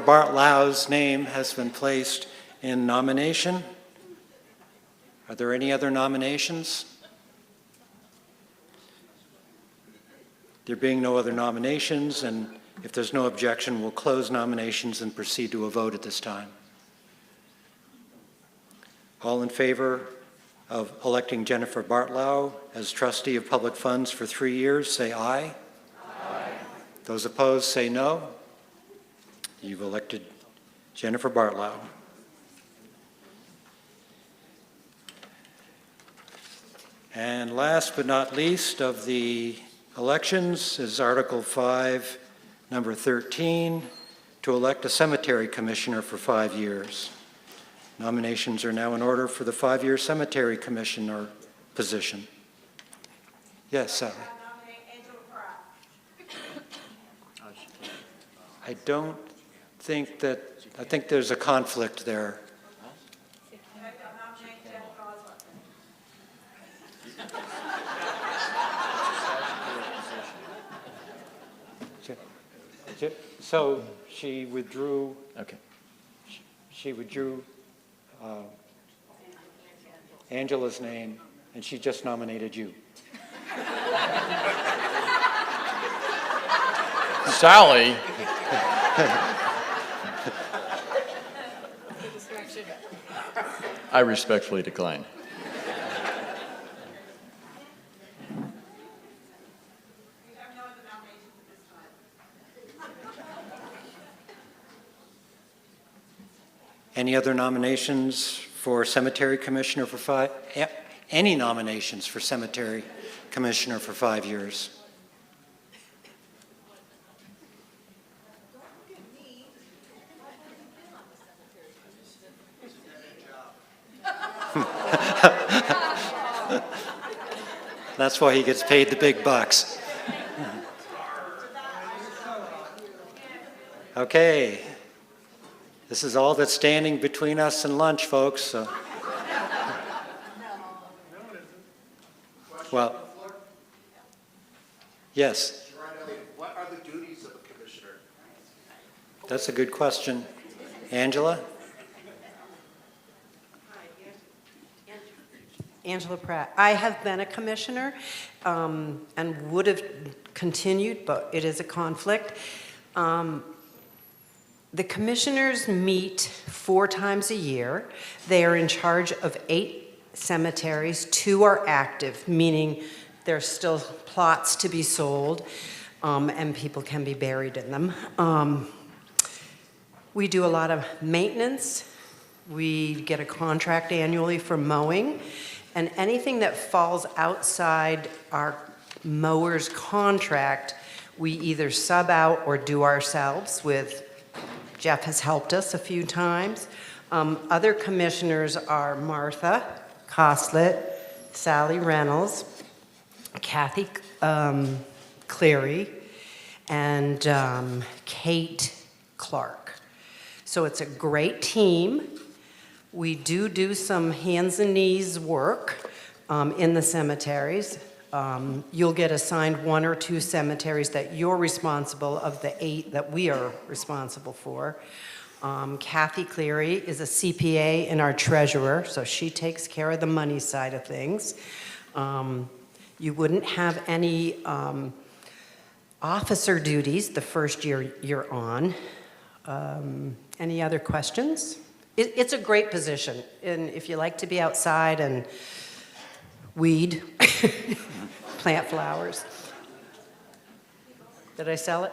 Bartlow's name has been placed in nomination. Are there any other nominations? There being no other nominations, and if there's no objection, we'll close nominations and proceed to a vote at this time. All in favor of electing Jennifer Bartlow as trustee of public funds for 3 years, say aye. Aye. Those opposed, say no. You've elected Jennifer Bartlow. And last but not least of the elections is Article 5, number 13, to elect a cemetery commissioner for 5 years. Nominations are now in order for the 5-year cemetery commissioner position. Yes, Sally. I don't think that, I think there's a conflict there. So she withdrew. Okay. She withdrew Angela's name, and she just nominated you. Sally. I respectfully decline. Any other nominations for cemetery commissioner for 5? Any nominations for cemetery commissioner for 5 years? That's why he gets paid the big bucks. Okay. This is all that's standing between us and lunch, folks. So. Well, yes. What are the duties of a commissioner? That's a good question. Angela? Angela Pratt. I have been a commissioner and would have continued, but it is a conflict. The commissioners meet 4 times a year. They are in charge of 8 cemeteries. 2 are active, meaning there's still plots to be sold, and people can be buried in them. We do a lot of maintenance. We get a contract annually for mowing, and anything that falls outside our mower's contract, we either sub out or do ourselves with, Jeff has helped us a few times. Other commissioners are Martha Coslet, Sally Reynolds, Kathy Cleary, and Kate Clark. So it's a great team. We do some hands and knees work in the cemeteries. You'll get assigned 1 or 2 cemeteries that you're responsible of the 8 that we are responsible for. Kathy Cleary is a CPA and our treasurer, so she takes care of the money side of things. You wouldn't have any officer duties the first year you're on. Any other questions? It's a great position, and if you like to be outside and weed, plant flowers. Did I sell it?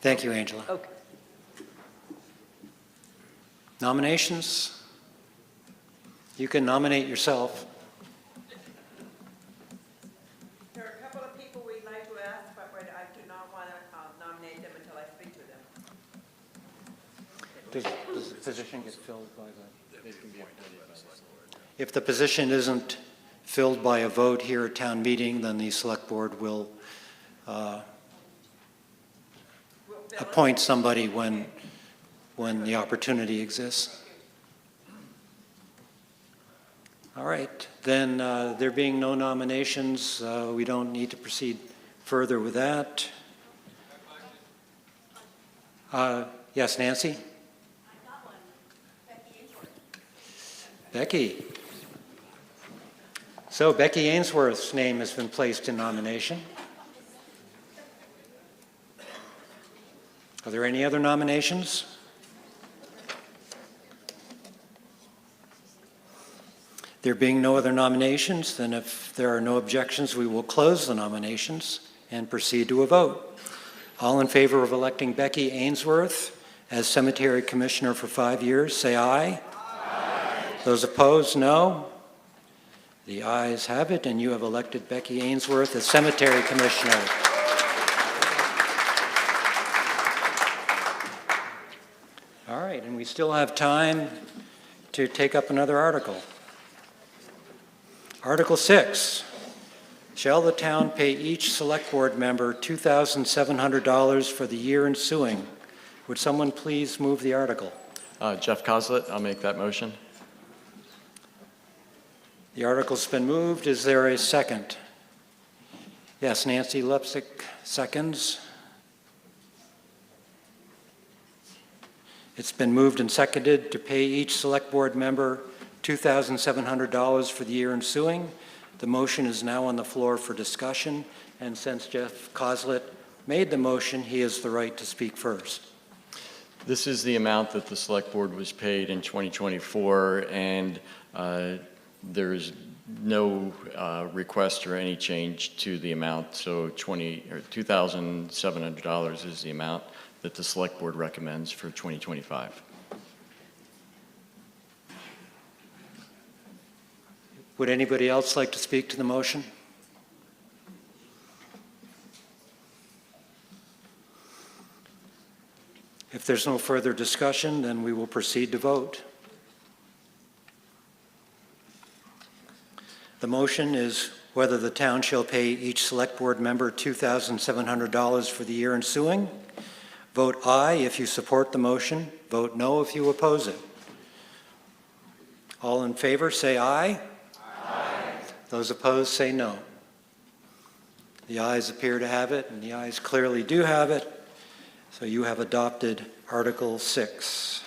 Thank you, Angela. Okay. Nominations? You can nominate yourself. There are a couple of people we'd like to ask, but I do not want to nominate them until I speak to them. Does the position get filled by the... If the position isn't filled by a vote here at town meeting, then the select board will appoint somebody when the opportunity exists. All right, then there being no nominations, we don't need to proceed further with that. Yes, Nancy? Becky. So Becky Ainsworth's name has been placed in nomination. Are there any other nominations? There being no other nominations, then if there are no objections, we will close the nominations and proceed to a vote. All in favor of electing Becky Ainsworth as Cemetery Commissioner for 5 years, say aye. Aye. Those opposed, no. The ayes have it, and you have elected Becky Ainsworth as Cemetery Commissioner. All right, and we still have time to take up another article. Article 6, shall the town pay each select board member $2,700 for the year ensuing? Would someone please move the article? Jeff Coslet, I'll make that motion. The article's been moved. Is there a second? Yes, Nancy Lepsick seconds. It's been moved and seconded to pay each select board member $2,700 for the year ensuing. The motion is now on the floor for discussion, and since Jeff Coslet made the motion, he has the right to speak first. This is the amount that the select board was paid in 2024, and there's no request or any change to the amount, so $2,700 is the amount that the select board recommends for 2025. Would anybody else like to speak to the motion? If there's no further discussion, then we will proceed to vote. The motion is whether the town shall pay each select board member $2,700 for the year ensuing. Vote aye if you support the motion. Vote no if you oppose it. All in favor, say aye. Aye. Those opposed, say no. The ayes appear to have it, and the ayes clearly do have it. So you have adopted Article 6.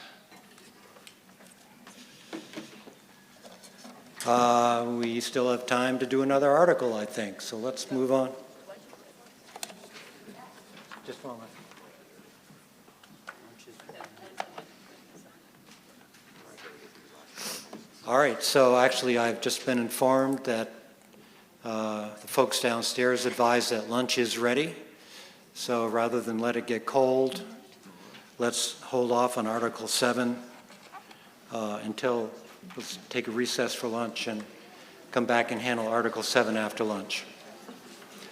We still have time to do another article, I think, so let's move on. Just a moment. All right, so actually I've just been informed that the folks downstairs advised that lunch is ready. So rather than let it get cold, let's hold off on Article 7 until, let's take a recess for lunch and come back and handle Article 7 after lunch.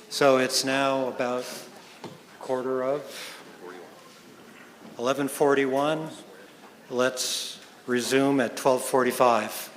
So it's now about 11:41. Let's resume at 12:45.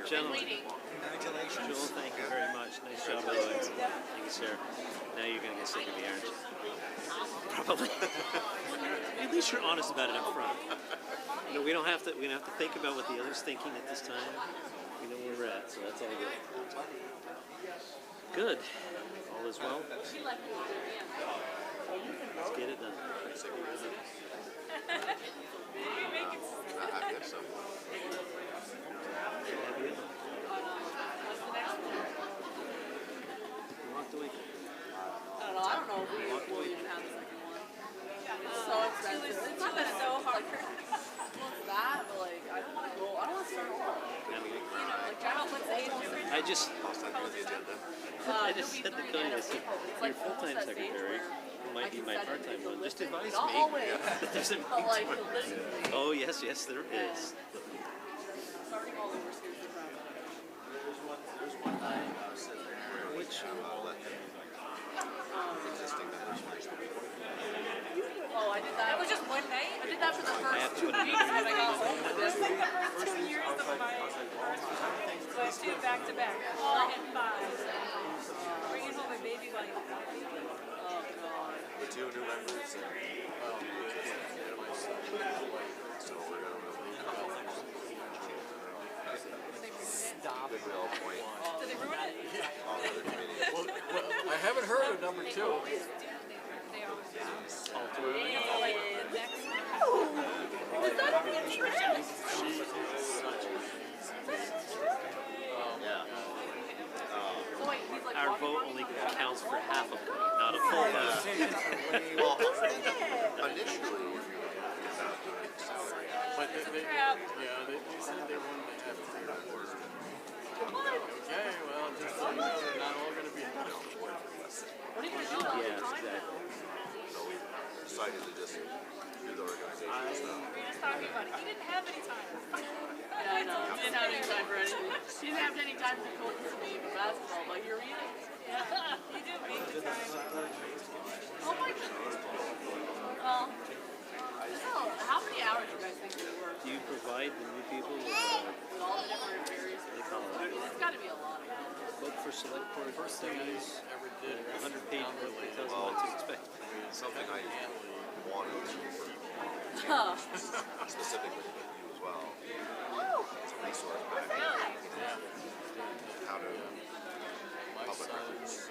Gentlemen, congratulations. Joel, thank you very much. Nice job, by the way. Thank you, sir. Now you're going to get sick of me, aren't you? Probably. At least you're honest about it up front. You know, we don't have to think about what the other's thinking at this time. We know where we're at, so that's all good. Good. All is well. Let's get it done. I don't know if we will even have the second one. It's so expensive. It's so hard. Well, it's that, but like, I don't want to go. I don't want to start over. Like, what's the age difference? I just said to Cody, I said, your full-time secretary, who might be my part-time one, just advise Not me always. that there's a But like, Oh, yes, there is. starting all over seriously. There's one guy sitting there. Which existing members. Oh, I did that. It was just one night. I did that for the first 2 weeks when I got home with this. The first 2 years of my. So I did back to back. All I had 5. Bringing home a baby like. Oh God. The 2 new members. So we're gonna Stop. Good real point. Did they ruin it? All the other committees. Well, I haven't heard of number 2. They always do. They always do. Like next. Was that a good trip? So wait, he's like Our walking vote on only the- counts for half of them, not a full vote. Well, initially, we were talking about doing salary. But they said they wanted to have 3 or 4. Okay, well, just so you know, they're not all going to be. What are you gonna do about Yes, the time? exactly. So we decided to just do the organization stuff. We were just talking about it. He didn't have any time. Yeah, I know. He didn't have any time for anything. He didn't have any time to coach me for basketball, but you're reading. Yeah, he did make the time. Oh my goodness. Well, so how many hours do you guys think we work? Do you provide the new people with All the different various. It's got to be a lot of hours. book for select board? First thing I ever did, 100-page book that tells them what to expect. Something I wanted to Huh. specifically with you as well. Oh. It's a resource back. How to public records.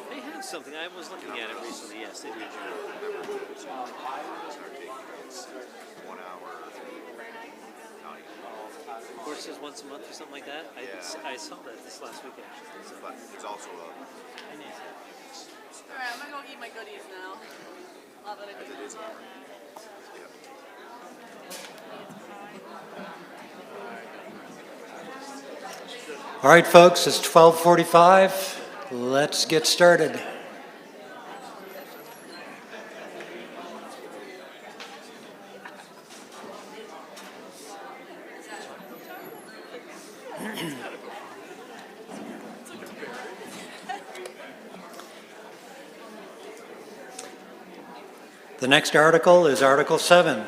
They have something. I was looking at it recently. Yes, they do. Start taking this 1 hour training. Courses once a month or something like that. I saw that this last week actually. So. But there's also a All right, I'm gonna go eat my goodies now. Not that I did it. All right, folks, it's 12:45. Let's get started. The next article is Article 7.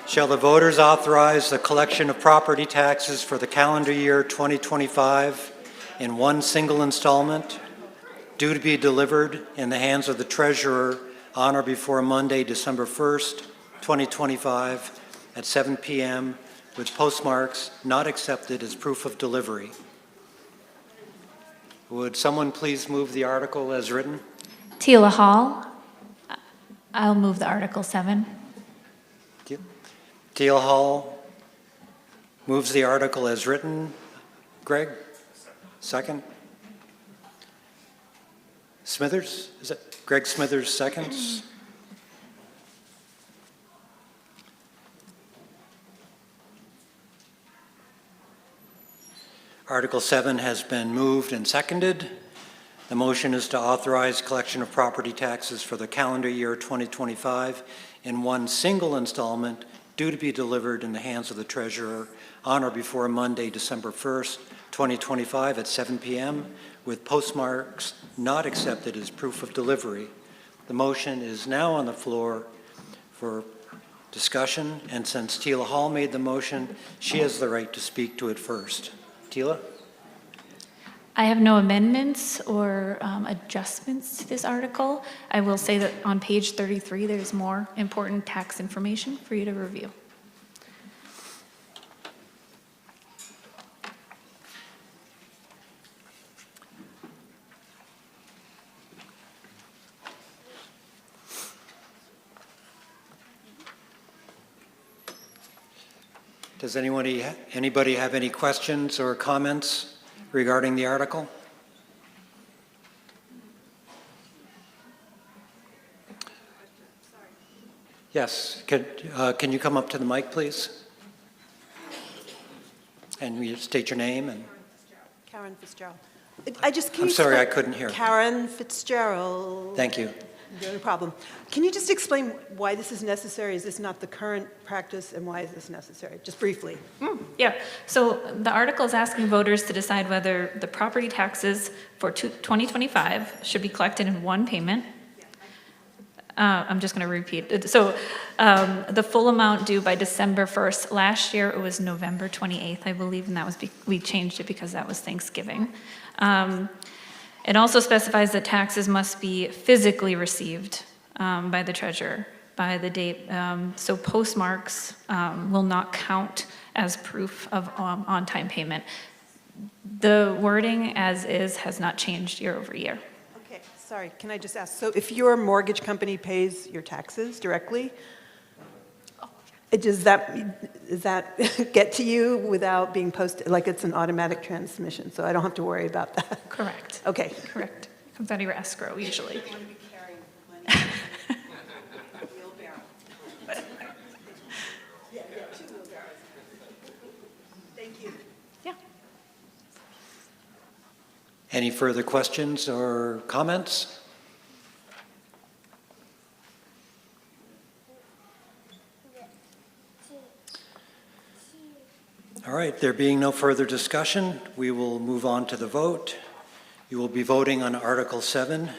Shall the voters authorize the collection of property taxes for the calendar year 2025 in one single installment, due to be delivered in the hands of the treasurer on or before Monday, December 1st, 2025 at 7 p.m. with postmarks not accepted as proof of delivery? Would someone please move the article as written? Teal Hall. I'll move the Article 7. Teal Hall moves the article as written. Greg? Second? Smithers? Is it Greg Smithers seconds? Article 7 has been moved and seconded. The motion is to authorize collection of property taxes for the calendar year 2025 in one single installment, due to be delivered in the hands of the treasurer on or before Monday, December 1st, 2025 at 7 p.m. with postmarks not accepted as proof of delivery. The motion is now on the floor for discussion, and since Tila Hall made the motion, she has the right to speak to it first. Tila? I have no amendments or adjustments to this article. I will say that on page 33, there's more important tax information for you to review. Does anybody have any questions or comments regarding the article? Yes, can you come up to the mic, please? And you state your name and... Karen Fitzgerald. I'm sorry, I couldn't hear. Karen Fitzgerald. Thank you. No problem. Can you just explain why this is necessary? Is this not the current practice, and why is this necessary? Just briefly. Yeah, so the article is asking voters to decide whether the property taxes for 2025 should be collected in one payment. I'm just going to repeat. So the full amount due by December 1st. Last year, it was November 28th, I believe, and that was we changed it because that was Thanksgiving. It also specifies that taxes must be physically received by the treasurer by the date. So postmarks will not count as proof of on-time payment. The wording as is has not changed year over year. Okay, sorry, can I just ask, so if your mortgage company pays your taxes directly, does that get to you without being posted, like it's an automatic transmission, so I don't have to worry about that? Correct. Okay. Correct. It comes out of your escrow usually. Thank you. Yeah. Any further questions or comments? All right, there being no further discussion, we will move on to the vote. You will be voting on Article 7,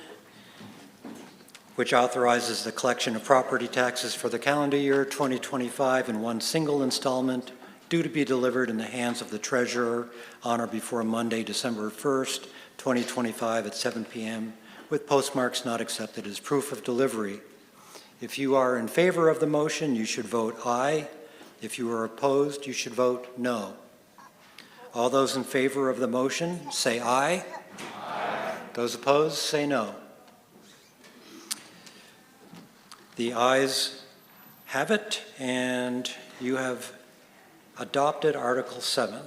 which authorizes the collection of property taxes for the calendar year 2025 in one single installment due to be delivered in the hands of the treasurer on or before Monday, December 1st, 2025 at 7 p.m., with postmarks not accepted as proof of delivery. If you are in favor of the motion, you should vote aye. If you are opposed, you should vote no. All those in favor of the motion, say aye. Aye. Those opposed, say no. The ayes have it, and you have adopted Article 7.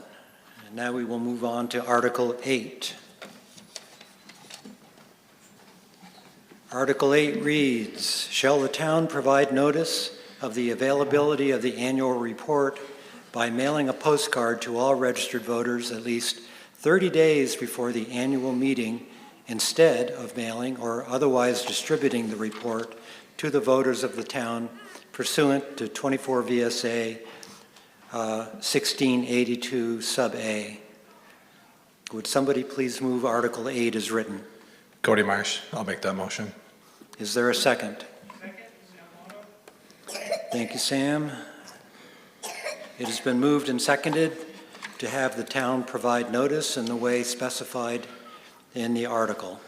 And now we will move on to Article 8. Article 8 reads, shall the town provide notice of the availability of the annual report by mailing a postcard to all registered voters at least 30 days before the annual meeting instead of mailing or otherwise distributing the report to the voters of the town pursuant to 24 VSA 1682 sub A. Would somebody please move Article 8 as written? Cody Marsh, I'll make that motion. Is there a second? Thank you, Sam. It has been moved and seconded to have the town provide notice in the way specified in the article.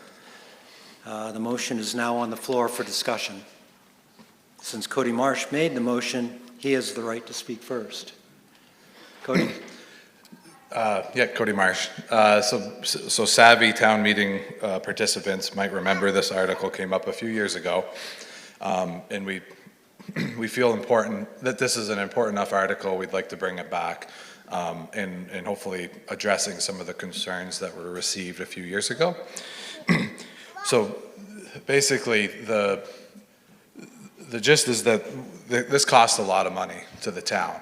The motion is now on the floor for discussion. Since Cody Marsh made the motion, he has the right to speak first. Cody? Yeah, Cody Marsh. So savvy town meeting participants might remember this article came up a few years ago, and we feel important that this is an important enough article. We'd like to bring it back and hopefully addressing some of the concerns that were received a few years ago. So basically, the gist is that this costs a lot of money to the town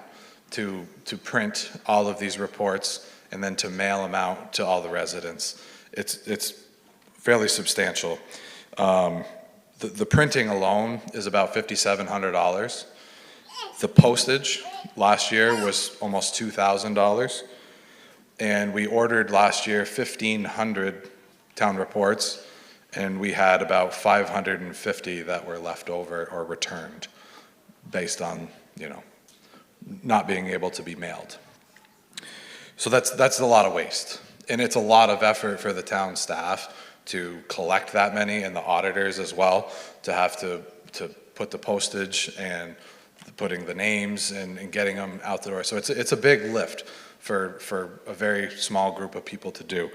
to print all of these reports and then to mail them out to all the residents. It's fairly substantial. The printing alone is about $5,700. The postage last year was almost $2,000. And we ordered last year 1,500 town reports, and we had about 550 that were left over or returned based on, not being able to be mailed. So that's a lot of waste. And it's a lot of effort for the town staff to collect that many, and the auditors as well, to have to put the postage and putting the names and getting them out the door. So it's a big lift for a very small group of people to do.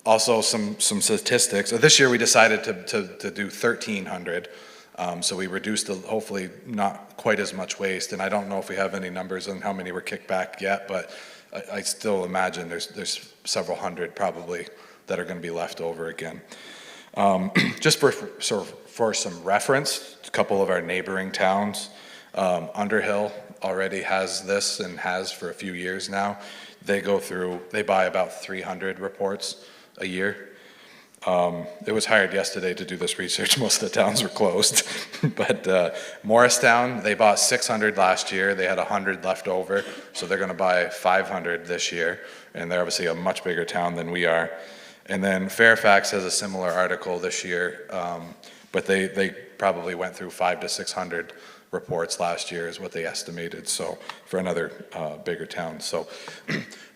Also, some statistics. This year we decided to do 1,300. So we reduced, hopefully not quite as much waste, and I don't know if we have any numbers on how many were kicked back yet, but I still imagine there's several hundred probably that are going to be left over again. Just for some reference, a couple of our neighboring towns, Underhill already has this and has for a few years now. They buy about 300 reports a year. It was hard yesterday to do this research. Most of the towns were closed. But Morristown, they bought 600 last year. They had 100 left over, so they're going to buy 500 this year. And they're obviously a much bigger town than we are. And then Fairfax has a similar article this year, but they probably went through 500 to 600 reports last year is what they estimated, so for another bigger town. So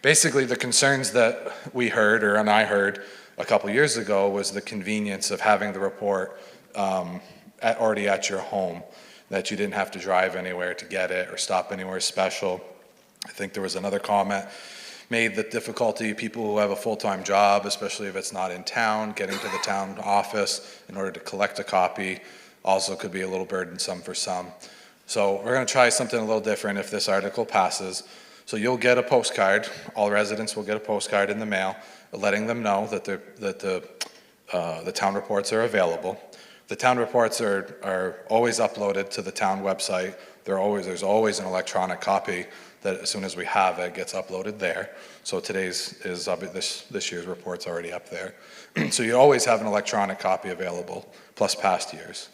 basically the concerns that we heard, and I heard a couple years ago, was the convenience of having the report already at your home, that you didn't have to drive anywhere to get it or stop anywhere special. I think there was another comment made, the difficulty people who have a full-time job, especially if it's not in town, getting to the town office in order to collect a copy also could be a little burdensome for some. So we're going to try something a little different if this article passes. So you'll get a postcard. All residents will get a postcard in the mail letting them know that the town reports are available. The town reports are always uploaded to the town website. There's always an electronic copy that as soon as we have it gets uploaded there. So this year's report's already up there. So you always have an electronic copy available, plus past years.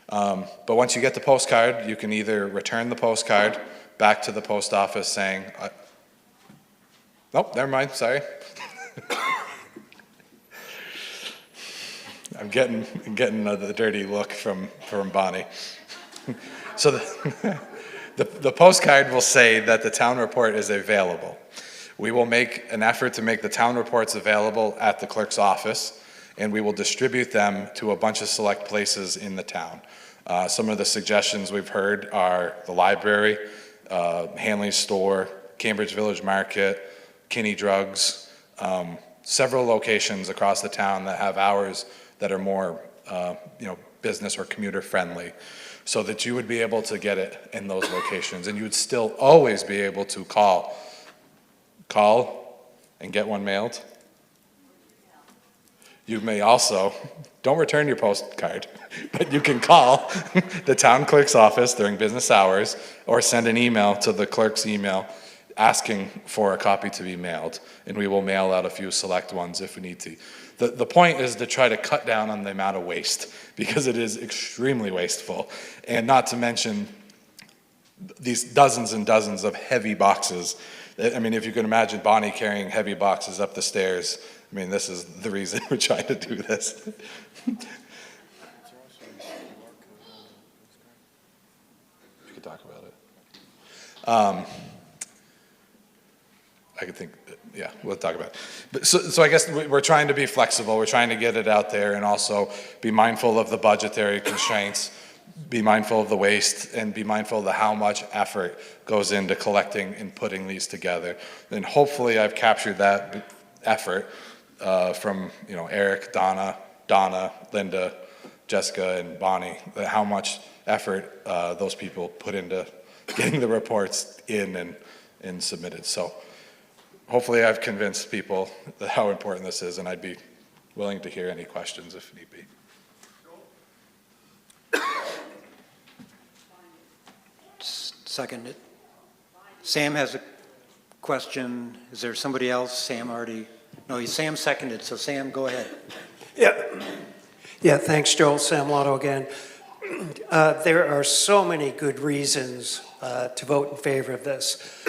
But once you get the postcard, you can either return the postcard back to the post office saying, nope, never mind, sorry. I'm getting the dirty look from Bonnie. So the postcard will say that the town report is available. We will make an effort to make the town reports available at the clerk's office, and we will distribute them to a bunch of select places in the town. Some of the suggestions we've heard are the library, Hanley's store, Cambridge Village Market, Kinney Drugs, several locations across the town that have hours that are more business or commuter friendly, so that you would be able to get it in those locations, and you would still always be able to call and get one mailed. You may also, don't return your postcard, but you can call the town clerk's office during business hours or send an email to the clerk's email asking for a copy to be mailed, and we will mail out a few select ones if we need to. The point is to try to cut down on the amount of waste, because it is extremely wasteful, and not to mention these dozens and dozens of heavy boxes. I mean, if you can imagine Bonnie carrying heavy boxes up the stairs, I mean, this is the reason we're trying to do this. We could talk about it. I could think, yeah, we'll talk about it. But so I guess we're trying to be flexible. We're trying to get it out there and also be mindful of the budgetary constraints, be mindful of the waste, and be mindful of how much effort goes into collecting and putting these together. And hopefully I've captured that effort from Eric, Donna, Linda, Jessica, and Bonnie, how much effort those people put into getting the reports in and submitted. So hopefully I've convinced people that how important this is, and I'd be willing to hear any questions if need be. Seconded. Sam has a question. Is there somebody else? Sam already, no, Sam seconded, so Sam, go ahead. Yeah, thanks, Joel. Sam Lotto again. There are so many good reasons to vote in favor of this.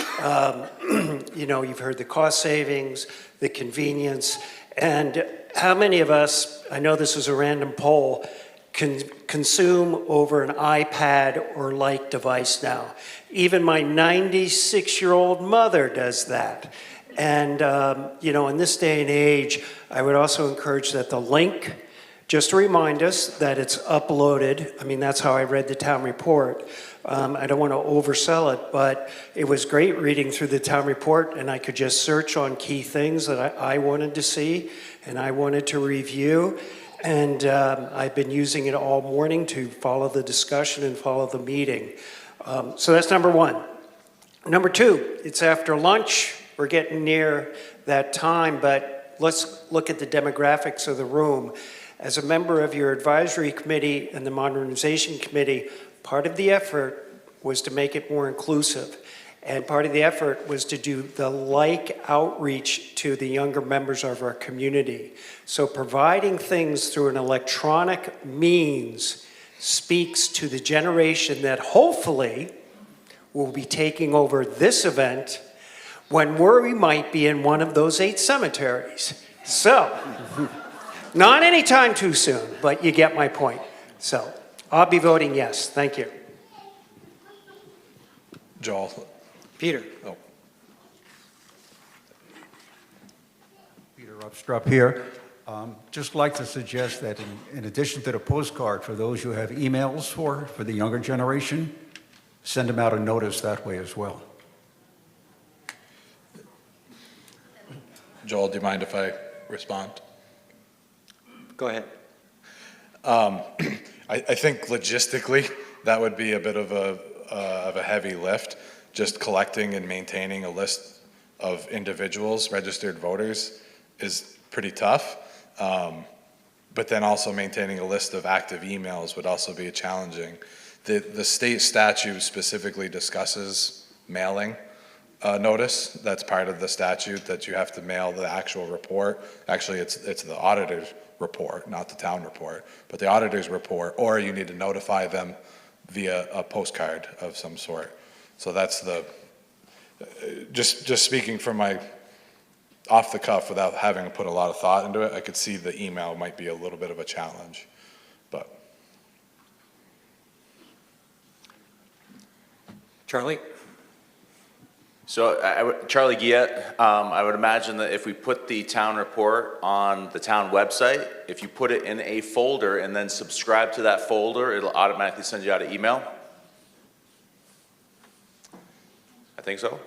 You've heard the cost savings, the convenience, And how many of us, I know this is a random poll, can consume over an iPad or like device now? Even my 96-year-old mother does that. And, in this day and age, I would also encourage that the link, just to remind us that it's uploaded. I mean, that's how I read the town report. I don't want to oversell it, but it was great reading through the town report, and I could just search on key things that I wanted to see and I wanted to review. And I've been using it all morning to follow the discussion and follow the meeting. So that's number one. Number two, it's after lunch. We're getting near that time, but let's look at the demographics of the room. As a member of your advisory committee and the modernization committee, part of the effort was to make it more inclusive. And part of the effort was to do the like outreach to the younger members of our community. So providing things through an electronic means speaks to the generation that hopefully will be taking over this event when we might be in one of those 8 cemeteries. So, not anytime too soon, but you get my point. So, I'll be voting yes. Thank you. Joel. Peter. Oh. Peter Upstrup here. Just like to suggest that in addition to the postcard, for those who have emails for the younger generation, send them out a notice that way as well. Joel, do you mind if I respond? Go ahead. I think logistically, that would be a bit of a heavy lift, just collecting and maintaining a list of individuals, registered voters, is pretty tough. But then also maintaining a list of active emails would also be challenging. The state statute specifically discusses mailing notice. That's part of the statute, that you have to mail the actual report. Actually, it's the auditor's report, not the town report, but the auditor's report, or you need to notify them via a postcard of some sort. So that's the, just speaking from my off the cuff without having to put a lot of thought into it, I could see the email might be a little bit of a challenge, but. Charlie? So Charlie Guillet, I would imagine that if we put the town report on the town website, if you put it in a folder and then subscribe to that folder, it'll automatically send you out an email? I think so.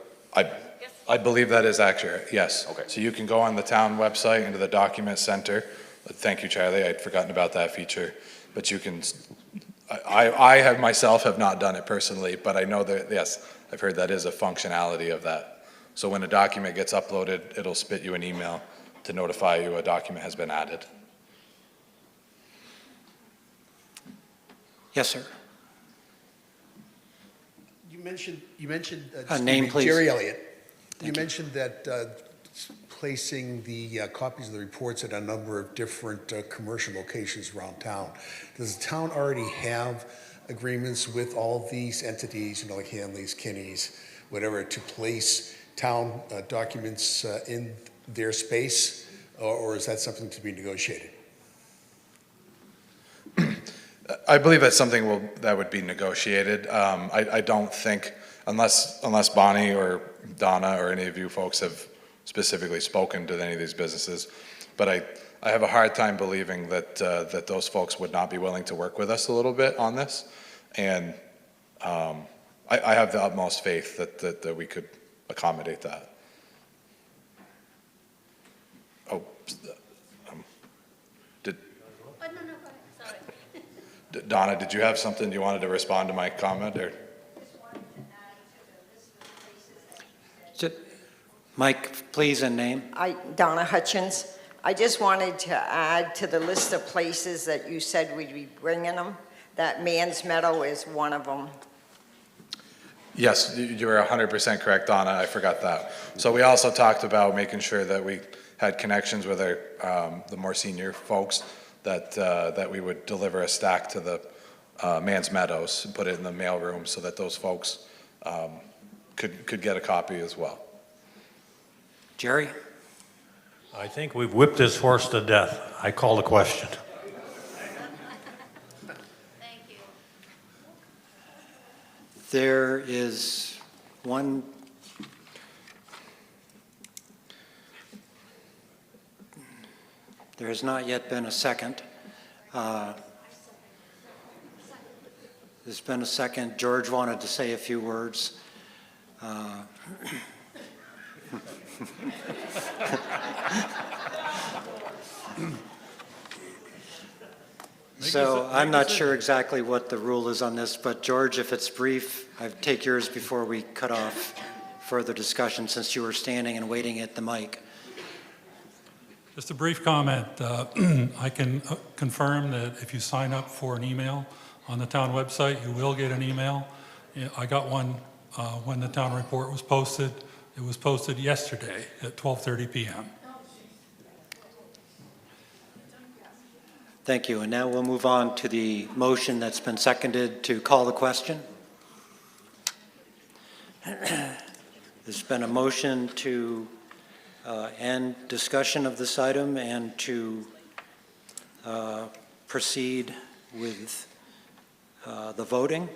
I believe that is accurate, yes. Okay. So you can go on the town website into the document center. Thank you, Charlie, I'd forgotten about that feature. But you can, I have myself have not done it personally, but I know that, yes, I've heard that is a functionality of that. So when a document gets uploaded, it'll spit you an email to notify you a document has been added. Yes, sir. You mentioned name, please. Jerry Elliott. You mentioned that placing the copies of the reports at a number of different commercial locations around town. Does the town already have agreements with all these entities, like Hanley's, Kinney's, whatever, to place town documents in their space, or is that something to be negotiated? I believe that's something that would be negotiated. I don't think, unless Bonnie or Donna or any of you folks have specifically spoken to any of these businesses, but I have a hard time believing that that those folks would not be willing to work with us a little bit on this, and I have the utmost faith that we could accommodate that. Oh, Donna, did you have something you wanted to respond to my comment, or? Mike, please, and name. Donna Hutchins. I just wanted to add to the list of places that you said we'd be bringing them, that Man's Meadow is one of them. Yes, you were 100% correct, Donna. I forgot that. So we also talked about making sure that we had connections with the more senior folks, that we would deliver a stack to the Man's Meadows and put it in the mail room so that those folks could get a copy as well. Jerry? I think we've whipped this horse to death. I call the question. There is one. There has not yet been a second. There's been a second. George wanted to say a few words. So I'm not sure exactly what the rule is on this, but George, if it's brief, I take yours before we cut off further discussion since you were standing and waiting at the mic. Just a brief comment. I can confirm that if you sign up for an email on the town website, you will get an email. I got one when the town report was posted. It was posted yesterday at 12:30 p.m. Thank you. And now we'll move on to the motion that's been seconded to call the question. There's been a motion to end discussion of this item and to proceed with the voting.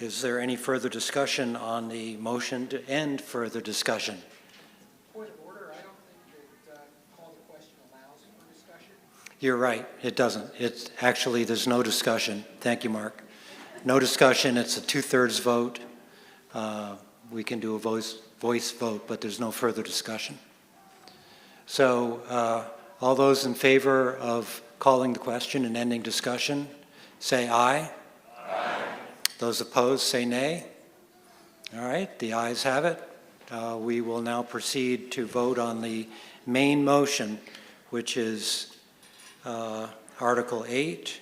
Is there any further discussion on the motion to end further discussion? Point of order, I don't think that call the question allows for discussion. You're right, it doesn't. It's actually, there's no discussion. Thank you, Mark. No discussion, it's a 2/3 vote. We can do a voice vote, but there's no further discussion. So all those in favor of calling the question and ending discussion, say aye. Aye. Those opposed, say nay. All right, the ayes have it. We will now proceed to vote on the main motion, which is Article 8.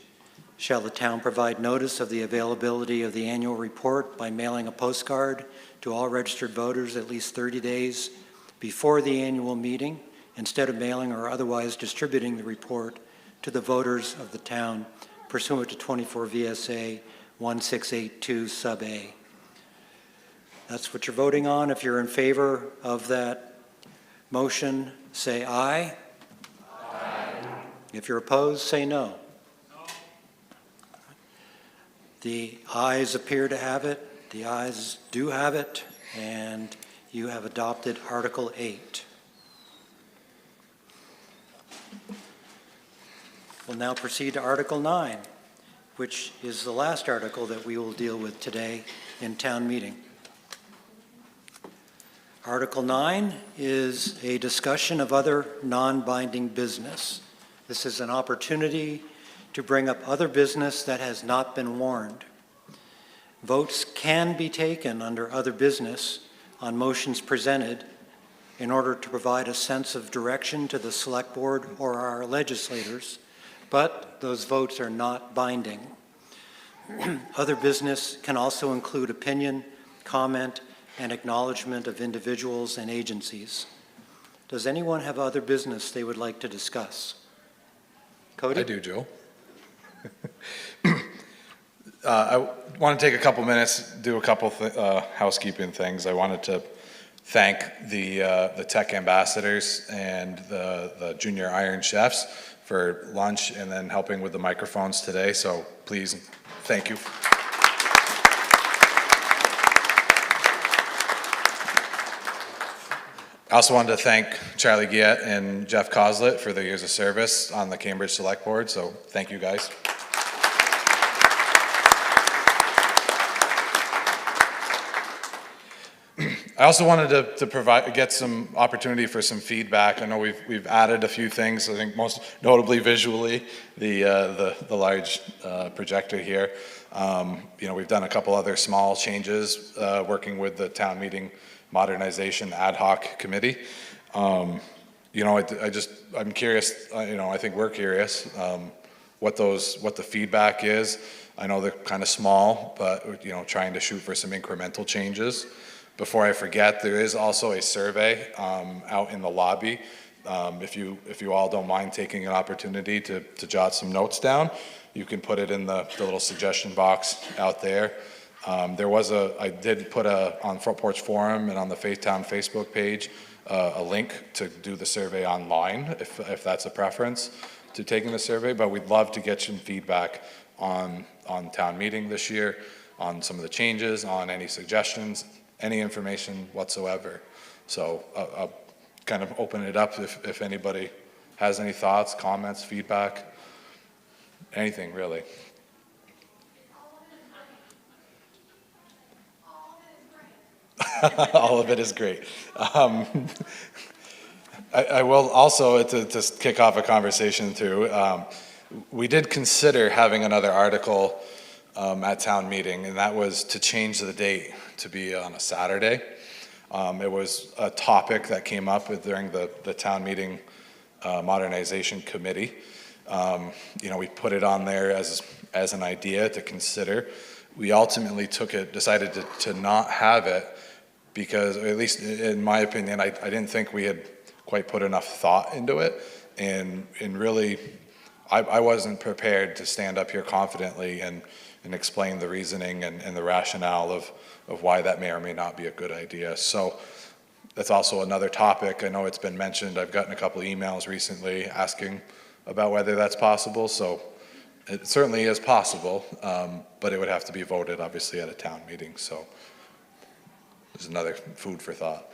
Shall the town provide notice of the availability of the annual report by mailing a postcard to all registered voters at least 30 days before the annual meeting, instead of mailing or otherwise distributing the report to the voters of the town pursuant to 24 VSA 1682 sub A. That's what you're voting on. If you're in favor of that motion, say aye. Aye. If you're opposed, say no. The ayes appear to have it. The ayes do have it, and you have adopted Article 8. We'll now proceed to Article 9, which is the last article that we will deal with today in town meeting. Article 9 is a discussion of other non-binding business. This is an opportunity to bring up other business that has not been warned. Votes can be taken under other business on motions presented in order to provide a sense of direction to the select board or our legislators, but those votes are not binding. Other business can also include opinion, comment, and acknowledgement of individuals and agencies. Does anyone have other business they would like to discuss? Cody? I do, Joe. I want to take a couple minutes, do a couple housekeeping things. I wanted to thank the tech ambassadors and the junior Iron Chefs for lunch and then helping with the microphones today. So please, thank you. I also wanted to thank Charlie Guillet and Jeff Coslett for their years of service on the Cambridge Select Board. So thank you, guys. I also wanted to get some opportunity for some feedback. I know we've added a few things. I think most notably visually, the large projector here. We've done a couple other small changes working with the town meeting modernization ad hoc committee. I'm curious. I think we're curious what the feedback is. I know they're kind of small, but trying to shoot for some incremental changes. Before I forget, there is also a survey out in the lobby. If you all don't mind taking an opportunity to jot some notes down, you can put it in the little suggestion box out there. I did put on Front Porch Forum and on the Faithtown Facebook page a link to do the survey online, if that's a preference to taking the survey, but we'd love to get some feedback on town meeting this year, on some of the changes, on any suggestions, any information whatsoever. So I'll kind of open it up if anybody has any thoughts, comments, feedback, anything really. All of it is great. I will also, to kick off a conversation too, we did consider having another article at town meeting, and that was to change the date to be on a Saturday. It was a topic that came up during the town meeting modernization committee. We put it on there as an idea to consider. We ultimately decided to not have it because, at least in my opinion, I didn't think we had quite put enough thought into it. And really, I wasn't prepared to stand up here confidently and explain the reasoning and the rationale of why that may or may not be a good idea. So that's also another topic. I know it's been mentioned. I've gotten a couple of emails recently asking about whether that's possible. So it certainly is possible, but it would have to be voted, obviously, at a town meeting. So there's another food for thought.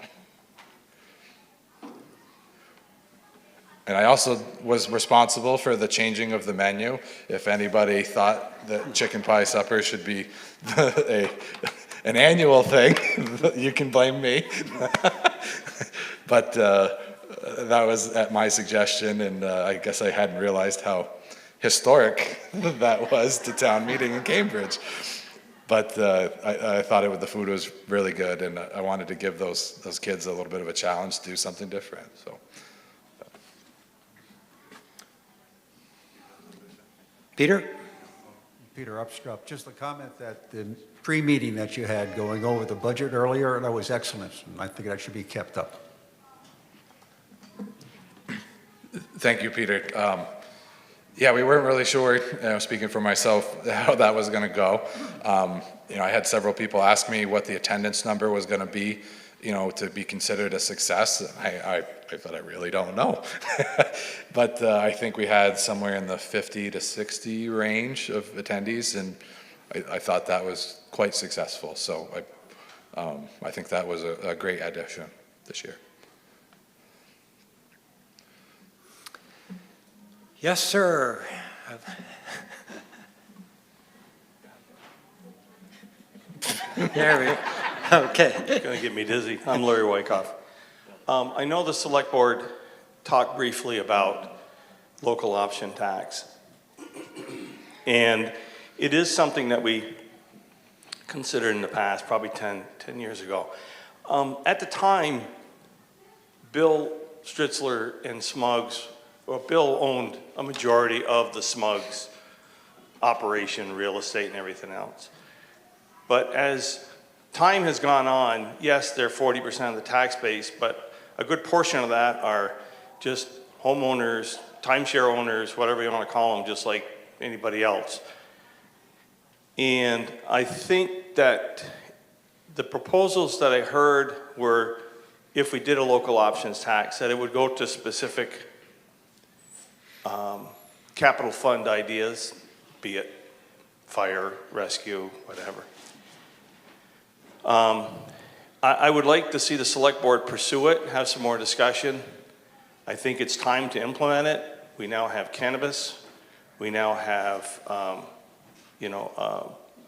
And I also was responsible for the changing of the menu. If anybody thought that chicken pie supper should be an annual thing, you can blame me. But that was at my suggestion, and I guess I hadn't realized how historic that was to town meeting in Cambridge. But I thought the food was really good, and I wanted to give those kids a little bit of a challenge to do something different. So. Peter? Peter Upstrup, just a comment that the pre-meeting that you had going over the budget earlier, that was excellent, and I think that should be kept up. Thank you, Peter. Yeah, we weren't really sure, speaking for myself, how that was going to go. I had several people ask me what the attendance number was going to be, to be considered a success. I thought I really don't know. But I think we had somewhere in the 50 to 60 range of attendees, and I thought that was quite successful. So I think that was a great addition this year. Yes, sir. There we go. Okay. Going to get me dizzy. I'm Larry Wyckoff. I know the select board talked briefly about local option tax. And it is something that we considered in the past, probably 10 years ago. At the time, Bill Stritzler and Smugs, well, Bill owned a majority of the Smugs operation, real estate and everything else. But as time has gone on, yes, they're 40% of the tax base, but a good portion of that are just homeowners, timeshare owners, whatever you want to call them, just like anybody else. And I think that the proposals that I heard were, if we did a local options tax, that it would go to specific capital fund ideas, be it fire, rescue, whatever. I would like to see the select board pursue it, have some more discussion. I think it's time to implement it. We now have cannabis. We now have,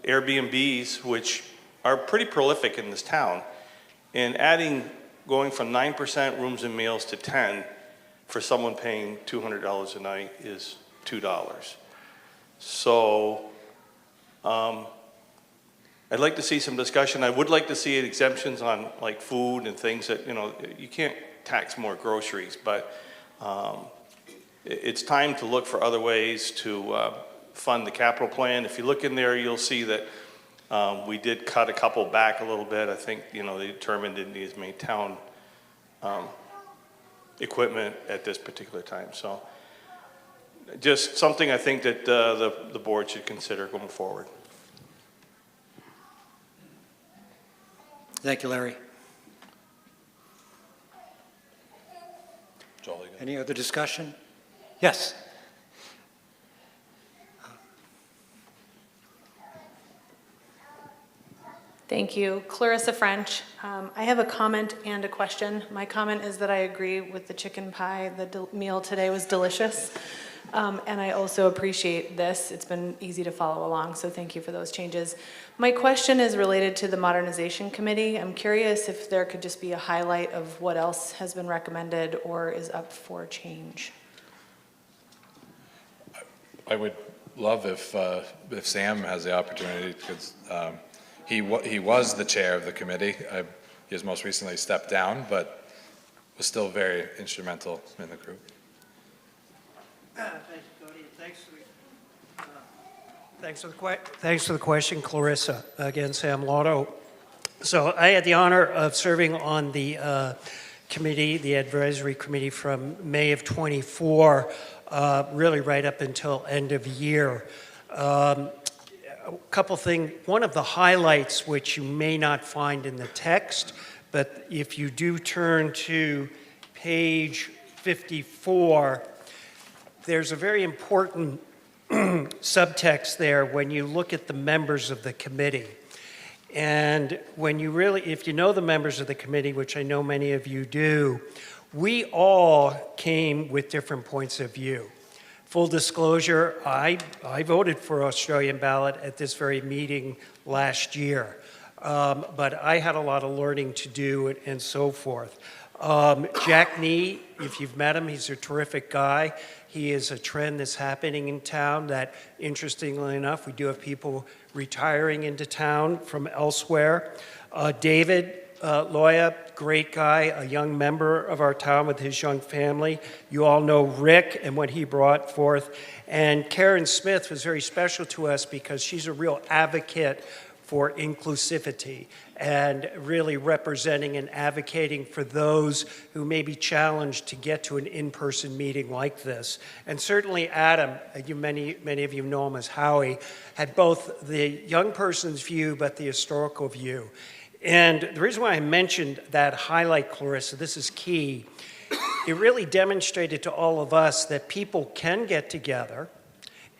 Airbnbs, which are pretty prolific in this town. And going from 9% rooms and meals to 10 for someone paying $200 a night is $2. So I'd like to see some discussion. I would like to see exemptions on like food and things that, you can't tax more groceries, but it's time to look for other ways to fund the capital plan. If you look in there, you'll see that we did cut a couple back a little bit. I think, they determined it needs to make town equipment at this particular time. So just something I think that the board should consider going forward. Thank you, Larry. Joel, you got it. Any other discussion? Yes. Thank you. Clarissa French. I have a comment and a question. My comment is that I agree with the chicken pie. The meal today was delicious. And I also appreciate this. It's been easy to follow along, so thank you for those changes. My question is related to the Modernization Committee. I'm curious if there could just be a highlight of what else has been recommended or is up for change. I would love if Sam has the opportunity, because he was the chair of the committee. He has most recently stepped down, but was still very instrumental in the group. Thank you, Cody. Thanks for the question, Clarissa. Again, Sam Lotto. So I had the honor of serving on the committee, the advisory committee, from May of '24, really right up until end of year. A couple things. One of the highlights, which you may not find in the text, but if you do turn to page 54, there's a very important subtext there when you look at the members of the committee. And when you really, if you know the members of the committee, which I know many of you do, we all came with different points of view. Full disclosure, I voted for Australian ballot at this very meeting last year. But I had a lot of learning to do and so forth. Jack Nee, if you've met him, he's a terrific guy. He is a trend that's happening in town that, interestingly enough, we do have people retiring into town from elsewhere. David Loya, great guy, a young member of our town with his young family. You all know Rick and what he brought forth. And Karen Smith was very special to us because she's a real advocate for inclusivity and really representing and advocating for those who may be challenged to get to an in-person meeting like this. And certainly Adam, many of you know him as Howie, had both the young person's view but the historical view. And the reason why I mentioned that highlight, Clarissa, this is key, it really demonstrated to all of us that people can get together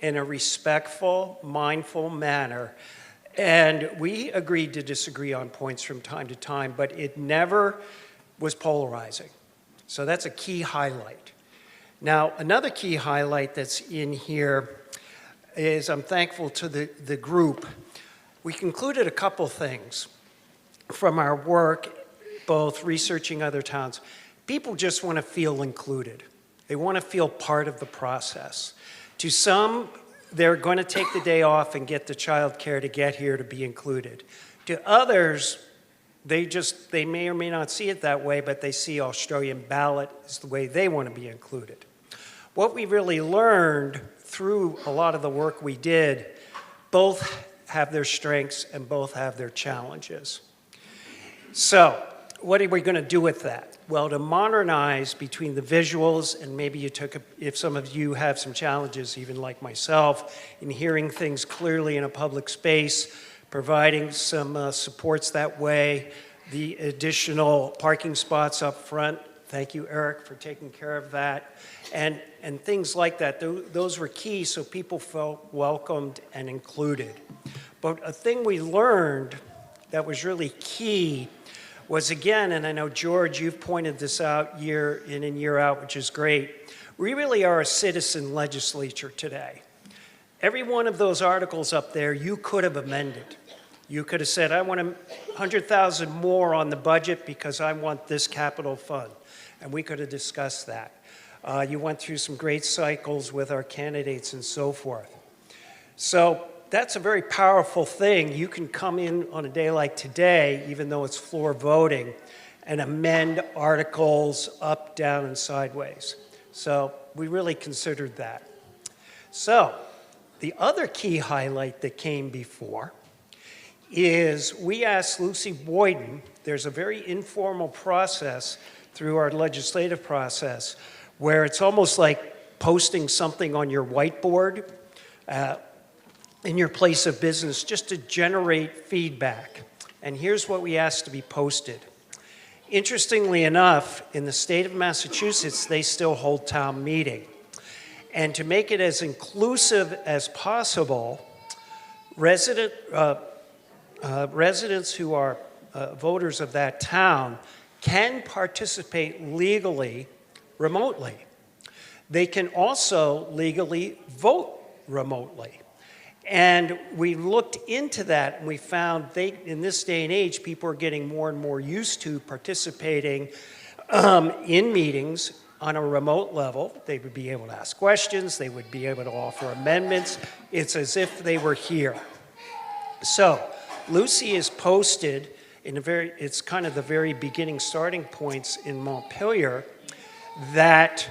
in a respectful, mindful manner. And we agreed to disagree on points from time to time, but it never was polarizing. So that's a key highlight. Now, another key highlight that's in here is I'm thankful to the group. We concluded a couple things from our work, both researching other towns. People just want to feel included. They want to feel part of the process. To some, they're going to take the day off and get the child care to get here to be included. To others, they may or may not see it that way, but they see Australian ballot as the way they want to be included. What we really learned through a lot of the work we did, both have their strengths and both have their challenges. So, what are we going to do with that? Well, to modernize between the visuals, and maybe if some of you have some challenges, even like myself, in hearing things clearly in a public space, providing some supports that way, the additional parking spots up front. Thank you, Eric, for taking care of that. And things like that, those were key so people felt welcomed and included. But a thing we learned that was really key was, again, and I know, George, you've pointed this out year in and year out, which is great, we really are a citizen legislature today. Every one of those articles up there, you could have amended. You could have said, I want 100,000 more on the budget because I want this capital fund. And we could have discussed that. You went through some great cycles with our candidates and so forth. So that's a very powerful thing. You can come in on a day like today, even though it's floor voting, and amend articles up, down, and sideways. So we really considered that. So the other key highlight that came before is we asked Lucy Boyden, there's a very informal process through our legislative process where it's almost like posting something on your whiteboard in your place of business just to generate feedback. And here's what we asked to be posted. Interestingly enough, in the state of Massachusetts, they still hold town meeting. And to make it as inclusive as possible, residents who are voters of that town can participate legally remotely. They can also legally vote remotely. And we looked into that and we found in this day and age, people are getting more and more used to participating in meetings on a remote level. They would be able to ask questions, they would be able to offer amendments. It's as if they were here. So Lucy is posted it's kind of the very beginning starting points in Montpelier that,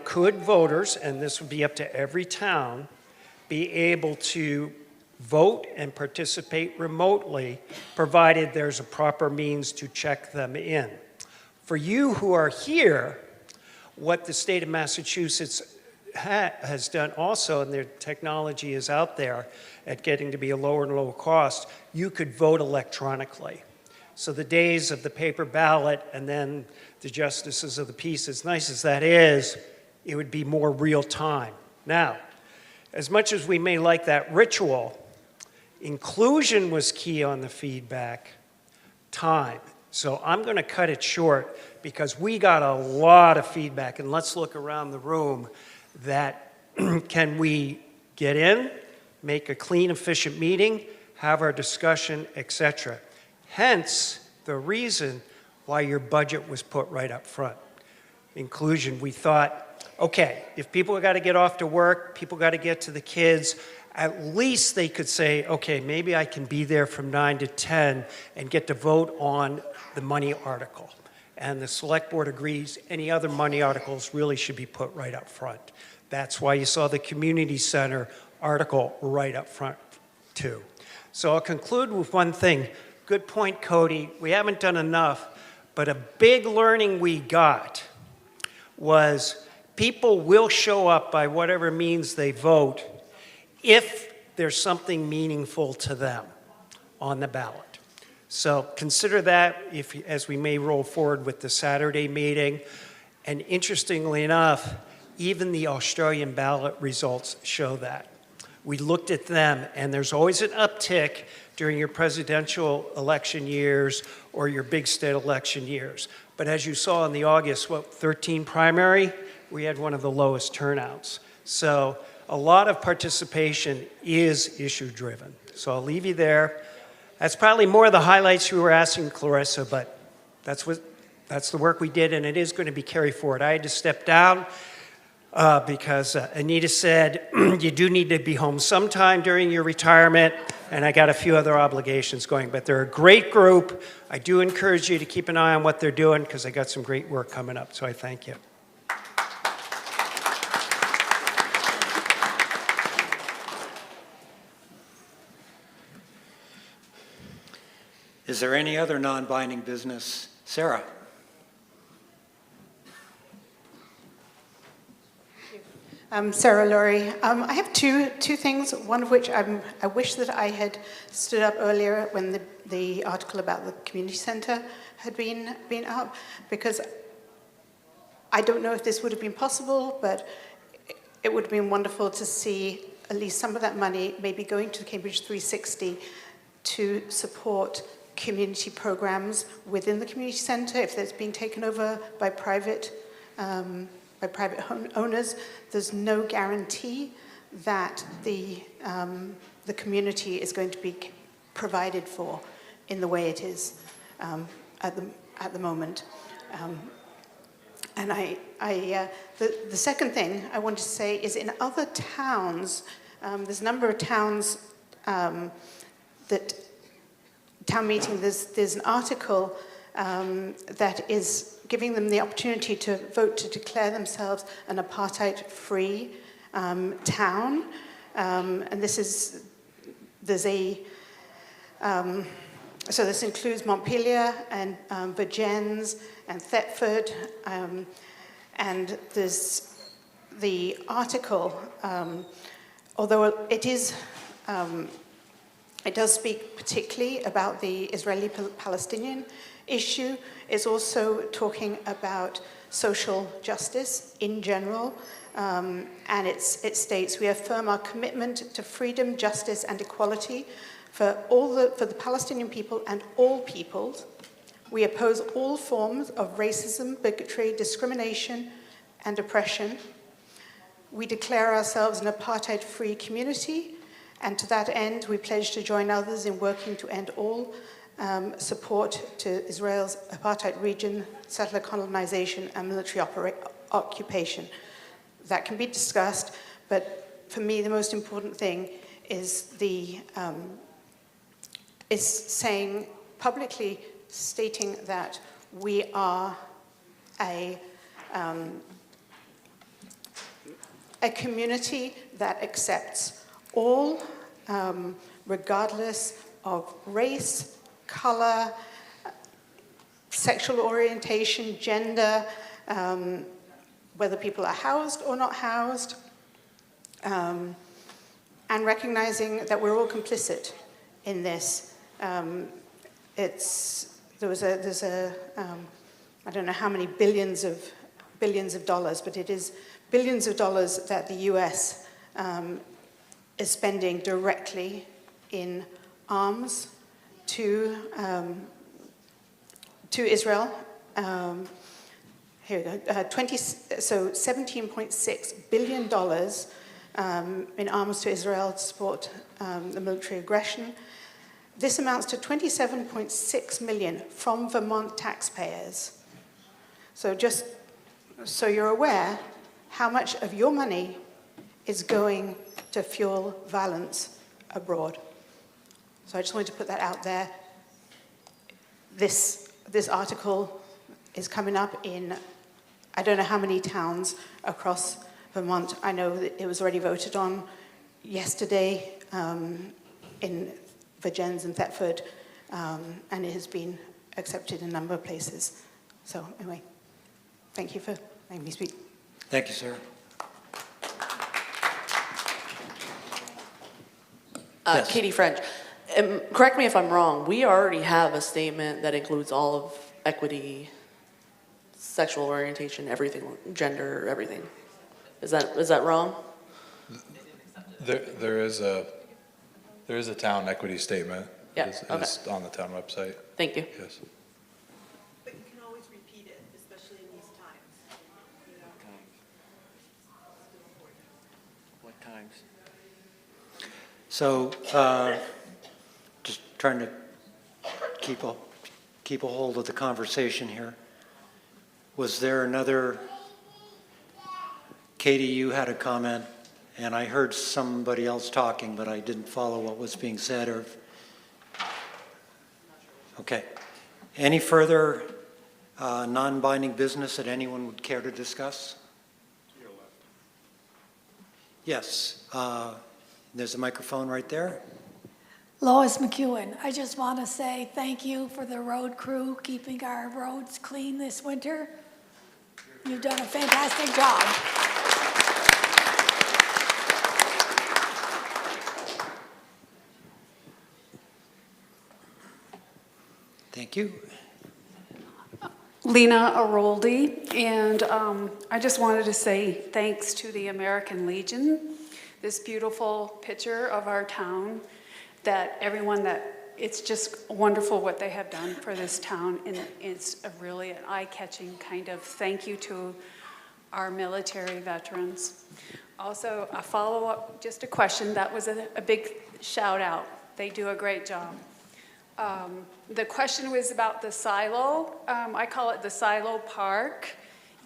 could voters, and this would be up to every town, be able to vote and participate remotely, provided there's a proper means to check them in. For you who are here, what the state of Massachusetts has done also, and their technology is out there at getting to be a lower and lower cost, you could vote electronically. So the days of the paper ballot and then the justices of the peace, as nice as that is, it would be more real time. Now, as much as we may like that ritual, inclusion was key on the feedback, time. So I'm going to cut it short because we got a lot of feedback, and let's look around the room that can we get in, make a clean, efficient meeting, have our discussion, etc. Hence, the reason why your budget was put right up front. Inclusion, we thought, okay, if people got to get off to work, people got to get to the kids, at least they could say, okay, maybe I can be there from 9 to 10 and get to vote on the money article. And the select board agrees any other money articles really should be put right up front. That's why you saw the community center article right up front too. So I'll conclude with one thing. Good point, Cody. We haven't done enough, but a big learning we got was people will show up by whatever means they vote if there's something meaningful to them on the ballot. So consider that as we may roll forward with the Saturday meeting. And interestingly enough, even the Australian ballot results show that. We looked at them, and there's always an uptick during your presidential election years or your big state election years. But as you saw in the August 13 primary, we had one of the lowest turnouts. So a lot of participation is issue-driven. So I'll leave you there. That's probably more of the highlights you were asking, Clarissa, but that's the work we did, and it is going to be carried forward. I had to step down because Anita said, you do need to be home sometime during your retirement, and I got a few other obligations going. But they're a great group. I do encourage you to keep an eye on what they're doing because they got some great work coming up, so I thank you. Is there any other non-binding business? Sarah? Sarah Laurie. I have two things, one of which I wish that I had stood up earlier when the article about the community center had been up, because I don't know if this would have been possible, but it would have been wonderful to see at least some of that money maybe going to Cambridge 360 to support community programs within the community center if it's being taken over by private owners. There's no guarantee that the community is going to be provided for in the way it is at the moment. And the second thing I want to say is in other towns, there's a number of towns that town meeting, there's an article that is giving them the opportunity to vote to declare themselves an apartheid-free town. And this includes Montpelier and Vergennes and Thetford. And there's the article, although it is It does speak particularly about the Israeli-Palestinian issue. It's also talking about social justice in general, and it states, "We affirm our commitment to freedom, justice, and equality for the Palestinian people and all peoples. We oppose all forms of racism, bigotry, discrimination, and oppression. We declare ourselves an apartheid-free community, and to that end, we pledge to join others in working to end all support to Israel's apartheid region, settler colonization, and military occupation." That can be discussed, but for me, the most important thing is saying publicly, stating that we are a community that accepts all, regardless of race, color, sexual orientation, gender, whether people are housed or not housed, and recognizing that we're all complicit in this. There's I don't know how many billions of dollars, but it is billions of dollars that the US is spending directly in arms to Israel. Here we go. $17.6 billion in arms to Israel to support the military aggression. This amounts to $27.6 million from Vermont taxpayers. So just so you're aware how much of your money is going to fuel violence abroad. So I just wanted to put that out there. This article is coming up in, I don't know how many towns across Vermont. I know that it was already voted on yesterday in Vergennes and Thetford, and it has been accepted in a number of places. So anyway, thank you for letting me speak. Thank you, sir. Yes. Katie French. Correct me if I'm wrong, we already have a statement that includes all of equity, sexual orientation, everything, gender, everything. Is that wrong? There is a town equity statement. Yeah, It's okay. on the town website. Thank you. Yes. But you can always repeat it, especially in these times. What times? So, just trying to keep a hold of the conversation here. Was there another, Katie, you had a comment, and I heard somebody else talking, but I didn't follow what was being said, or, okay. Any further non-binding business that anyone would care to discuss? Yes, there's a microphone right there. Lois McEwen, I just want to say thank you for the road crew keeping our roads clean this winter. You've done a fantastic job. Thank you. Lena Aroldi, and I just wanted to say thanks to the American Legion, this beautiful picture of our town, it's just wonderful what they have done for this town, and it's really an eye-catching kind of thank you to our military veterans. Also, a follow-up, just a question, that was a big shout out. They do a great job. The question was about the silo. I call it the silo park.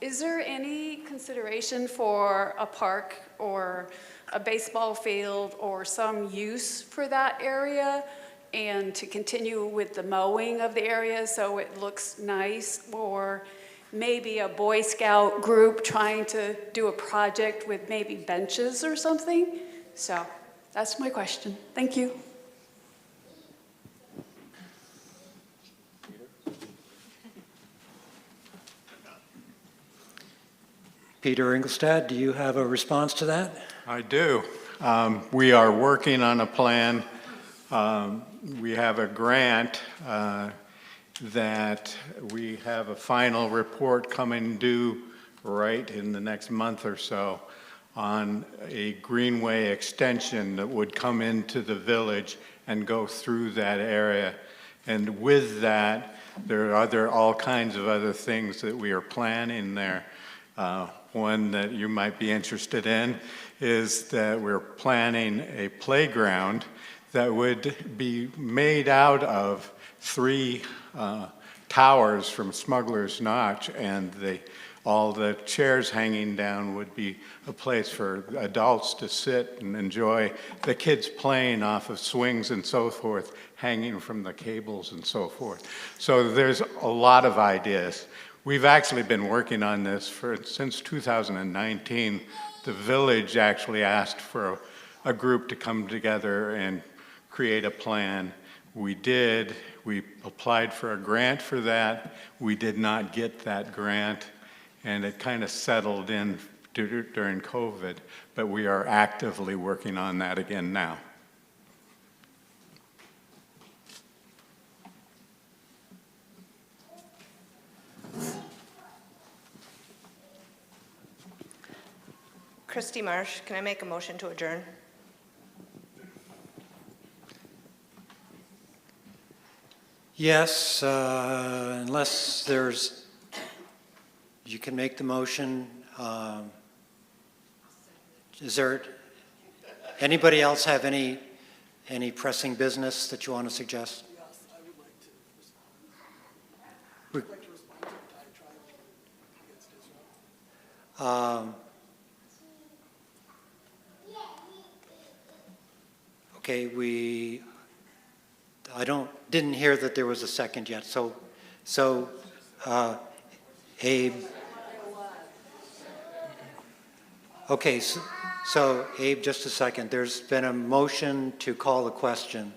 Is there any consideration for a park or a baseball field or some use for that area, and to continue with the mowing of the area so it looks nice, or maybe a Boy Scout group trying to do a project with maybe benches or something? So that's my question. Thank you. Peter Engelstad, do you have a response to that? I do. We are working on a plan We have a grant that we have a final report coming due right in the next month or so on a greenway extension that would come into the village and go through that area. And with that, there are all kinds of other things that we are planning there. One that you might be interested in is that we're planning a playground that would be made out of 3 towers from Smuggler's Notch, and all the chairs hanging down would be a place for adults to sit and enjoy the kids playing off of swings and so forth, hanging from the cables and so forth. So there's a lot of ideas. We've actually been working on this since 2019. The village actually asked for a group to come together and create a plan. We did. We applied for a grant for that. We did not get that grant, and it kind of settled in during COVID, but we are actively working on that again now. Christy Marsh, can I make a motion to adjourn? Yes, unless you can make the motion. Is there, anybody else have any pressing business that you want to suggest? Yes, I would like to respond. I'd like to respond to the diatribe against Israel. Okay, I didn't hear that there was a second yet, so Abe. Okay, so Abe, just a second. There's been a motion to call the question.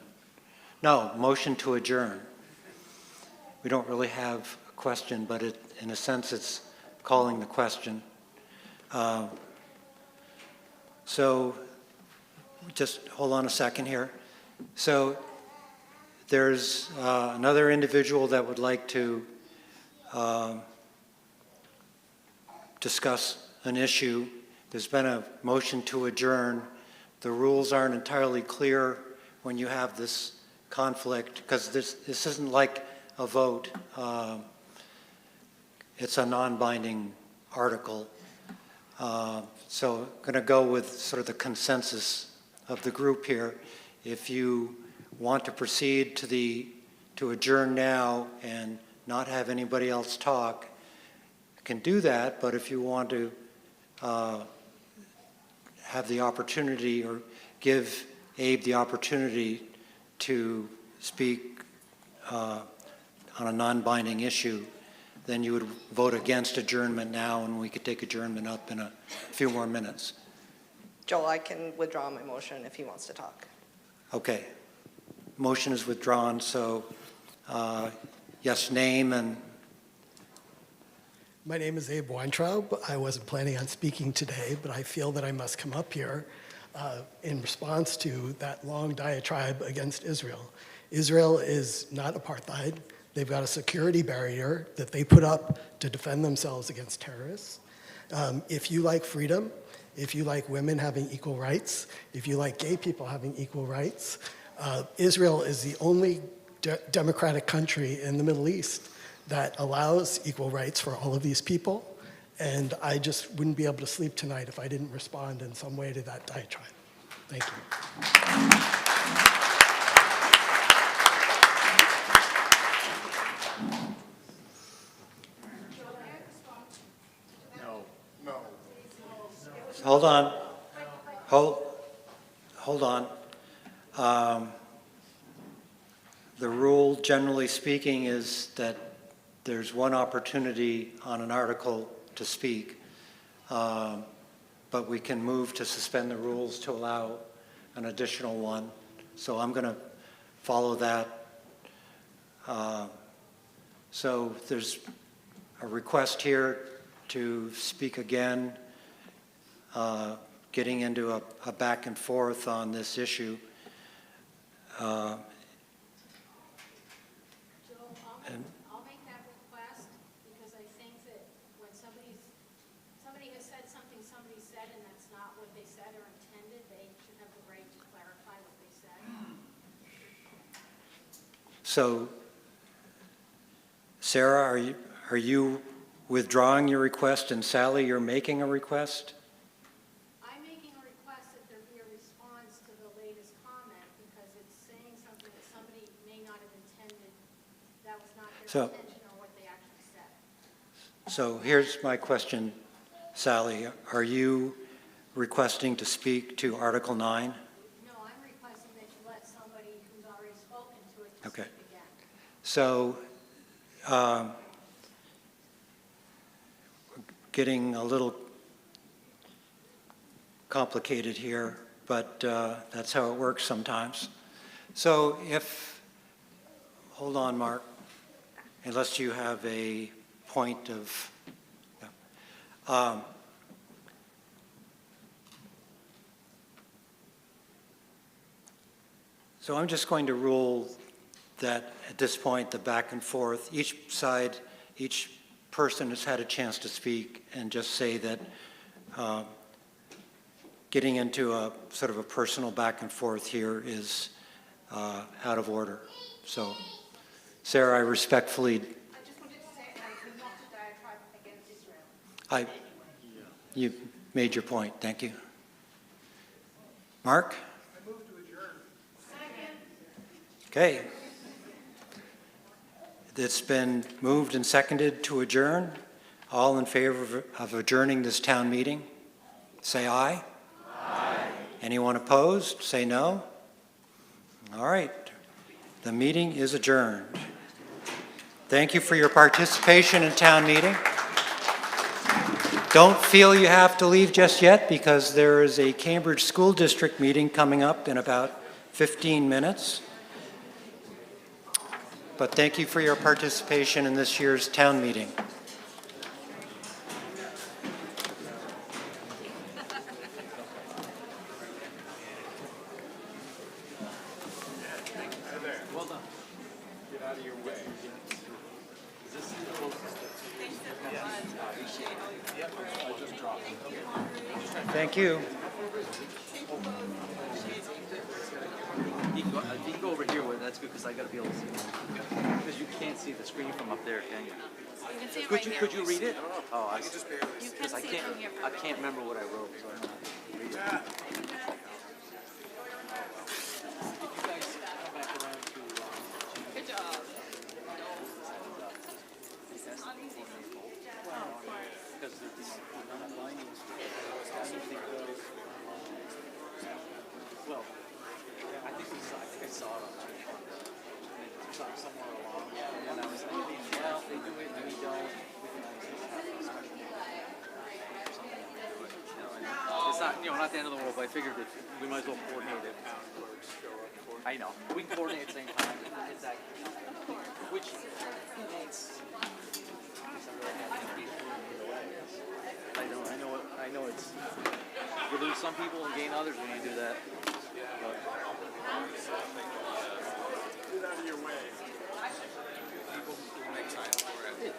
No, motion to adjourn. We don't really have a question, but in a sense, it's calling the question. So just hold on a second here. So there's another individual that would like to discuss an issue. There's been a motion to adjourn. The rules aren't entirely clear when you have this conflict, because this isn't like a vote. It's a non-binding article. So I'm going to go with sort of the consensus of the group here. If you want to proceed to adjourn now and not have anybody else talk, you can do that. But if you want to have the opportunity, or give Abe the opportunity to speak on a non-binding issue, then you would vote against adjournment now, and we could take adjournment up in a few more minutes. Joel, I can withdraw my motion if he wants to talk. Okay. Motion is withdrawn, so yes, name and... My name is Abe Weintraub. I wasn't planning on speaking today, but I feel that I must come up here in response to that long diatribe against Israel. Israel is not apartheid. They've got a security barrier that they put up to defend themselves against terrorists. If you like freedom, if you like women having equal rights, if you like gay people having equal rights, Israel is the only democratic country in the Middle East that allows equal rights for all of these people. And I just wouldn't be able to sleep tonight if I didn't respond in some way to that diatribe. Thank you. Hold on. Hold on. The rule, generally speaking, is that there's one opportunity on an article to speak, but we can move to suspend the rules to allow an additional one. So I'm going to follow that. So there's a request here to speak again, getting into a back and forth on this issue. Joe, I'll make that request because I think that when somebody has said something somebody said and that's not what they said or intended, they should have the right to clarify what they said. So, Sarah, are you withdrawing your request, and Sally, you're making a request? I'm making a request that there be a response to the latest comment because it's saying something that somebody may not have intended, that was not their intention or what they actually said. So here's my question, Sally. Are you requesting to speak to Article 9? No, I'm requesting that you let somebody who's already spoken to it to Okay. speak again. So, getting a little complicated here, but that's how it works sometimes. So hold on, Mark, unless you have a point of, so I'm just going to rule that at this point, the back and forth, each side, each person has had a chance to speak, and just say that getting into a sort of a personal back and forth here is out of order. So, Sarah, I respectfully, I just wanted to say I'm not a diatribe against Israel. you made your point. Thank you. Mark? I move to adjourn. Second. Okay. It's been moved and seconded to adjourn. All in favor of adjourning this town meeting, say aye. Aye. Anyone opposed, say no. All right. The meeting is adjourned. Thank you for your participation in town meeting. Don't feel you have to leave just yet because there is a Cambridge School District meeting coming up in about 15 minutes. But thank you for your participation in this year's town meeting. Well done. Get out of your way. Is this the closest? Yep, I just dropped it. Thank you. You can go over here, that's good, because I gotta be able to see. Because you can't see the screen from up there, can you? You can see it Could right you, here. could you read it? Oh, I just barely see it. because I You can see it can't, from here. I can't remember what I wrote, so I'm not reading. If you guys come back around to, Good job. because there's not lining. Well, I think I saw it on somewhere along, and I was thinking, well, they do it, and we don't. It's not, not the end of the world, but I figured that we might as well coordinate it. I know, we can coordinate at the same time. Which, I know it's, you lose some people and gain others when you do that. Get out of your way. People make time for it.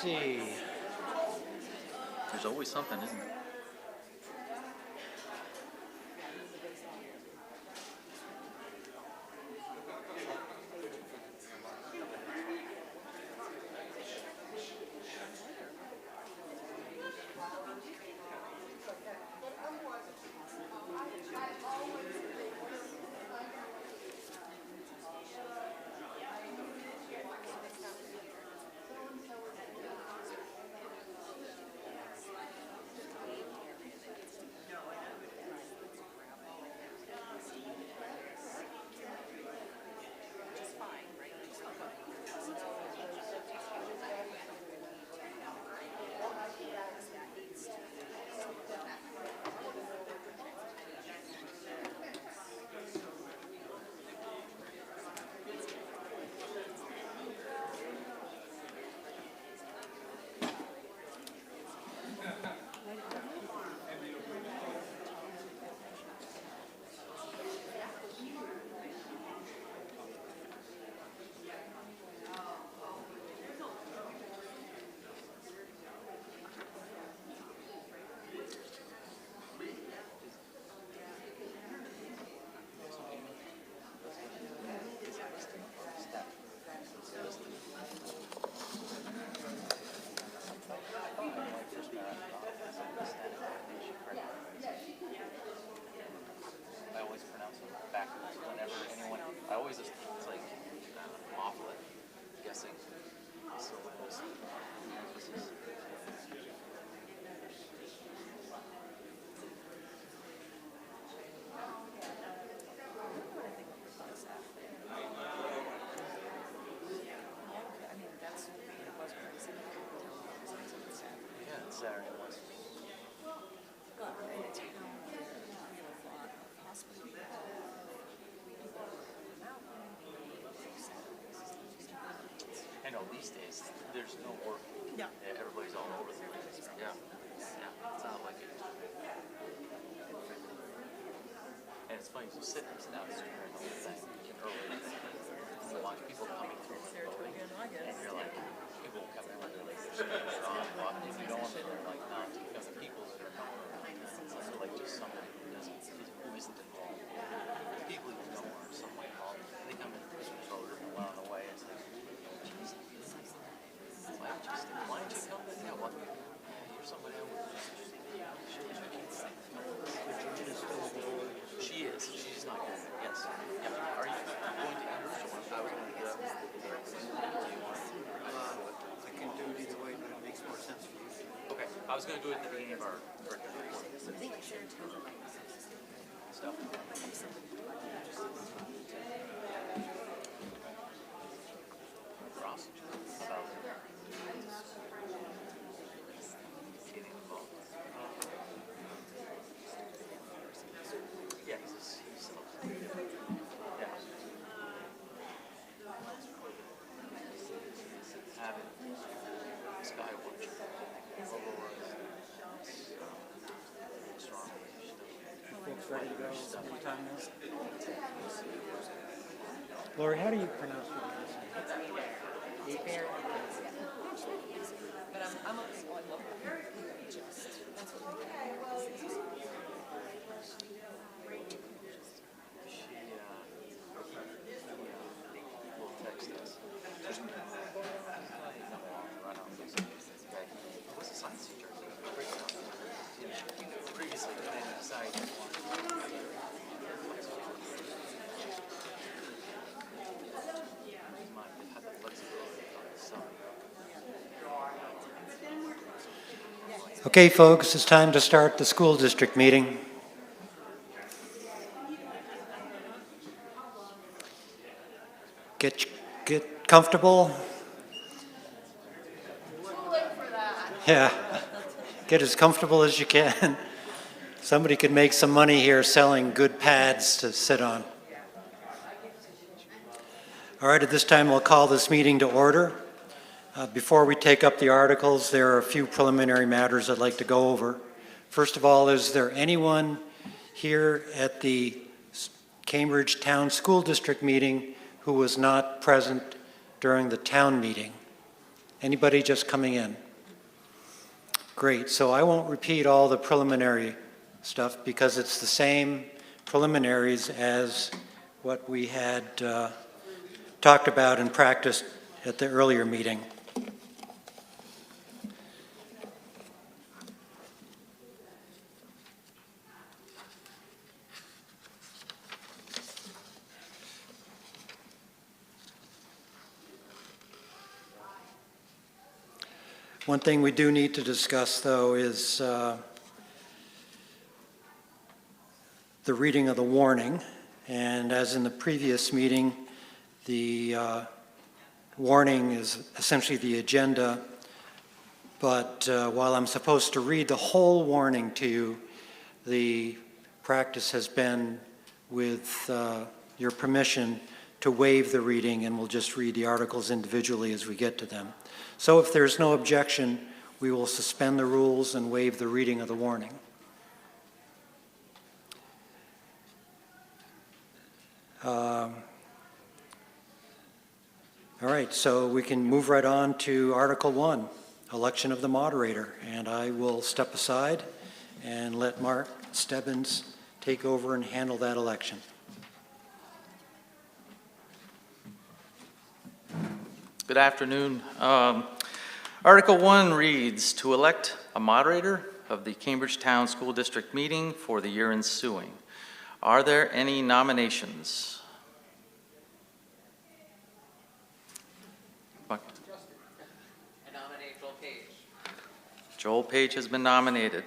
see. There's always something, isn't there? I always pronounce them backwards whenever anyone, I always just, it's like, I'm awful at guessing syllables and emphasis. Yeah, it's Saturday was. I know these days there's no work. Yeah. Everybody's all over the place. Yeah. Yeah. It's not like it. And it's funny, you sit next down the street and the whole thing early and you watch people coming through and voting, and you're like, people come in like they're on, and you know them, and they're like not because the people that are known are like just someone who isn't involved. The people who know are somewhat involved. They come in the Christmas road and well on the way. It's like, Jesus, why don't you come? Yeah, well, you're somebody else. She is. She's not here. Yes. Yeah. Are you going to Andrews or what? I can do it either way, but it makes more sense for you. Okay. I was going to do it at the beginning of our curriculum. Stuff. Ross, about getting involved. Yeah, he's yeah. Abbott, Skywatch, Aurora, Strong. Folks ready to go sometime now? Lori, how do you pronounce your last name? But I'm okay. Oh, I love that. That's what Will text us. What's the science teacher? Previously, they decided they wanted Okay, folks, it's time to start the school district meeting. Get comfortable. Yeah, get as comfortable as you can. Somebody could make some money here selling good pads to sit on. All right, at this time we'll call this meeting to order. Before we take up the articles, there are a few preliminary matters I'd like to go over. First of all, is there anyone here at the Cambridge Town School District meeting who was not present during the town meeting? Anybody just coming in? Great, so I won't repeat all the preliminary stuff because it's the same preliminaries as what we had talked about and practiced at the earlier meeting. One thing we do need to discuss, though, is the reading of the warning. And as in the previous meeting, the warning is essentially the agenda. But while I'm supposed to read the whole warning to you, the practice has been, with your permission, to waive the reading, and we'll just read the articles individually as we get to them. So if there's no objection, we will suspend the rules and waive the reading of the warning. All right, so we can move right on to Article 1, election of the moderator. And I will step aside and let Mark Stebbins take over and handle that election. Good afternoon. Article 1 reads, to elect a moderator of the Cambridge Town School District meeting for the year ensuing. Are there any nominations? I nominate Joel Page. Joel Page has been nominated.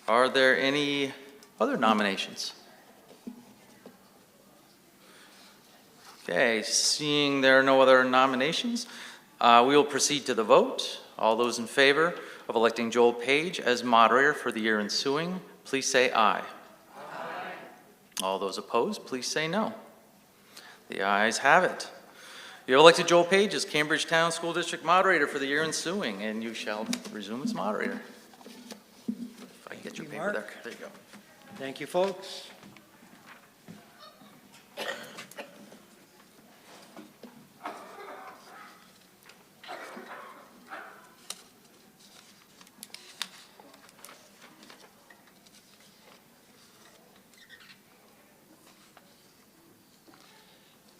Are there any other nominations? Okay, seeing there are no other nominations, we will proceed to the vote. All those in favor of electing Joel Page as moderator for the year ensuing, please say aye. Aye. All those opposed, please say no. The ayes have it. You have elected Joel Page as Cambridge Town School District moderator for the year ensuing, and you shall resume as moderator. If I can get your paper there. There you go. Thank you, folks.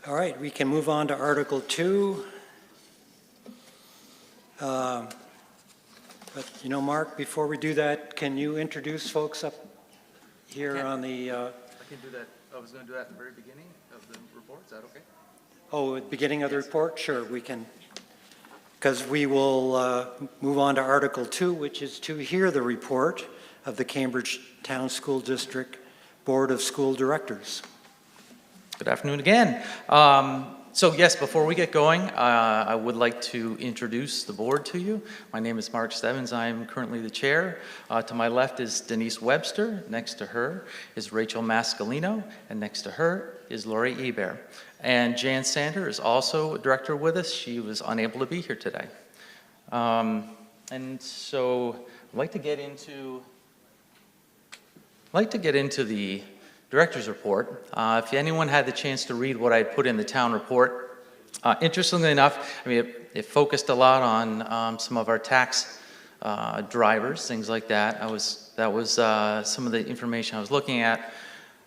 All right, we can move on to Article 2. But, you know, Mark, before we do that, can you introduce folks up here on the... I can do that. I was going to do that at the very beginning of the report. Is that okay? Oh, at the beginning of the report? Sure, we can. Because we will move on to Article 2, which is to hear the report of the Cambridge Town School District Board of School Directors. Good afternoon again. So yes, before we get going, I would like to introduce the board to you. My name is Mark Stebbins. I am currently the chair. To my left is Denise Webster. Next to her is Rachel Mascalino. And next to her is Lori Ebert. And Jan Sander is also a director with us. She was unable to be here today. And so I'd like to get into the Director's report. If anyone had the chance to read what I put in the town report, interestingly enough, I mean, it focused a lot on some of our tax drivers, things like that. That was some of the information I was looking at.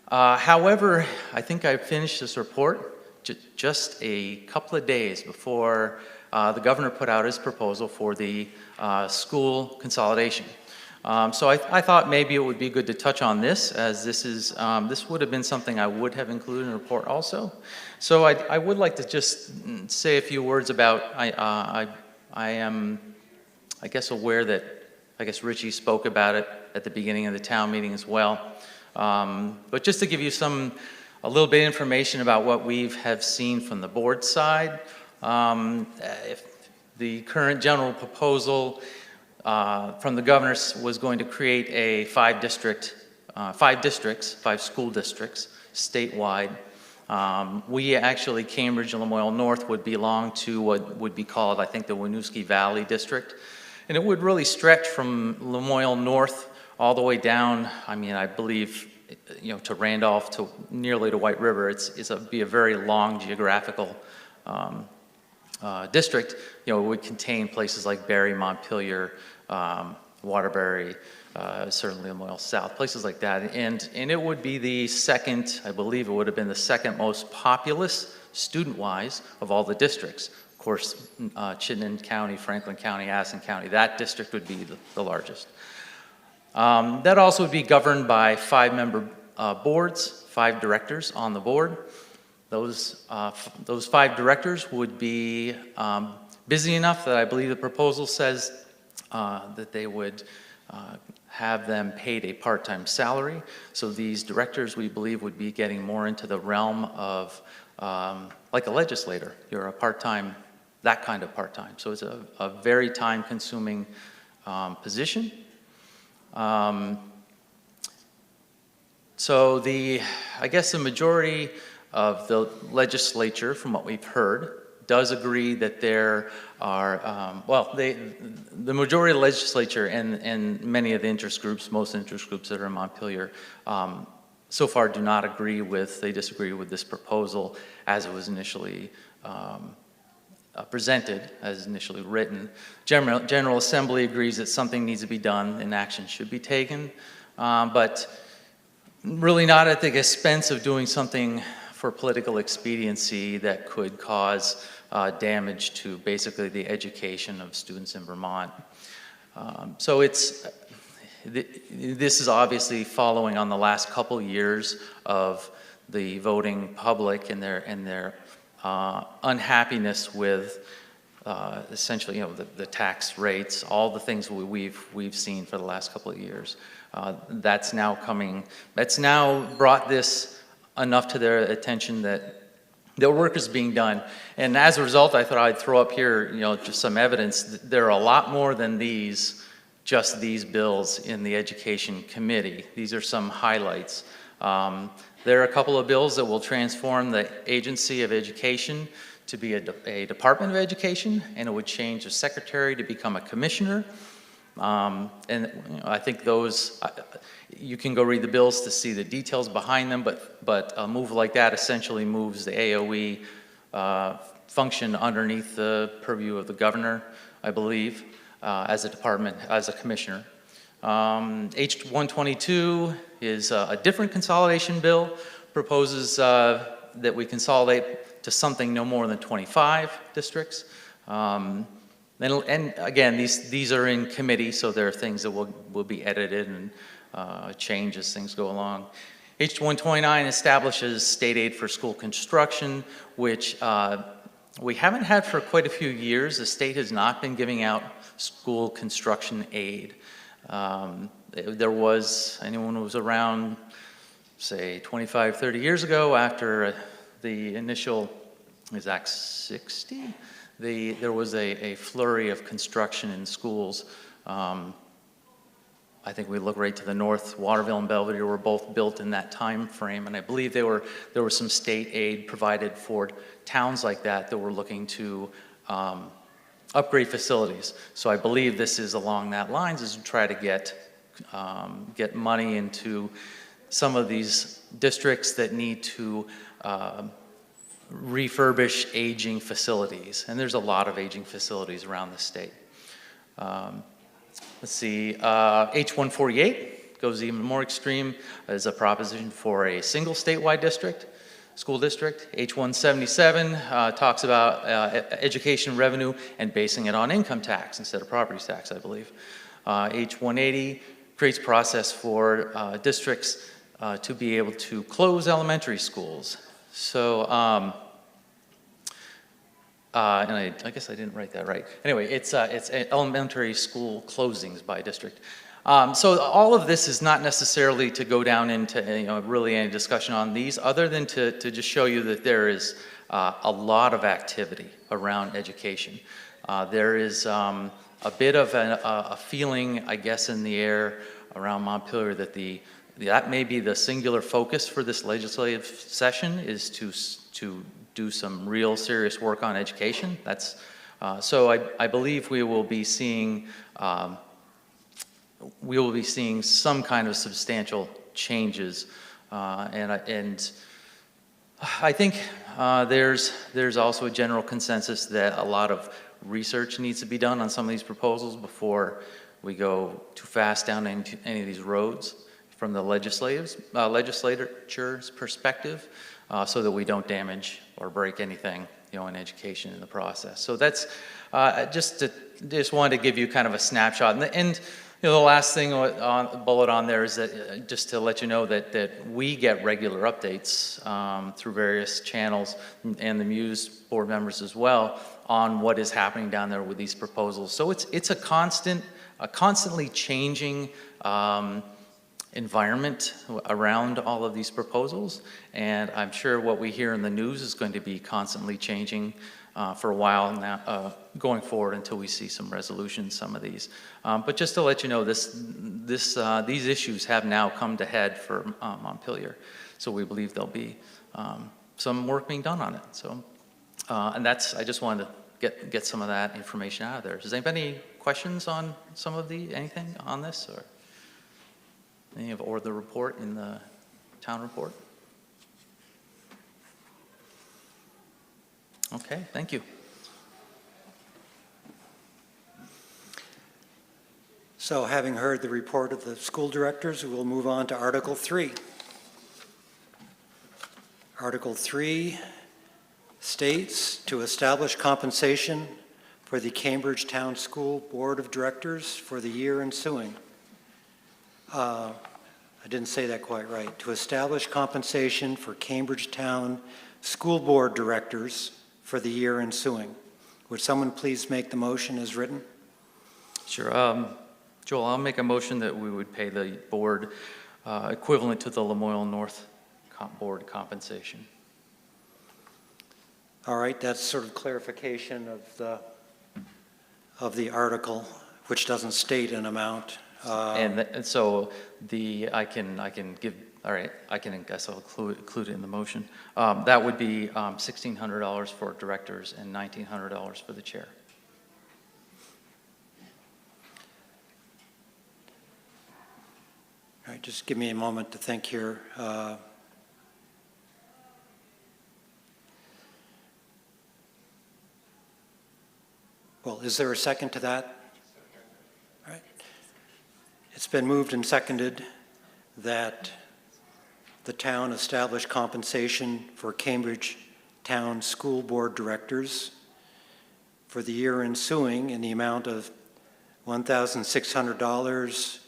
However, I think I finished this report just a couple of days before the governor put out his proposal for the school consolidation. So I thought maybe it would be good to touch on this, as this would have been something I would have included in the report also. So I would like to just say a few words about, I am, I guess, aware that, I guess Richie spoke about it at the beginning of the town meeting as well. But just to give you a little bit of information about what we have seen from the board side, if the current general proposal from the governor was going to create a five school districts statewide. We actually, Cambridge and Lamoille North, would belong to what would be called, I think, the Winooski Valley District. And it would really stretch from Lamoille North all the way down, I mean, I believe, you know, to Randolph, to nearly to White River. It'd be a very long geographical district, would contain places like Barry, Montpelier, Waterbury, certainly Lamoille South, places like that. And it would be the second, I believe it would have been the second most populous student-wise of all the districts. Of course, Chittenden County, Franklin County, Addison County, that district would be the largest. That also would be governed by 5-member boards, 5 directors on the board. Those 5 directors would be busy enough that I believe the proposal says that they would have them paid a part-time salary. So these directors, we believe, would be getting more into the realm of like a legislator. You're a part-time, that kind of part-time. So it's a very time-consuming position. So I guess the majority of the legislature, from what we've heard, does agree that there are, the majority of the legislature and many of the interest groups, most interest groups that are in Montpelier, so far do not agree with, they disagree with this proposal as it was initially presented, as initially written. General Assembly agrees that something needs to be done and action should be taken, but really not at the expense of doing something for political expediency that could cause damage to basically the education of students in Vermont. So this is obviously following on the last couple years of the voting public and their unhappiness with essentially, the tax rates, all the things we've seen for the last couple of years. That's now brought this enough to their attention that their work is being done. And as a result, I thought I'd throw up here, just some evidence. There are a lot more than just these bills in the Education Committee. These are some highlights. There are a couple of bills that will transform the Agency of Education to be a Department of Education, and it would change the secretary to become a commissioner. And I think those, you can go read the bills to see the details behind them, but a move like that essentially moves the AOE function underneath the purview of the governor, I believe, as a department, as a commissioner. H122 is a different consolidation bill, proposes that we consolidate to something no more than 25 districts. And again, these are in committee, so there are things that will be edited and change as things go along. H129 establishes state aid for school construction, which we haven't had for quite a few years. The state has not been giving out school construction aid. There was, anyone who was around, say, 25, 30 years ago, after the initial, is Act 60? There was a flurry of construction in schools. I think we look right to the north. Waterville and Belvedere were both built in that time frame, and I believe there was some state aid provided for towns like that were looking to upgrade facilities. So I believe this is along that lines, is to try to get money into some of these districts that need to refurbish aging facilities, and there's a lot of aging facilities around the state. Let's see, H148 goes even more extreme as a proposition for a single statewide school district. H177 talks about education revenue and basing it on income tax instead of property tax, I believe. H180 creates process for districts to be able to close elementary schools. So, and I guess I didn't write that right. Anyway, it's elementary school closings by district. So all of this is not necessarily to go down into really any discussion on these, other than to just show you that there is a lot of activity around education. There is a bit of a feeling, I guess, in the air around Montpelier that that may be the singular focus for this legislative session, is to do some real serious work on education. That's so I believe we will be seeing some kind of substantial changes, and I think There's also a general consensus that a lot of research needs to be done on some of these proposals before we go too fast down into any of these roads from the legislature's perspective, so that we don't damage or break anything, in education in the process. So that's just wanted to give you kind of a snapshot. And the last thing bullet on there is that just to let you know that we get regular updates through various channels, and the Muse board members as well, on what is happening down there with these proposals. So it's a constantly changing environment around all of these proposals, and I'm sure what we hear in the news is going to be constantly changing for a while now, going forward until we see some resolution, some of these. But just to let you know, these issues have now come to head for Montpelier, so we believe there'll be some work being done on it. So, and I just wanted to get some of that information out of there. Does anybody any questions on anything on this, or or the report in the town report? Okay, thank you. So having heard the report of the school directors, we will move on to Article 3. Article 3 states to establish compensation for the Cambridge Town School Board of Directors for the year ensuing. I didn't say that quite right. To establish compensation for Cambridge Town School Board Directors for the year ensuing. Would someone please make the motion as written? Sure. Joel, I'll make a motion that we would pay the board equivalent to the Lamoille North Board compensation. All right, that's sort of clarification of the article, which doesn't state an amount. And so I can give. All right, I guess I'll include it in the motion. That would be $1,600 for directors and $1,900 for the chair. All right, just give me a moment to think here. Well, is there a second to that? All right. It's been moved and seconded that the town establish compensation for Cambridge Town School Board Directors for the year ensuing in the amount of $1,600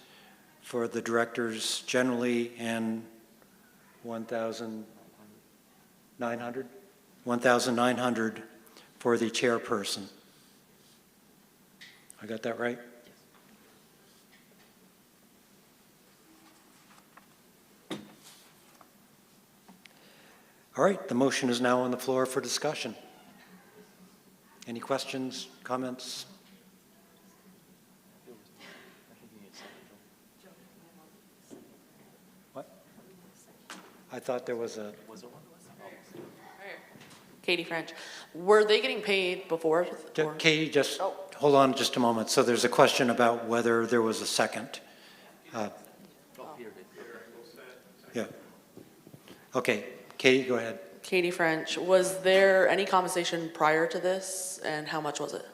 for the directors generally and $1,900 for the chairperson. I got that right? All right, the motion is now on the floor for discussion. Any questions, comments? What? I thought there was a... Katie French, were they getting paid before? Katie, just hold on just a moment. So there's a question about whether there was a second. Yeah. Okay, Katie, go ahead. Katie French, was there any compensation prior to this, and how much was it?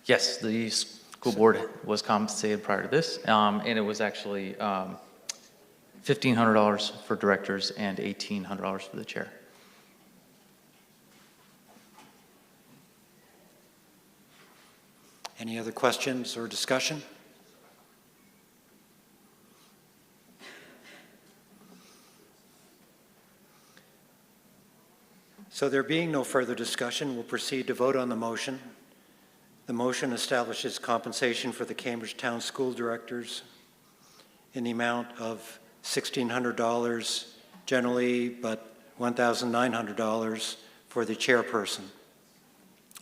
Yes, the school board was compensated prior to this, and it was actually $1,500 for directors and $1,800 for the chair. Any other questions or discussion? So there being no further discussion, we'll proceed to vote on the motion. The motion establishes compensation for the Cambridge Town School Directors in the amount of $1,600 generally, but $1,900 for the chairperson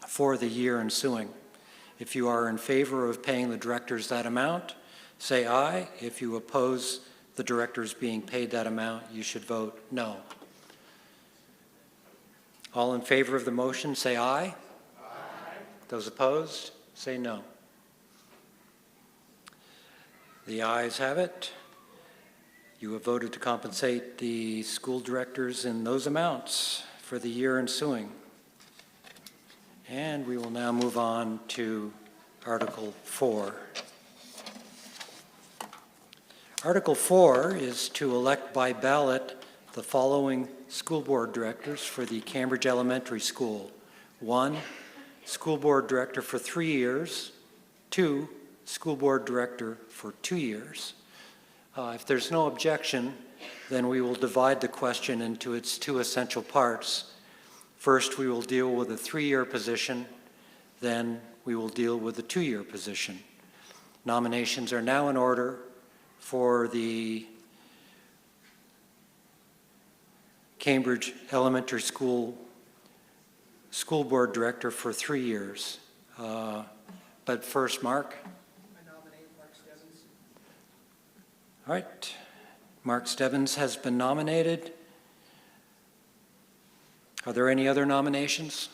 for the year ensuing. If you are in favor of paying the directors that amount, say aye. If you oppose the directors being paid that amount, you should vote no. All in favor of the motion, say aye. Aye. Those opposed, say no. The ayes have it. You have voted to compensate the school directors in those amounts for the year ensuing. And we will now move on to Article 4. Article 4 is to elect by ballot the following school board directors for the Cambridge Elementary School. 1, school board director for 3 years. 2, school board director for 2 years. If there's no objection, then we will divide the question into its two essential parts. First, we will deal with a 3-year position, then we will deal with a 2-year position. Nominations are now in order for the Cambridge Elementary School School Board Director for 3 years. But first, Mark. I nominate Mark Stebbins. All right. Mark Stebbins has been nominated. Are there any other nominations?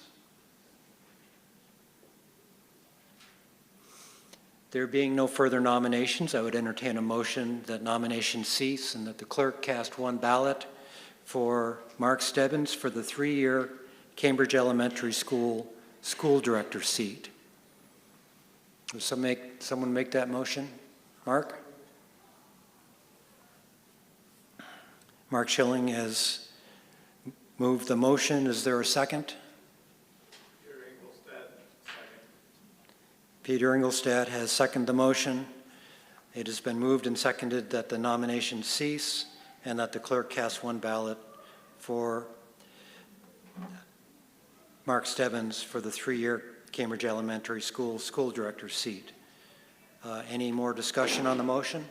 There being no further nominations, I would entertain a motion that nominations cease and that the clerk cast one ballot for Mark Stebbins for the 3-year Cambridge Elementary School School Director seat. Will someone make that motion? Mark? Mark Schilling has moved the motion. Is there a second? Peter Engelstad has seconded the motion. It has been moved and seconded that the nominations cease and that the clerk cast one ballot for Mark Stebbins for the 3-year Cambridge Elementary School School Director seat. Any more discussion on the motion?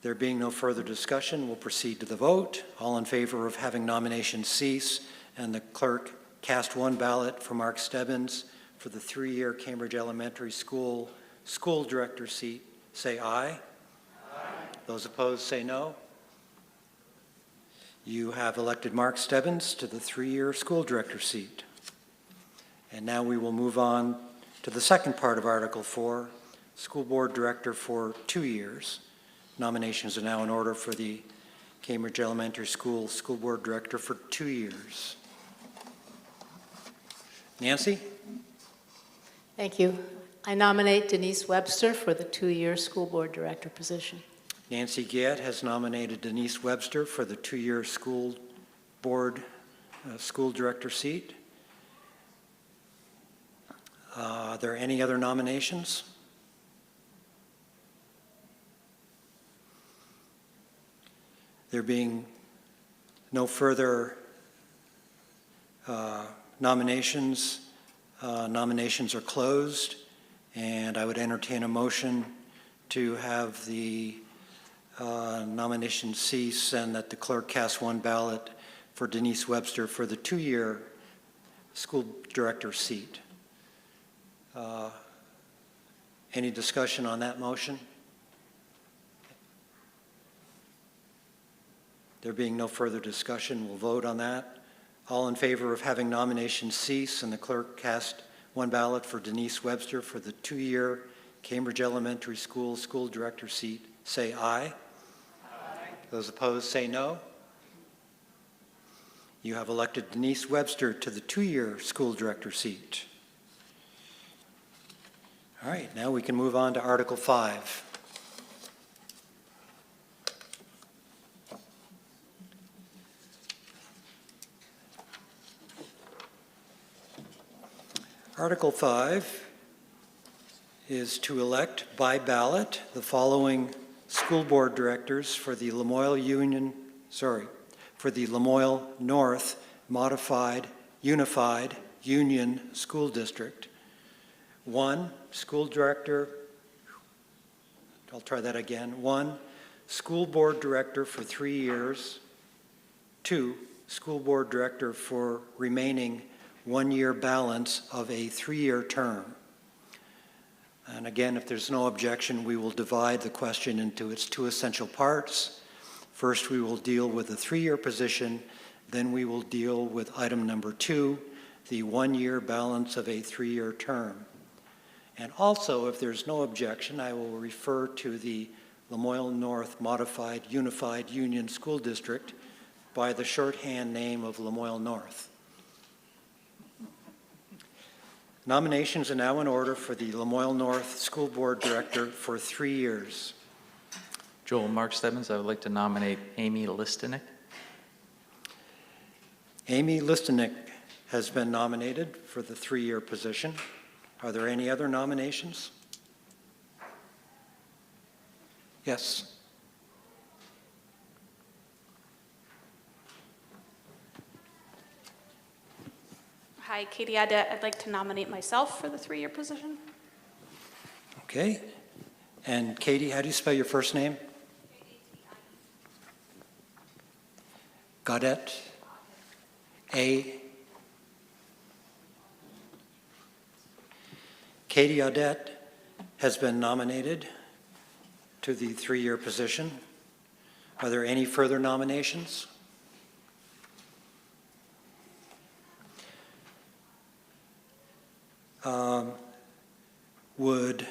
There being no further discussion, we'll proceed to the vote. All in favor of having nominations cease and the clerk cast one ballot for Mark Stebbins for the 3-year Cambridge Elementary School School Director seat, say aye. Aye. Those opposed, say no. You have elected Mark Stebbins to the 3-year School Director seat. And now we will move on to the second part of Article 4, School Board Director for 2 years. Nominations are now in order for the Cambridge Elementary School School Board Director for 2 years. Nancy? Thank you. I nominate Denise Webster for the 2-year School Board Director position. Nancy Gatt has nominated Denise Webster for the 2-year School Board School Director seat. Are there any other nominations? There being no further nominations, nominations are closed, and I would entertain a motion to have the nomination cease and that the clerk cast one ballot for Denise Webster for the 2-year School Director seat. Any discussion on that motion? There being no further discussion, we'll vote on that. All in favor of having nominations cease and the clerk cast one ballot for Denise Webster for the 2-year Cambridge Elementary School School Director seat, say aye. Aye. Those opposed, say no. You have elected Denise Webster to the 2-year School Director seat. All right, now we can move on to Article 5. Article 5 is to elect by ballot the following school board directors for the Lamoille North Modified Unified Union School District. 1, school director, I'll try that again. 1, school board director for 3 years. 2, school board director for remaining 1-year balance of a 3-year term. And again, if there's no objection, we will divide the question into its two essential parts. First, we will deal with the 3-year position, then we will deal with item number 2, the 1-year balance of a 3-year term. And also, if there's no objection, I will refer to the Lamoille North Modified Unified Union School District by the shorthand name of Lamoille North. Nominations are now in order for the Lamoille North School Board Director for 3 years. Joel Mark Stebbins, I would like to nominate Amy Listenik. Amy Listenik has been nominated for the 3-year position. Are there any other nominations? Yes. Hi, Katie Audette. I'd like to nominate myself for the 3-year position. Okay. And Katie, how do you spell your first name? Gaudette. Katie Audette has been nominated to the 3-year position. Are there any further nominations? Would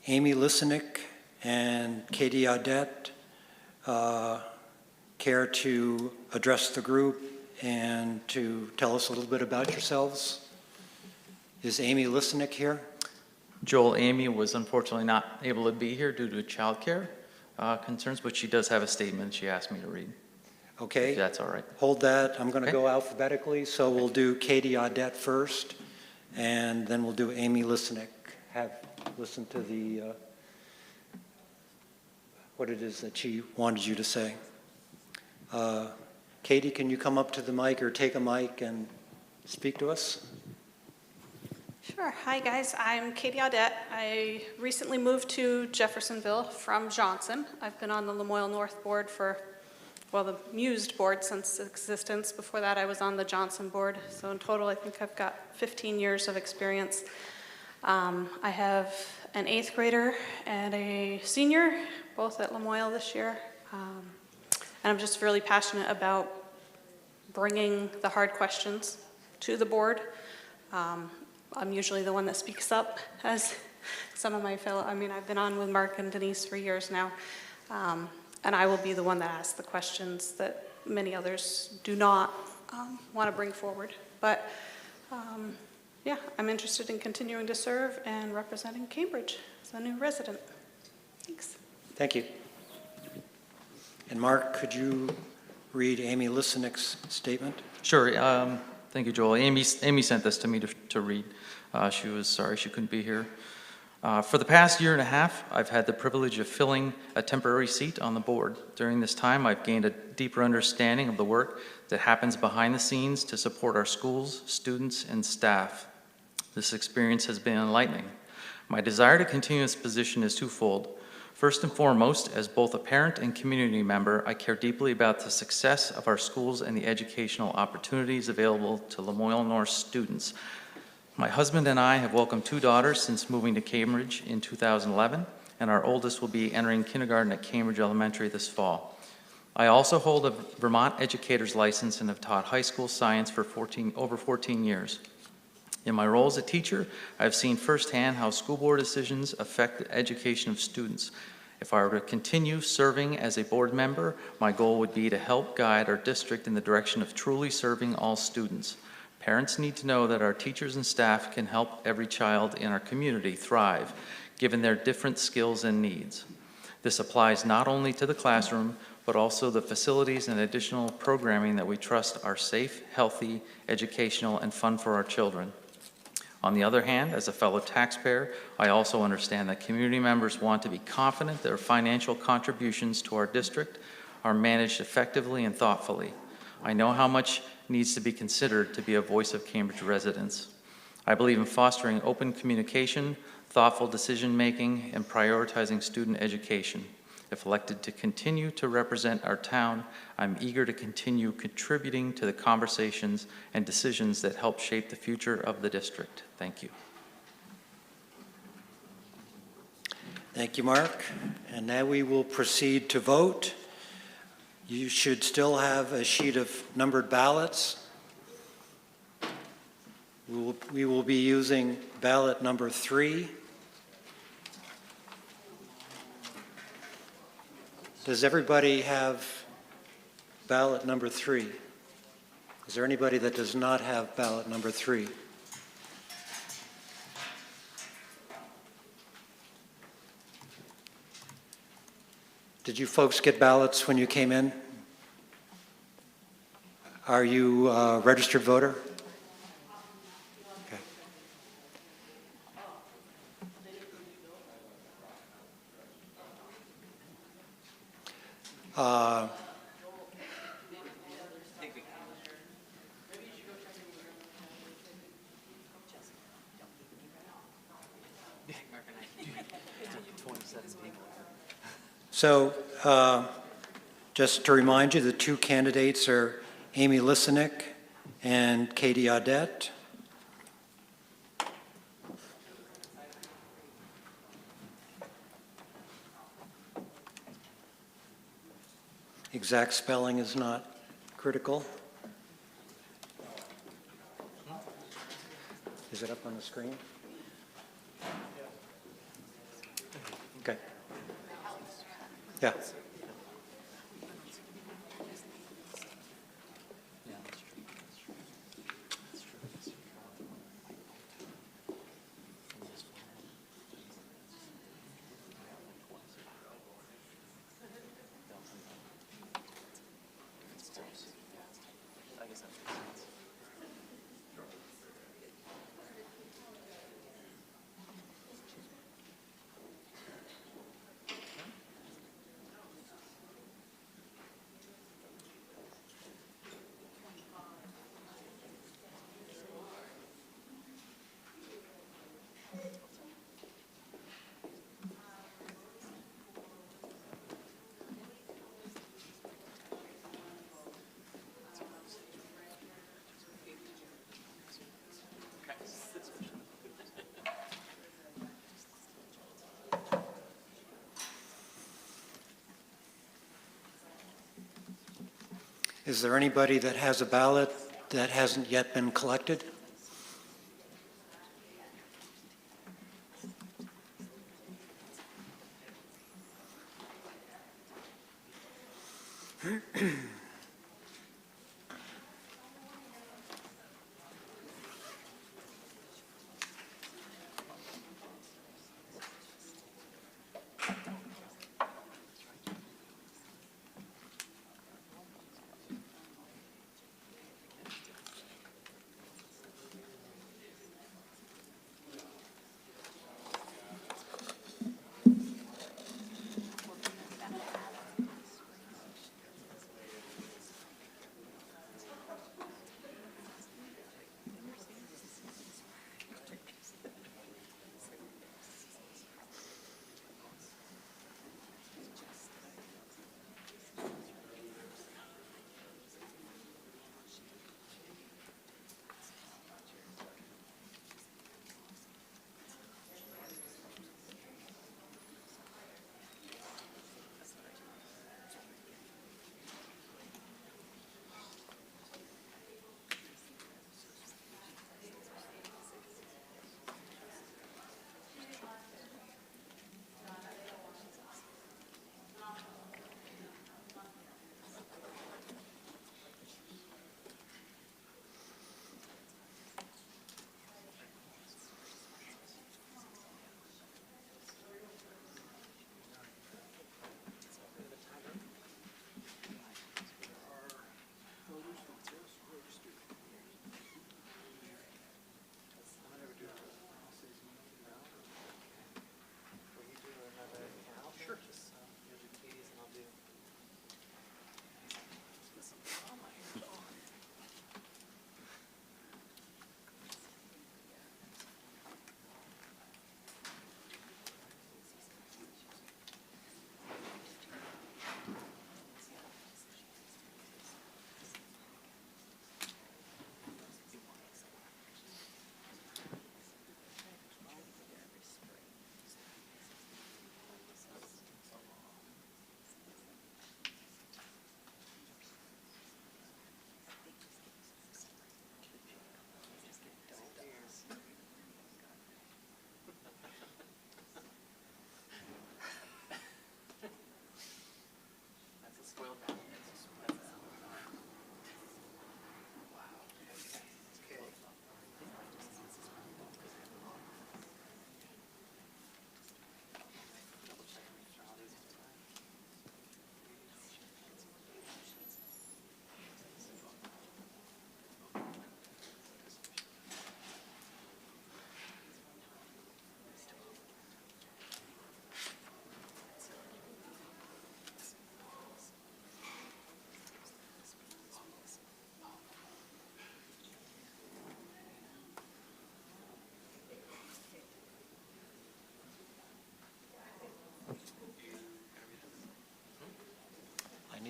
Amy Listenik and Katie Audette care to address the group and to tell us a little bit about yourselves? Is Amy Listenik here? Joel, Amy was unfortunately not able to be here due to childcare concerns, but she does have a statement she asked me to read. Okay. If that's all right. Hold that. I'm going to Okay. go alphabetically, so we'll do Katie Audette first, and then we'll do Amy Listenik. Have listened to the what it is that she wanted you to say. Katie, can you come up to the mic or take a mic and speak to us? Sure. Hi, guys. I'm Katie Audette. I recently moved to Jeffersonville from Johnson. I've been on the Lamoille North board for, well, the Mused board since existence. Before that, I was on the Johnson board. So in total, I think I've got 15 years of experience. I have an 8th grader and a senior, both at Lamoille this year. And I'm just really passionate about bringing the hard questions to the board. I'm usually the one that speaks up, as some of my fellow, I've been on with Mark and Denise for years now. And I will be the one that asks the questions that many others do not want to bring forward. But yeah, I'm interested in continuing to serve and representing Cambridge as a new resident. Thanks. Thank you. And Mark, could you read Amy Listenik's statement? Sure. Thank you, Joel. Amy sent this to me to read. She was sorry she couldn't be here. For the past year and a half, I've had the privilege of filling a temporary seat on the board. During this time, I've gained a deeper understanding of the work that happens behind the scenes to support our schools, students, and staff. This experience has been enlightening. My desire to continue this position is twofold. First and foremost, as both a parent and community member, I care deeply about the success of our schools and the educational opportunities available to Lamoille North students. My husband and I have welcomed 2 daughters since moving to Cambridge in 2011, and our oldest will be entering kindergarten at Cambridge Elementary this fall. I also hold a Vermont educator's license and have taught high school science for over 14 years. In my role as a teacher, I've seen firsthand how school board decisions affect the education of students. If I were to continue serving as a board member, my goal would be to help guide our district in the direction of truly serving all students. Parents need to know that our teachers and staff can help every child in our community thrive, given their different skills and needs. This applies not only to the classroom, but also the facilities and additional programming that we trust are safe, healthy, educational, and fun for our children. On the other hand, as a fellow taxpayer, I also understand that community members want to be confident their financial contributions to our district are managed effectively and thoughtfully. I know how much needs to be considered to be a voice of Cambridge residents. I believe in fostering open communication, thoughtful decision-making, and prioritizing student education. If elected to continue to represent our town, I'm eager to continue contributing to the conversations and decisions that help shape the future of the district. Thank you. Thank you, Mark. And now we will proceed to vote. You should still have a sheet of numbered ballots. We will be using ballot number 3. Does everybody have ballot number 3? Is there anybody that does not have ballot number 3? Did you folks get ballots when you came in? Are you a registered voter? Okay. So, just to remind you, the two candidates are Amy Lissenick and Katie Audette. Exact spelling is not critical. Is it up on the screen? Okay. Yeah. Is there anybody that has a ballot that hasn't yet been collected?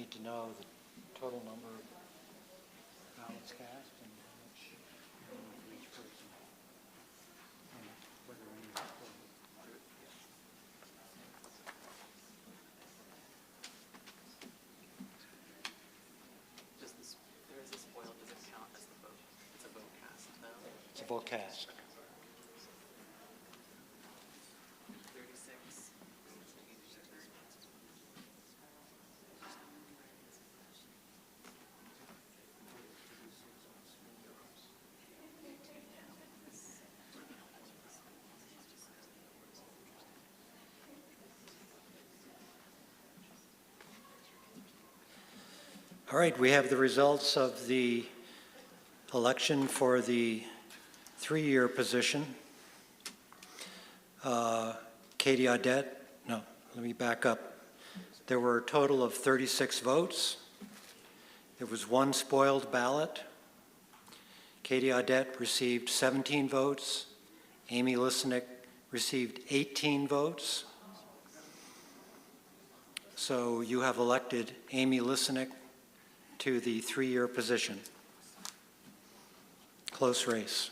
need to know the total number of ballots cast and how much for each person. And whether any There is a spoil, does it count as the vote? It's a vote cast, though. It's a vote cast. 36. All right, we have the results of the election for the three-year position. Katie Audette, no, let me back up. There were a total of 36 votes. There was one spoiled ballot. Katie Audette received 17 votes. Amy Lissenick received 18 votes. So you have elected Amy Lissenick to the three-year position. Close race.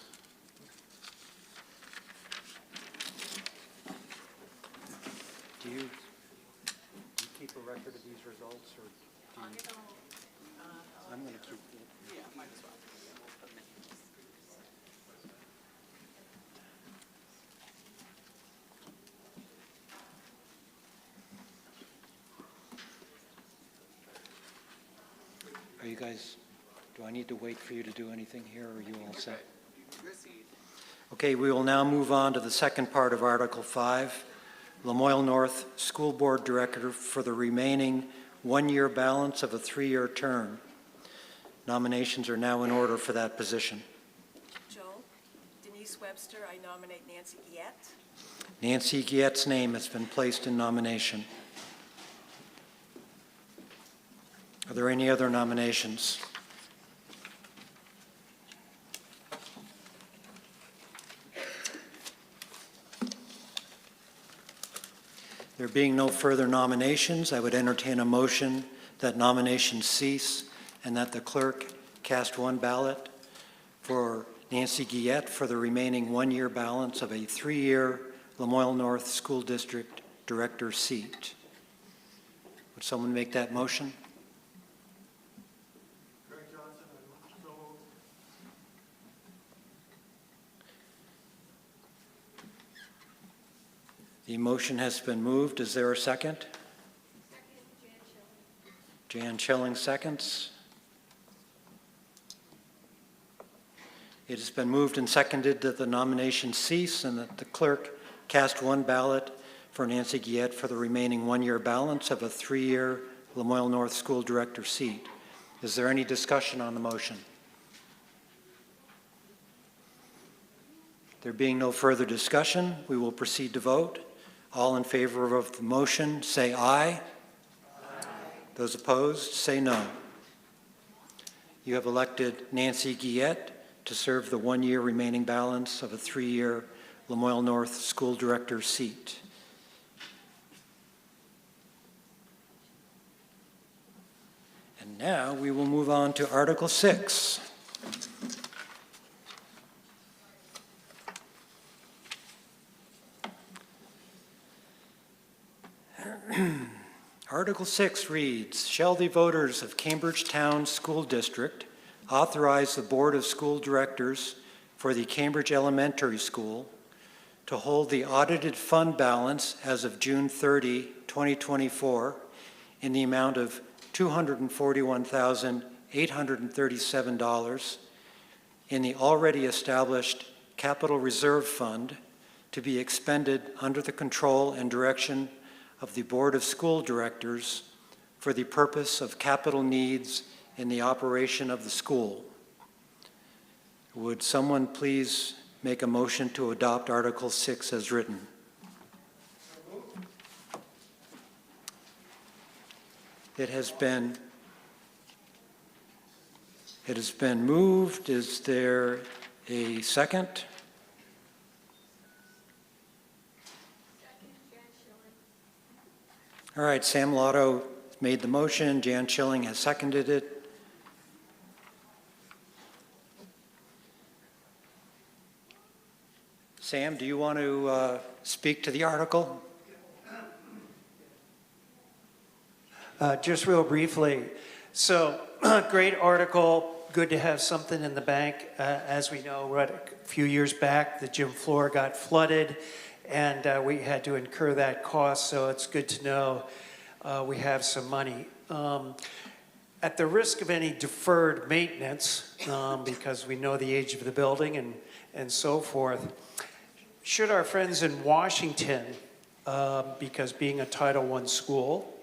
Do you keep a record of these results, or do you? I'm going to keep it. Yeah, might as well. Are you guys, do I need to wait for you to do anything here, or are you all set? Okay, we will now move on to the second part of Article 5, Lamoille North School Board Director for the remaining one-year balance of a three-year term. Nominations are now in order for that position. Joel, Denise Webster, I nominate Nancy Guillet. Nancy Guillet's name has been placed in nomination. Are there any other nominations? There being no further nominations, I would entertain a motion that nominations cease and that the clerk cast one ballot for Nancy Guillet for the remaining one-year balance of a three-year Lamoille North School District Director seat. Would someone make that motion? The motion has been moved. Is there a second? Jan Schilling seconds. It has been moved and seconded that the nomination cease and that the clerk cast one ballot for Nancy Guillet for the remaining one-year balance of a three-year Lamoille North School Director seat. Is there any discussion on the motion? There being no further discussion, we will proceed to vote. All in favor of the motion, say aye. Aye. Those opposed, say no. You have elected Nancy Guillet to serve the one-year remaining balance of a three-year Lamoille North School Director seat. And now we will move on to Article 6. Article 6 reads, shall the voters of Cambridge Town School District authorize the Board of School Directors for the Cambridge Elementary School to hold the audited fund balance as of June 30, 2024 in the amount of $241,837 in the already established Capital Reserve Fund to be expended under the control and direction of the Board of School Directors for the purpose of capital needs in the operation of the school. Would someone please make a motion to adopt Article 6 as written? It has been moved. Is there a second? All right, Sam Lotto made the motion. Jan Schilling has seconded it. Sam, do you want to speak to the article? Just real briefly. So, great article. Good to have something in the bank. As we know, right, a few years back, the gym floor got flooded, and we had to incur that cost. So it's good to know we have some money. At the risk of any deferred maintenance, because we know the age of the building and so forth, should our friends in Washington, because being a Title I school,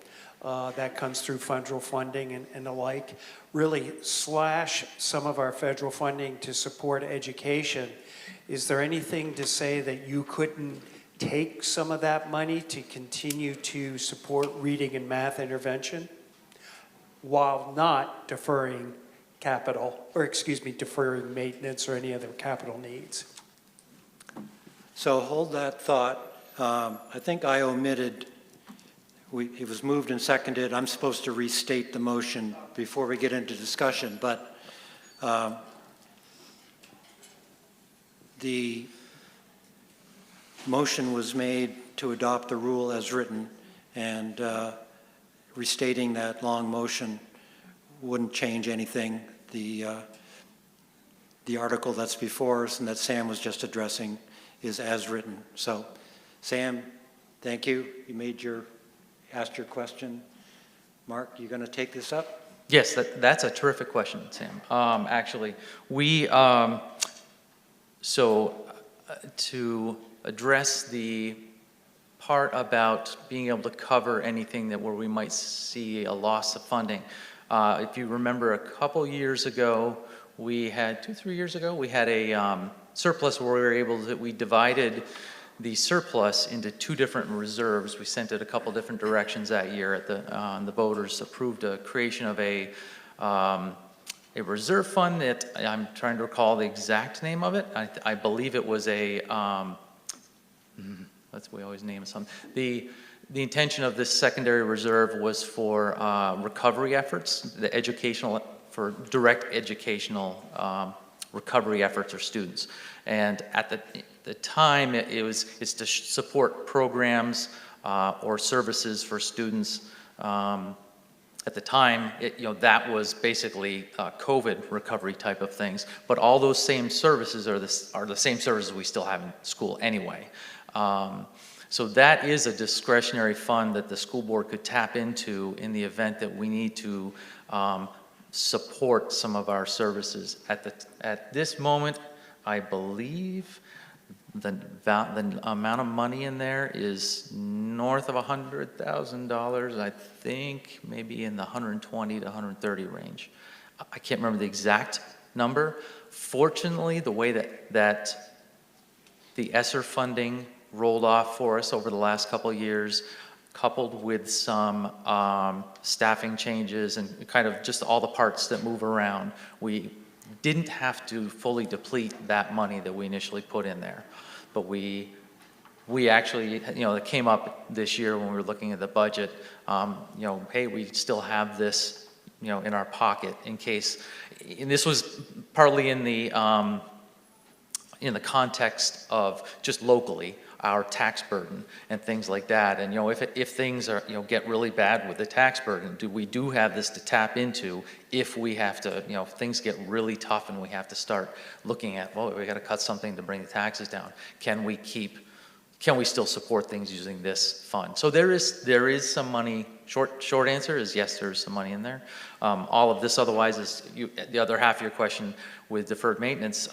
that comes through federal funding and the like, really slash some of our federal funding to support education, is there anything to say that you couldn't take some of that money to continue to support reading and math intervention while not deferring capital, or excuse me, deferring maintenance or any other capital needs? So hold that thought. I think I omitted, it was moved and seconded. I'm supposed to restate the motion before we get into discussion, but the motion was made to adopt the rule as written, and restating that long motion wouldn't change anything. The article that's before us and that Sam was just addressing is as written. So, Sam, thank you. You asked your question. Mark, you going to take this up? Yes, that's a terrific question, Sam. Actually, we, to address the part about being able to cover anything where we might see a loss of funding, if you remember a couple years ago, we had, 2-3 years ago, we had a surplus where we were able to, we divided the surplus into 2 different reserves. We sent it a couple different directions that year. The voters approved a creation of a reserve fund that I'm trying to recall the exact name of it. I believe it was a, we always name something. The intention of this secondary reserve was for recovery efforts, for direct educational recovery efforts for students. And at the time, it's to support programs or services for students. At the time, that was basically COVID recovery type of things. But all those same services are the same services we still have in school anyway. So that is a discretionary fund that the school board could tap into in the event that we need to support some of our services. At this moment, I believe the amount of money in there is north of $100,000. I think maybe in the 120 to 130 range. I can't remember the exact number. Fortunately, the way that the ESSER funding rolled off for us over the last couple of years, coupled with some staffing changes and kind of just all the parts that move around, we didn't have to fully deplete that money that we initially put in there. But we actually, it came up this year when we were looking at the budget, hey, we still have this, in our pocket in case, and this was partly in the context of just locally, our tax burden and things like that. And if things are get really bad with the tax burden, we do have this to tap into if we have to, if things get really tough and we have to start looking at, well, we got to cut something to bring the taxes down. Can we still support things using this fund? So there is some money. Short answer is yes, there is some money in there. All of this otherwise is the other half of your question with deferred maintenance.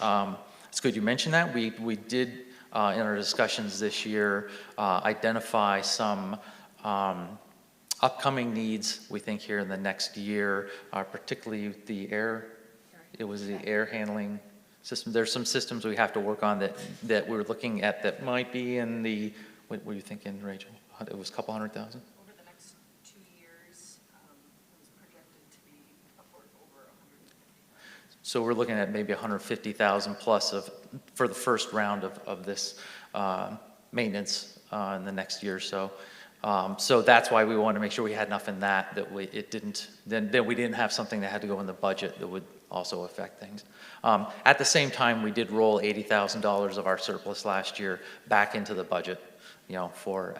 It's good you mentioned that. We did in our discussions this year identify some upcoming needs we think here in the next year, particularly the air handling system. There's some systems we have to work on that we're looking at that might be in the, what were you thinking, Rachel? It was a couple $100,000? Over the next 2 years, it was projected to be upward over 150,000. So we're looking at maybe 150,000 plus for the first round of this maintenance in the next year or so. So that's why we wanted to make sure we had enough in that we didn't have something that had to go in the budget that would also affect things. At the same time, we did roll $80,000 of our surplus last year back into the budget, for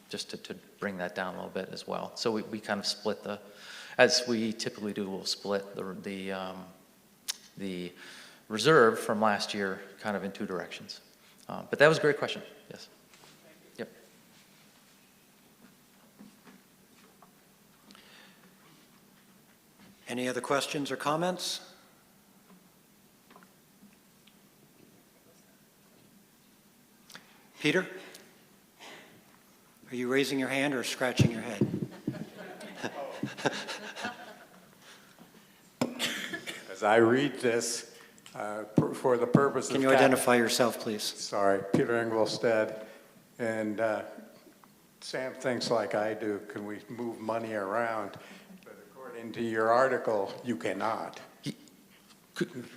just to bring that down a little bit as well. So we kind of split as we typically do, we'll split the reserve from last year kind of in two directions. But that was a great question, yes. Yep. Any other questions or comments? Peter? Are you raising your hand or scratching your head? As I read this, for the purpose of... Can you identify yourself, please? Sorry, Peter Engelstad. And Sam thinks like I do, can we move money around? But according to your article, you cannot.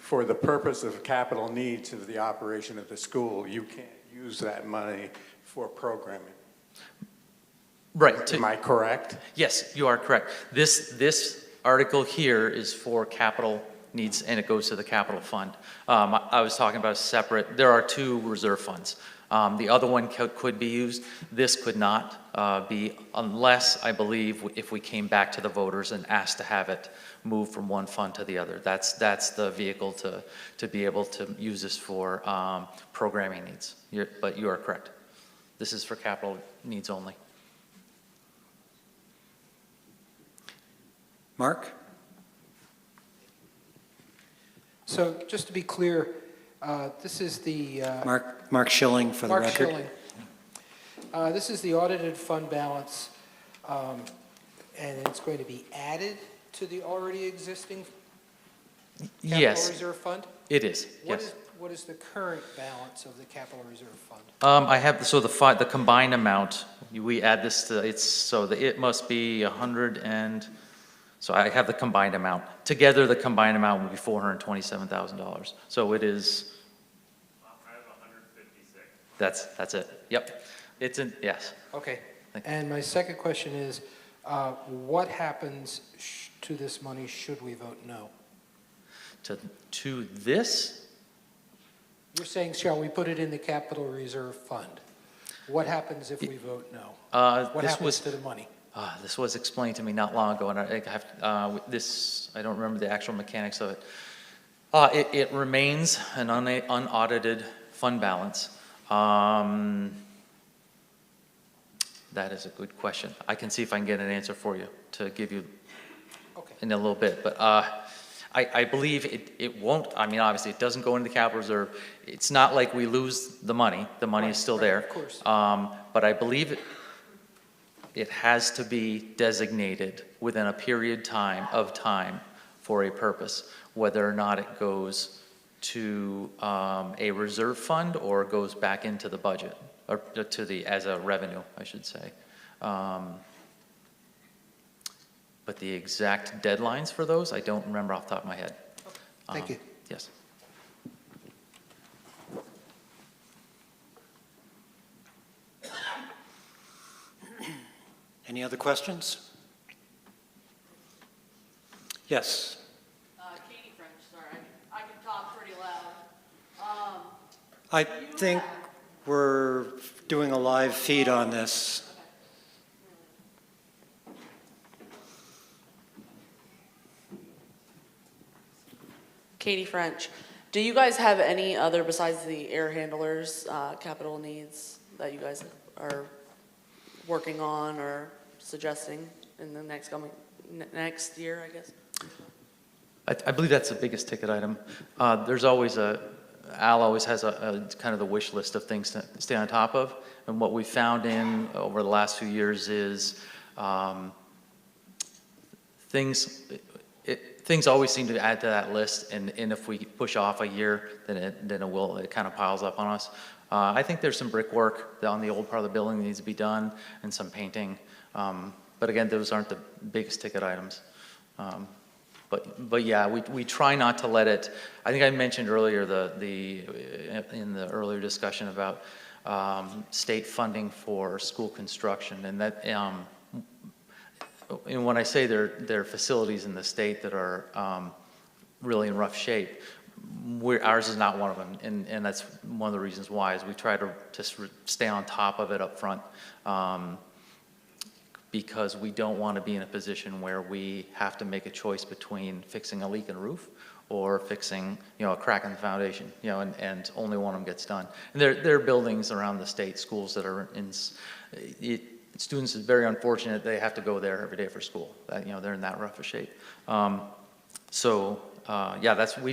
For the purpose of capital needs of the operation of the school, you can't use that money for programming. Right. Am I correct? Yes, you are correct. This article here is for capital needs, and it goes to the capital fund. I was talking about a separate, there are two reserve funds. The other one could be used. This could not be, unless, I believe, if we came back to the voters and asked to have it move from one fund to the other. That's the vehicle to be able to use this for programming needs. But you are correct. This is for capital needs only. Mark? So just to be clear, this is the... Mark Schilling for the record. Mark Schilling. This is the audited fund balance, and it's going to be added to the already existing capital reserve fund? It is, yes. What is the current balance of the capital reserve fund? I have, the combined amount, we add this to, it must be 100 and, so I have the combined amount. Together, the combined amount would be $427,000. So it is. I have 156. That's it. Yep. It's in, yes. Okay. And my second question is, what happens to this money should we vote no? To this? You're saying, shall we put it in the capital reserve fund? What happens if we vote no? What happens to the money? This was explained to me not long ago, and I don't remember the actual mechanics of it. It remains an unaudited fund balance. That is a good question. I can see if I can get an answer for you to give you in a little bit, but I believe it won't. I mean, obviously, it doesn't go into the capital reserve. It's not like we lose the money. The money is still there. Of course. But I believe it has to be designated within a period of time for a purpose, whether or not it goes to a reserve fund or goes back into the budget, or as a revenue, I should say. But the exact deadlines for those, I don't remember off the top of my head. Thank you. Yes. Any other questions? Yes. Katie French, sorry, I can talk pretty loud. I think we're doing a live feed on this. Katie French, do you guys have any other, besides the air handlers, capital needs that you guys are working on or suggesting in the next year, I guess? I believe that's the biggest ticket item. There's always Al always has a kind of the wish list of things to stay on top of. And what we found over the last few years is things always seem to add to that list. And if we push off a year, then it kind of piles up on us. I think there's some brickwork on the old part of the building that needs to be done, and some painting. But again, those aren't the biggest ticket items. But yeah, we try not to let it. I think I mentioned earlier in the earlier discussion about state funding for school construction. And that, and when I say there are facilities in the state that are really in rough shape, ours is not one of them, and that's one of the reasons why, is we try to just stay on top of it up front, because we don't want to be in a position where we have to make a choice between fixing a leak in a roof or fixing, a crack in the foundation, and only one of them gets done. And there are buildings around the state, schools that are students is very unfortunate they have to go there every day for school. They're in that rough a shape. We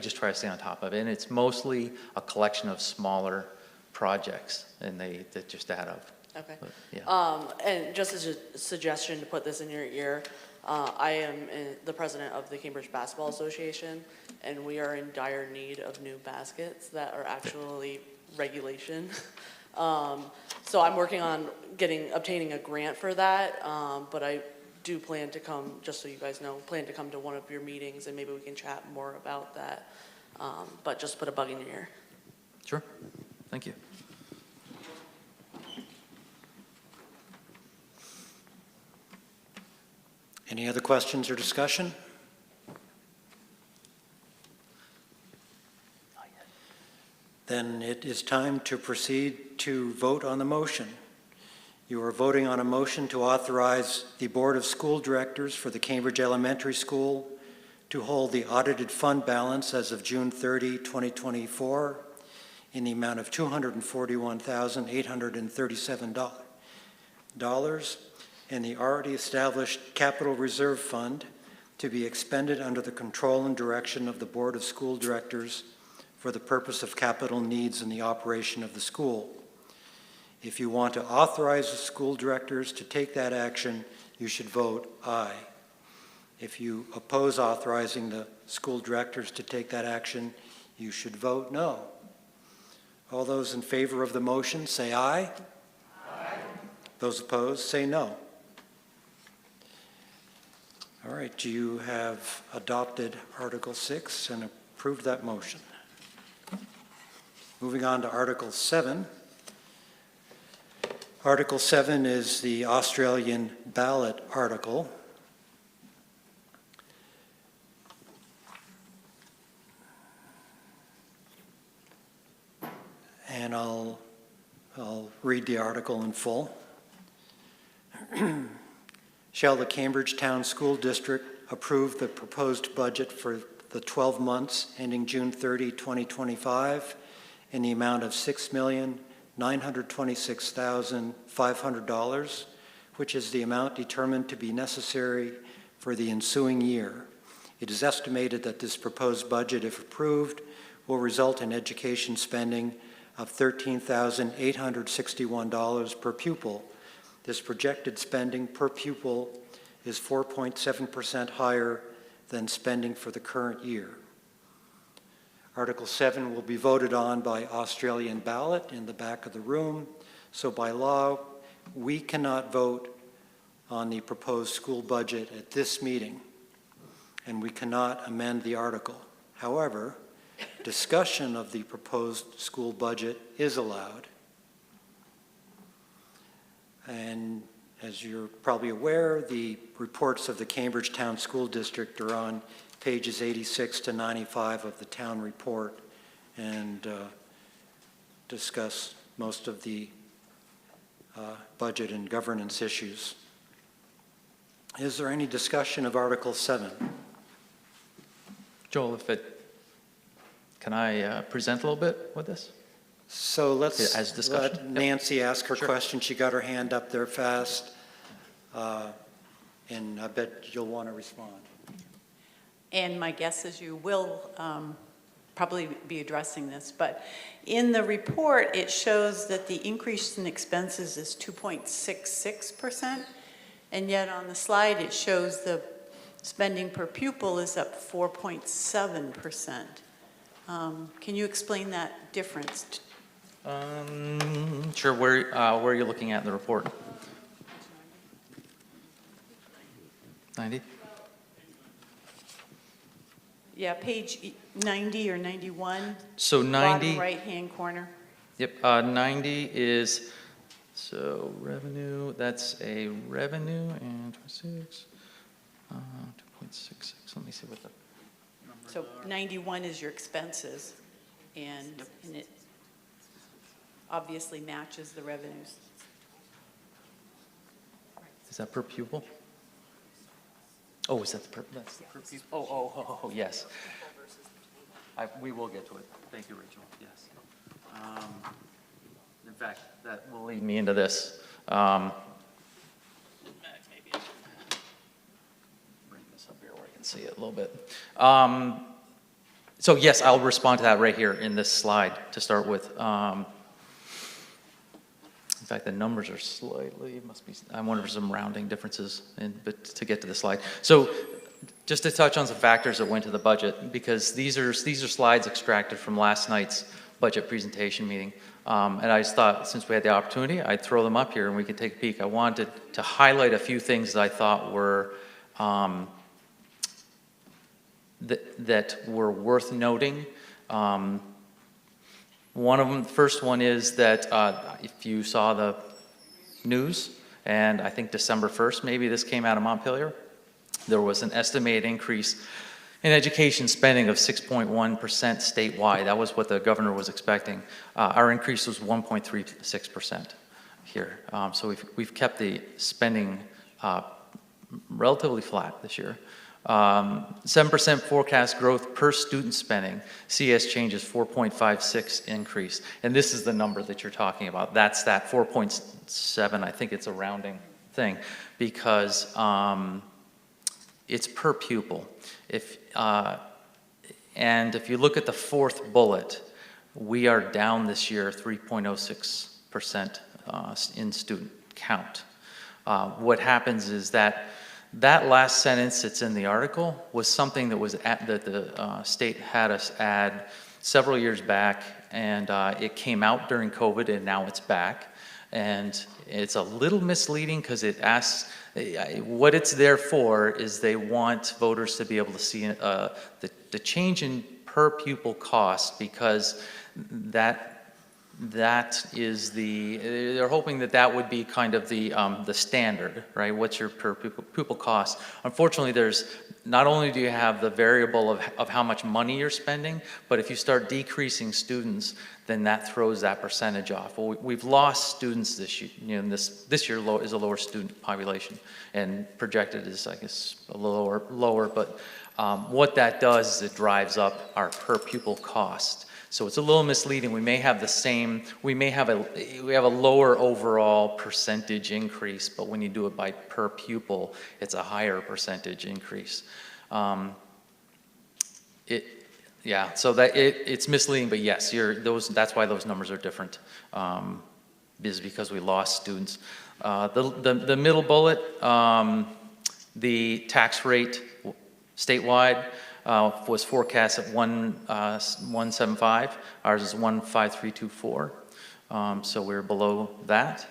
just try to stay on top of it. And it's mostly a collection of smaller projects, and they just add up. Okay. But, yeah. And just as a suggestion to put this in your ear, I am the president of the Cambridge Basketball Association, and we are in dire need of new baskets that are actually regulation. So I'm working on obtaining a grant for that, but I do plan to come, just so you guys know, plan to come to one of your meetings, and maybe we can chat more about that. But just put a bug in your ear. Sure. Thank you. Any other questions or discussion? Then it is time to proceed to vote on the motion. You are voting on a motion to authorize the Board of School Directors for the Cambridge Elementary School to hold the audited fund balance as of June 30, 2024 in the amount of $241,837 and the already established capital reserve fund to be expended under the control and direction of the Board of School Directors for the purpose of capital needs in the operation of the school. If you want to authorize the school directors to take that action, you should vote aye. If you oppose authorizing the school directors to take that action, you should vote no. All those in favor of the motion, say aye. Aye. Those opposed, say no. All right, you have adopted Article 6 and approved that motion. Moving on to Article 7. Article 7 is the Australian ballot article. And I'll read the article in full. Shall the Cambridge Town School District approve the proposed budget for the 12 months ending June 30, 2025 in the amount of $6,926,500, which is the amount determined to be necessary for the ensuing year. It is estimated that this proposed budget, if approved, will result in education spending of $13,861 per pupil. This projected spending per pupil is 4.7% higher than spending for the current year. Article 7 will be voted on by Australian ballot in the back of the room. So by law, we cannot vote on the proposed school budget at this meeting, and we cannot amend the article. However, discussion of the proposed school budget is allowed. And as you're probably aware, the reports of the Cambridge Town School District are on pages 86 to 95 of the town report and discuss most of the budget and governance issues. Is there any discussion of Article 7? Joel, can I present a little bit with this? So let's As discussion? let Nancy ask her Sure. question. She got her hand up there fast. And I bet you'll want to respond. And my guess is you will probably be addressing this, but in the report, it shows that the increase in expenses is 2.66%, and yet on the slide, it shows the spending per pupil is up 4.7%. Can you explain that difference? Sure. Where are you looking at in the report? 90? Yeah, page 90 or 91. So 90 Bottom right-hand corner. Yep, 90 is, so revenue, that's a revenue, and 26, 2.66, let me see what the numbers So 91 is your expenses, and it obviously matches the revenues. Is that per pupil? Oh, is that that's the per pupil? Oh, yes. We will get to it. Thank you, Rachel, yes. In fact, that will lead me into this. Maybe I should bring this up here where I can see it a little bit. So yes, I'll respond to that right here in this slide to start with. In fact, the numbers are slightly, must be, I wonder if there's some rounding differences but to get to the slide. So just to touch on some factors that went to the budget, because these are slides extracted from last night's budget presentation meeting. And I just thought, since we had the opportunity, I'd throw them up here and we could take a peek. I wanted to highlight a few things that I thought were that were worth noting. One of them, the first one is that if you saw the news, and I think December 1st, maybe this came out of Montpelier, there was an estimated increase in education spending of 6.1% statewide. That was what the governor was expecting. Our increase was 1.36% here. So we've kept the spending relatively flat this year. 7% forecast growth per student spending. CS changes 4.56 increase. And this is the number that you're talking about. That's that 4.7. I think it's a rounding thing because it's per pupil. And if you look at the fourth bullet, we are down this year 3.06% in student count. What happens is that last sentence that's in the article was something that was that the state had us add several years back, and it came out during COVID, and now it's back. And it's a little misleading because it asks, what it's there for is they want voters to be able to see the change in per pupil cost, because that is they're hoping that would be kind of the standard, right? What's your per pupil cost? Unfortunately, there's not only do you have the variable of how much money you're spending, but if you start decreasing students, then that throws that percentage off. Well, we've lost students this year. You know, this year is a lower student population, and projected is, I guess, a little lower. But what that does is it drives up our per pupil cost. So it's a little misleading. We may have the same. We have a lower overall percentage increase, but when you do it by per pupil, it's a higher percentage increase. Yeah, so that it's misleading, but yes, that's why those numbers are different, is because we lost students. The middle bullet, the tax rate statewide was forecast at 1.75. Ours is 1.5324, so we're below that.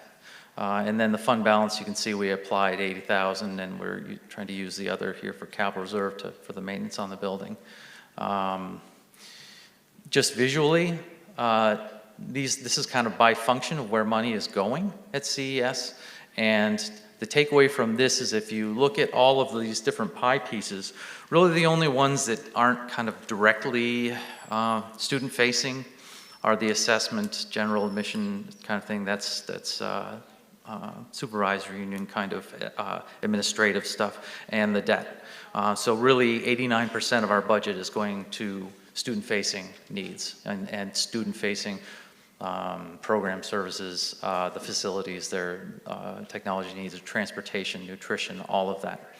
And then the fund balance, you can see we applied 80,000, and we're trying to use the other here for capital reserve for the maintenance on the building. Just visually, this is kind of by function of where money is going at CES. And the takeaway from this is if you look at all of these different pie pieces, really the only ones that aren't kind of directly student-facing are the assessment, general admission kind of thing. That's supervisory union kind of administrative stuff, and the debt. So really 89% of our budget is going to student-facing needs and student-facing program services, the facilities, their technology needs, transportation, nutrition, all of that.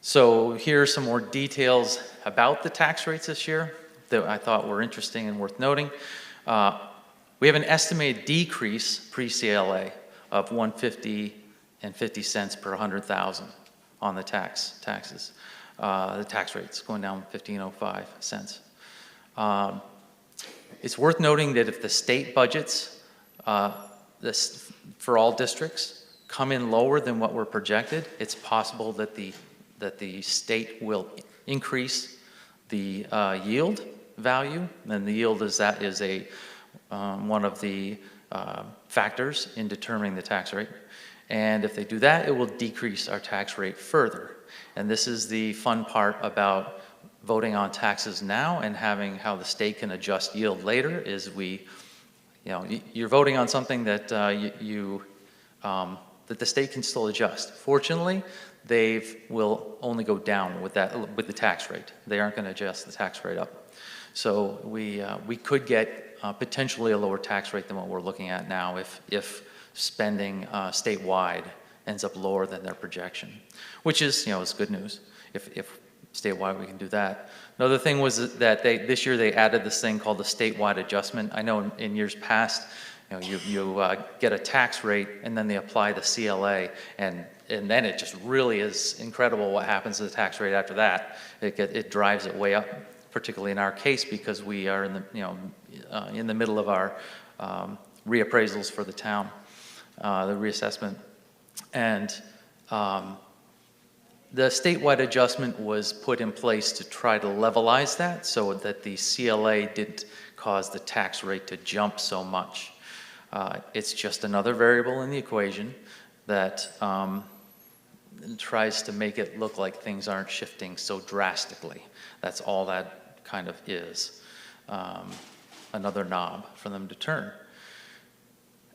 So here are some more details about the tax rates this year that I thought were interesting and worth noting. We have an estimated decrease pre-CLA of $1.50 per 100,000 on the taxes. The tax rate's going down 15.05 cents. It's worth noting that if the state budgets for all districts come in lower than what we're projected, it's possible that the state will increase the yield value, and the yield is one of the factors in determining the tax rate. And if they do that, it will decrease our tax rate further. And this is the fun part about voting on taxes now and having how the state can adjust yield later is you're voting on something that that the state can still adjust. Fortunately, they will only go down with the tax rate. They aren't going to adjust the tax rate up. So we could get potentially a lower tax rate than what we're looking at now if spending statewide ends up lower than their projection, which is is good news. If statewide we can do that. Another thing was that this year they added this thing called the statewide adjustment. I know in years past, you get a tax rate and then they apply the CLA, and then it just really is incredible what happens to the tax rate after that. It drives it way up, particularly in our case because we are in the middle of our reappraisals for the town, the reassessment, and the statewide adjustment was put in place to try to levelize that so that the CLA didn't cause the tax rate to jump so much. It's just another variable in the equation that tries to make it look like things aren't shifting so drastically. That's all that kind of is. Another knob for them to turn.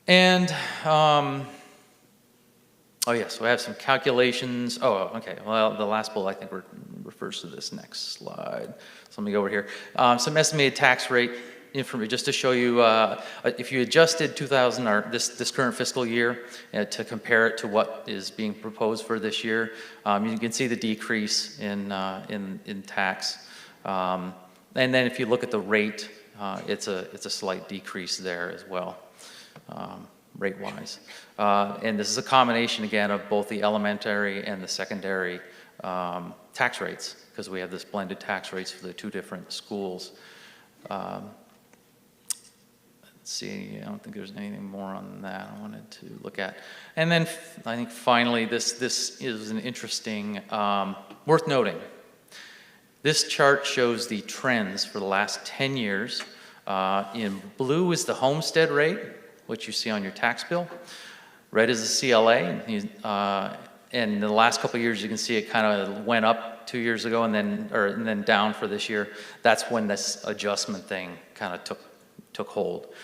And oh yes, we have some calculations. Oh, okay. Well, the last bullet I think refers to this next slide. So let me go over here. Some estimated tax rate information just to show you if you adjusted 2000 or this current fiscal year to compare it to what is being proposed for this year, you can see the decrease in tax. And then if you look at the rate, it's a slight decrease there as well. Rate-wise. And this is a combination, again, of both the elementary and the secondary tax rates, because we have this blended tax rates for the two different schools. Let's see, I don't think there's anything more on that I wanted to look at. And then I think finally, this is an interesting, worth noting. This chart shows the trends for the last 10 years. In blue is the homestead rate, which you see on your tax bill. Red is the CLA, and in the last couple of years, you can see it kind of went up 2 years ago and then down for this year. That's when this adjustment thing kind of took hold.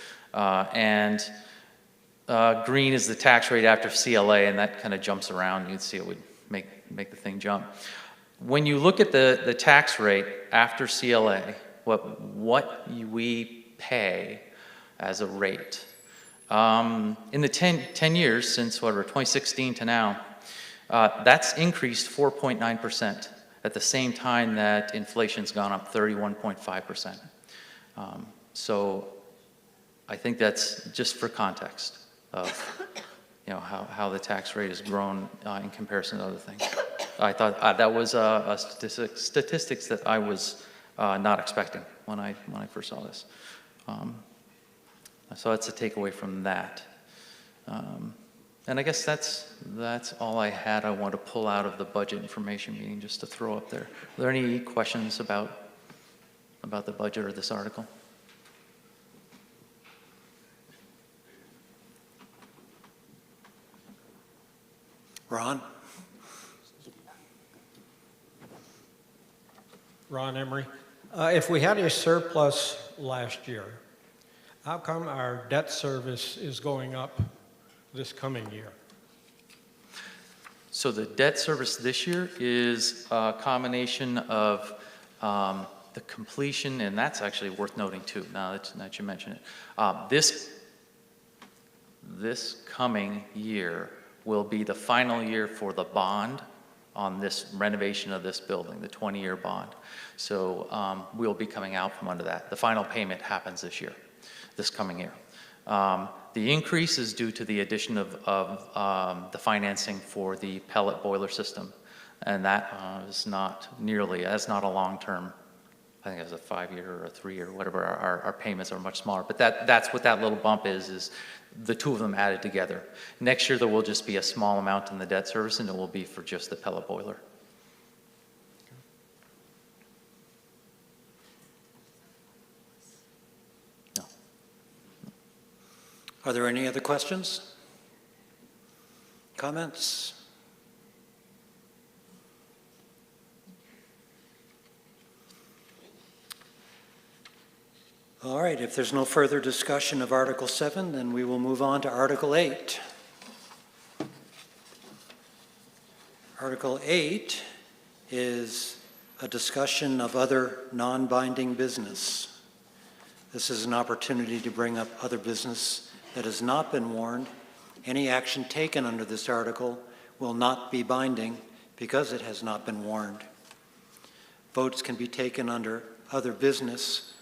Green is the tax rate after CLA, and that kind of jumps around. You'd see it would make the thing jump. When you look at the tax rate after CLA, what we pay as a rate, in the 10 years since 2016 to now, that's increased 4.9% at the same time that inflation's gone up 31.5%. So I think that's just for context of how the tax rate has grown in comparison to other things. I thought that was a statistics that I was not expecting when I first saw this. So that's a takeaway from that. And I guess that's all I had I want to pull out of the budget information meeting just to throw up there. Are there any questions about the budget or this article? Ron? Ron Emery. If we had a surplus last year, how come our debt service is going up this coming year? So the debt service this year is a combination of the completion, and that's actually worth noting too, now that you mention it. This coming year will be the final year for the bond on this renovation of this building, the 20-year bond. So we'll be coming out from under that. The final payment happens this coming year. The increase is due to the addition of the financing for the pellet boiler system. And that is not that's not a long-term, I think it's a 5-year or a 3-year, whatever. Our payments are much smaller. But that's what that little bump is the two of them added together. Next year, there will just be a small amount in the debt service, and it will be for just the pellet boiler. Are there any other questions? Comments? All right, if there's no further discussion of Article 7, then we will move on to Article 8. Article 8 is a discussion of other non-binding business. This is an opportunity to bring up other business that has not been warned. Any action taken under this article will not be binding because it has not been warned. Votes can be taken under other business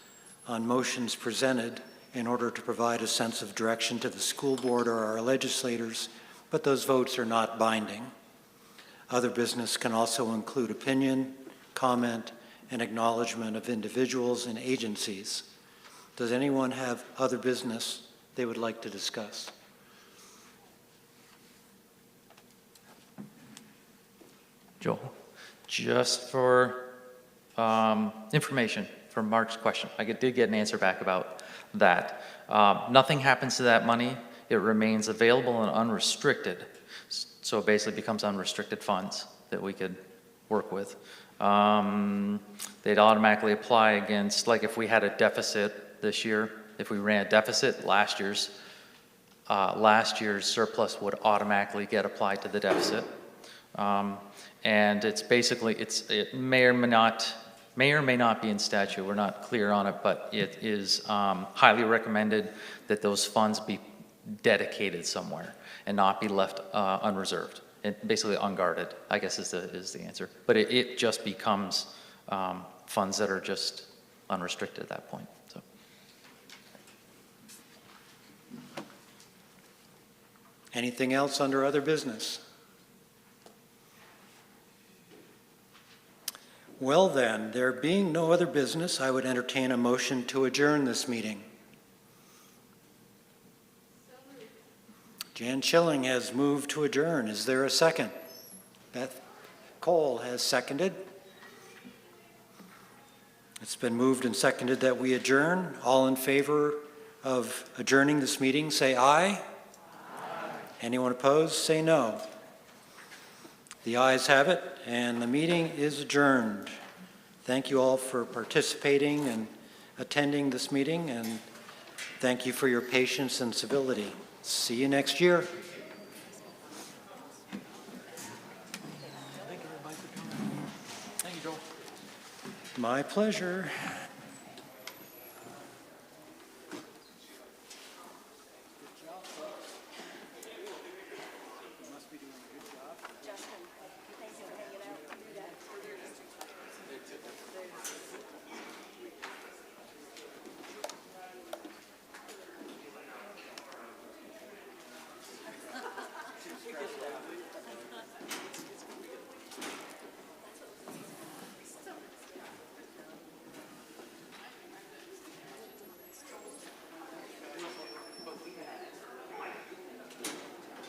on motions presented in order to provide a sense of direction to the school board or our legislators, but those votes are not binding. Other business can also include opinion, comment, and acknowledgement of individuals and agencies. Does anyone have other business they would like to discuss? Joel, just for information for Mark's question, I did get an answer back about that. Nothing happens to that money. It remains available and unrestricted. So it basically becomes unrestricted funds that we could work with. They'd automatically apply against, like if we had a deficit this year, if we ran a deficit, last year's surplus would automatically get applied to the deficit. And it's basically, it may or may not be in statute. We're not clear on it, but it is highly recommended that those funds be dedicated somewhere and not be left unreserved and basically unguarded, I guess is the answer. But it just becomes funds that are just unrestricted at that point. So. Anything else under other business? Well then, there being no other business, I would entertain a motion to adjourn this meeting. Jan Schilling has moved to adjourn. Is there a second? Beth Cole has seconded. It's been moved and seconded that we adjourn. All in favor of adjourning this meeting, say aye. Aye. Anyone opposed, say no. The ayes have it, and the meeting is adjourned. Thank you all for participating and attending this meeting, and thank you for your patience and civility. See you next year. Thank you, Joel. My pleasure.